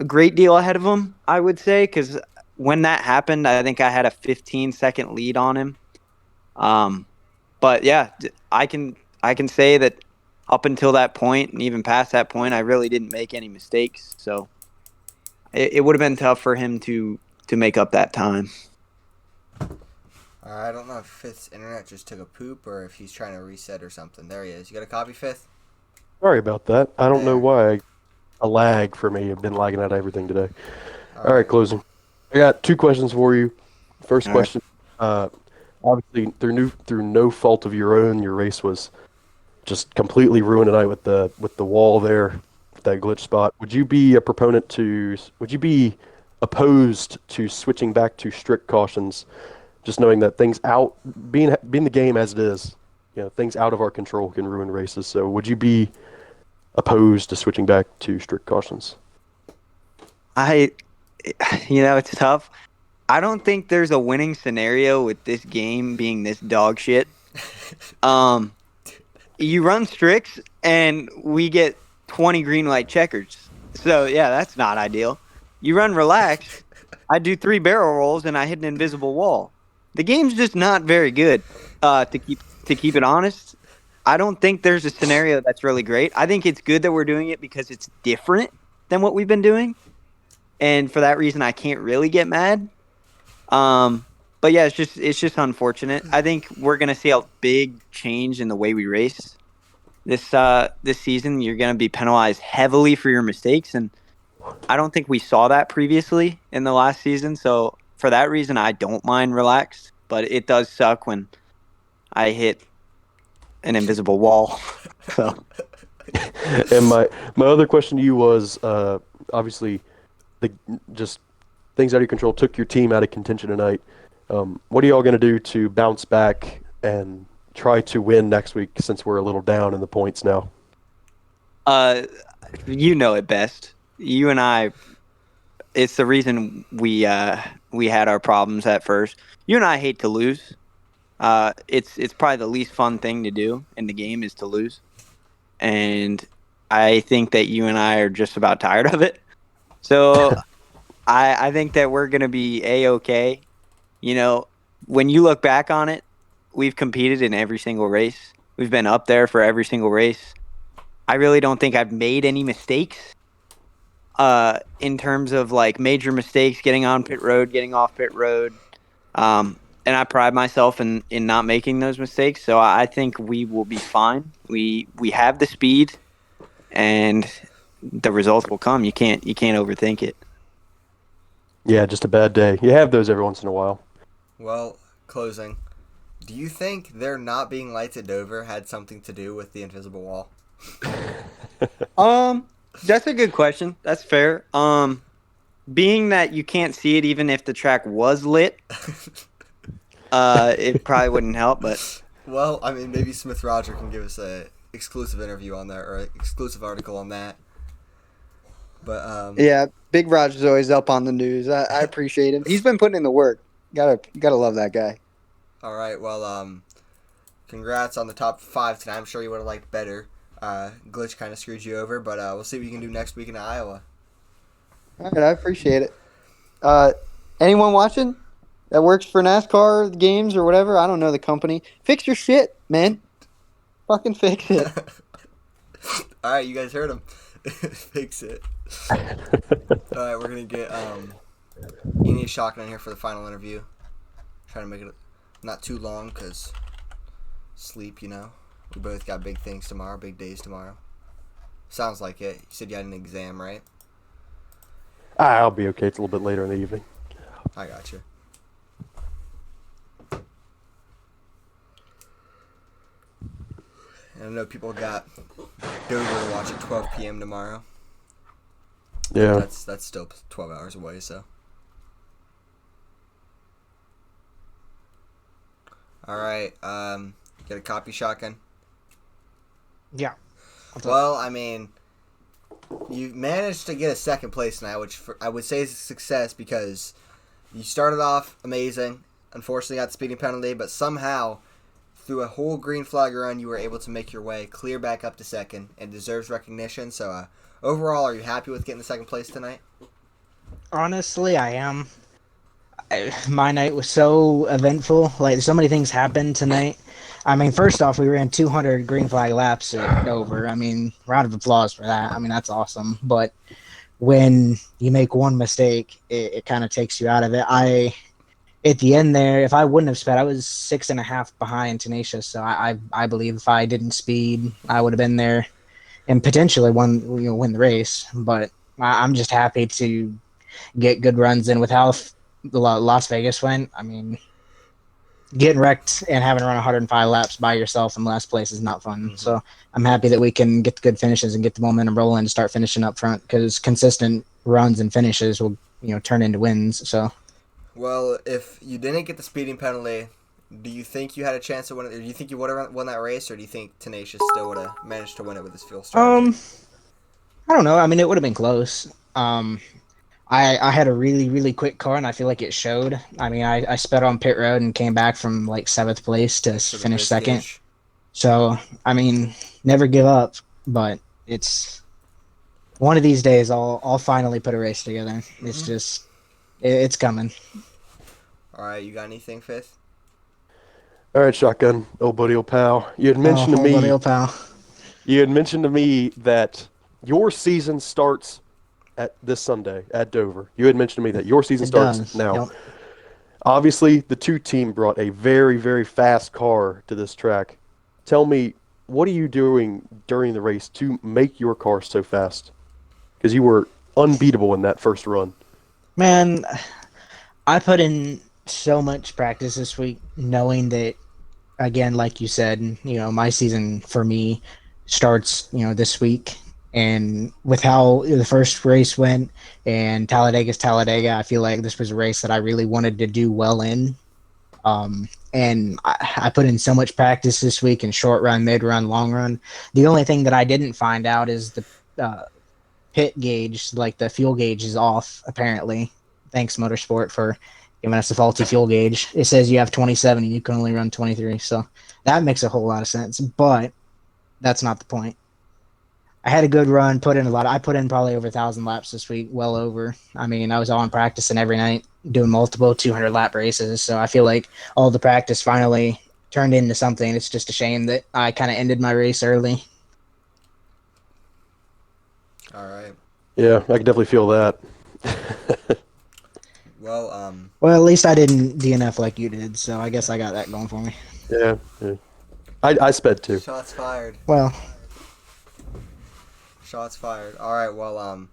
great deal ahead of him, I would say, because when that happened, I think I had a 15-second lead on him. But yeah, I can say that up until that point and even past that point, I really didn't make any mistakes. So it would have been tough for him to make up that time. I don't know if Fifth's internet just took a poop or if he's trying to reset or something. There he is. You got a copy, Fifth? Sorry about that. I don't know There. why. A lag for me. I've been lagging out everything today. All right, closing. I got 2 questions for you. First All question. Obviously, through no fault of your own, your race was just completely ruined tonight with the wall there, that glitch spot. Would you be opposed to switching back to strict cautions, just knowing that things out being the game as it is, things out of our control can ruin races. So would you be opposed to switching back to strict cautions? It's tough. I don't think there's a winning scenario with this game being this dog shit. You run stricts and we get 20 green light checkers. So yeah, that's not ideal. You run relaxed, I do 3 barrel rolls and I hit an invisible wall. The game's just not very good. To keep it honest, I don't think there's a scenario that's really great. I think it's good that we're doing it because it's different than what we've been doing, and for that reason, I can't really get mad. But yeah, it's just unfortunate. I think we're gonna see a big change in the way we race this season. You're gonna be penalized heavily for your mistakes, and I don't think we saw that previously in the last season. So for that reason, I don't mind relaxed, but it does suck when I hit an invisible wall. So. And my other question to you was, obviously, just things out of your control took your team out of contention tonight. What are y'all going to do to bounce back and try to win next week, since we're a little down in the points now? You know it best. You and I, it's the reason we had our problems at first. You and I hate to lose. It's probably the least fun thing to do in the game is to lose. And I think that you and I are just about tired of it. So I think that we're going to be A-okay. When you look back on it, we've competed in every single race. We've been up there for every single race. I really don't think I've made any mistakes in terms of like major mistakes, getting on pit road, getting off pit road. And I pride myself in not making those mistakes. So I think we will be fine. We have the speed, and the results will come. You can't overthink it. Yeah, just a bad day. You have those every once in a while. Well, closing. Do you think there not being lights at Dover had something to do with the invisible wall? That's a good question. That's fair. Being that you can't see it even if the track was lit, it probably wouldn't help, but... Well, I mean, maybe Smith Roger can give us a exclusive interview on that, or an exclusive article on that. But yeah, Big Roger's always up on the news. I appreciate him. He's been putting in the work. Gotta love that guy. All right, well, congrats on the top 5 tonight. I'm sure you would have liked better. Glitch kind of screwed you over, but we'll see what you can do next week in Iowa. All right, I appreciate it. Anyone watching that works for NASCAR games or whatever? I don't know the company. Fix your shit, man. Fucking fix it. All right, you guys heard him. Fix it. All right, we're gonna get Eni Shotgun in here for the final interview. Trying to make it not too long because sleep, you know. We both got big things tomorrow, big days tomorrow. Sounds like it. You said you had an exam, right? I'll be okay. It's a little bit later in the evening. I got you. And I know people got Dover to watch at 12 p.m. tomorrow. Yeah. That's still 12 hours away, so. All right. Get a copy, Shotgun? Yeah. Well, I mean, you managed to get a second place tonight, which I would say is a success because you started off amazing. Unfortunately, got the speeding penalty, but somehow, through a whole green flag run, you were able to make your way clear back up to second and deserves recognition. So, overall, are you happy with getting the second place tonight? Honestly, I am. My night was so eventful. Like, so many things happened tonight. I mean, first off, we ran 200 green flag laps at Dover. I mean, round of applause for that. I mean, that's awesome. But when you make one mistake, it kind of takes you out of it. At the end there, if I wouldn't have sped, I was 6.5 behind Tenacious. So I believe if I didn't speed, I would have been there and potentially win the race. But I'm just happy to get good runs in with how the Las Vegas went. I mean, getting wrecked and having to run 105 laps by yourself in last place is not fun. Mm-hmm. So I'm happy that we can get the good finishes and get the momentum rolling to start finishing up front because consistent runs and finishes will turn into wins. So. Well, if you didn't get the speeding penalty, do you think you had a chance to win it? Or do you think you would have won that race, or do you think Tenacious still would have managed to win it with his fuel strategy? I don't know. I mean, it would have been close. I had a really, really quick car, and I feel like it showed. I mean, I sped on pit road and came back from like 7th place to finish second. So, I mean, never give up, but it's one of these days I'll finally put a race together. Mm-hmm. It's just, it's coming. All right, you got anything, Fifth? All right, Shotgun, old buddy, old pal. You had mentioned to me, buddy, old pal. You had mentioned to me that your season starts at this Sunday at Dover. You had mentioned to me that your season starts now. Yep. Obviously, the 2 team brought a very, very fast car to this track. Tell me, what are you doing during the race to make your car so fast? Because you were unbeatable in that first run. Man, I put in so much practice this week knowing that, again, like you said, my season for me starts, this week. And with how the first race went and Talladega's Talladega, I feel like this was a race that I really wanted to do well in. And I put in so much practice this week in short run, mid run, long run. The only thing that I didn't find out is the pit gauge, like the fuel gauge is off, apparently. Thanks, Motorsport, for giving us a faulty fuel gauge. It says you have 27 and you can only run 23. So that makes a whole lot of sense. But that's not the point. I had a good run, put in a lot. I put in probably over 1,000 laps this week, well over. I mean, I was on practicing every night, doing multiple 200-lap races. So I feel like all the practice finally turned into something. It's just a shame that I kind of ended my race early. All right. Yeah, I can definitely feel that. Well, at least I didn't DNF like you did, so I guess I got that going for me. Yeah. I sped too. Shots fired. Well. Shots fired. All right, well,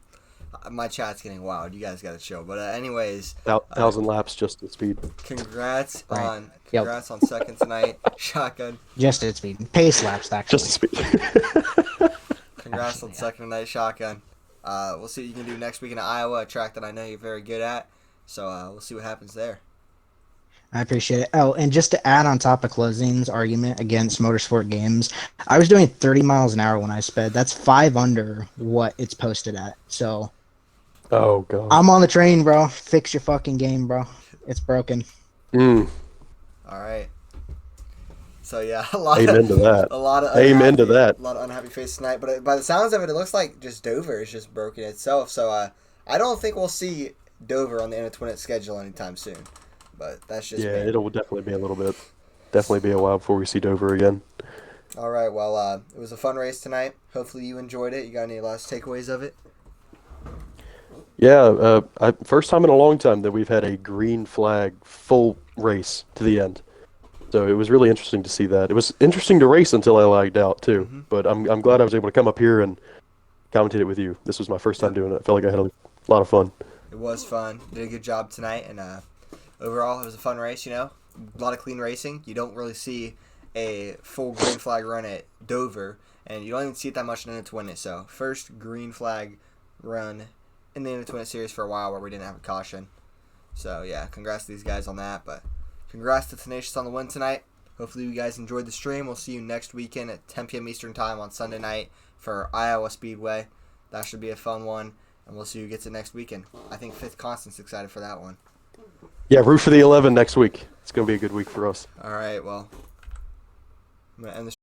my chat's getting wild. You guys got to chill. But anyways, 1,000 laps just at speed. Congrats on Yep. second tonight, Shotgun. Just at speed. Pace laps, actually. Just at speed. Congrats on second tonight, Shotgun. We'll see what you can do next week in Iowa, a track that I know you're very good at. So we'll see what happens there. I appreciate it. Oh, and just to add on top of Closing's argument against motorsport games, I was doing 30 miles an hour when I sped. That's 5 under what it's posted at. So, oh god, I'm on the train, bro. Fix your fucking game, bro. It's broken. All right. So yeah, a lot Amen to that. a lot of Amen to that. A lot of unhappy faces tonight. But by the sounds of it, it looks like just Dover is just broken itself. So I don't think we'll see Dover on the II2WI schedule anytime soon. But that's just Yeah, me. it'll definitely be a little bit. Definitely be a while before we see Dover again. All right. Well, it was a fun race tonight. Hopefully you enjoyed it. You got any last takeaways of it? Yeah, first time in a long time that we've had a green flag full race to the end. So it was really interesting to see that. It was interesting to race until I lagged out too. Mm-hmm. But I'm glad I was able to come up here and commentate it with you. This was my first time doing it. I felt like I had a lot of fun. It was fun. Did a good job tonight, and overall it was a fun race. A lot of clean racing. You don't really see a full green flag run at Dover, and you don't even see it that much in II2WI. So first green flag run in the II2WI series for a while where we didn't have a caution. So yeah, congrats to these guys on that. But congrats to Tenacious on the win tonight. Hopefully you guys enjoyed the stream. We'll see you next weekend at 10 p.m. Eastern Time on Sunday night for Iowa Speedway. That should be a fun one, and we'll see who gets it next weekend. I think Fifth Constant's excited for that one. Yeah, root for the 11 next week. It's going to be a good week for us. All right, well, I'm going to end the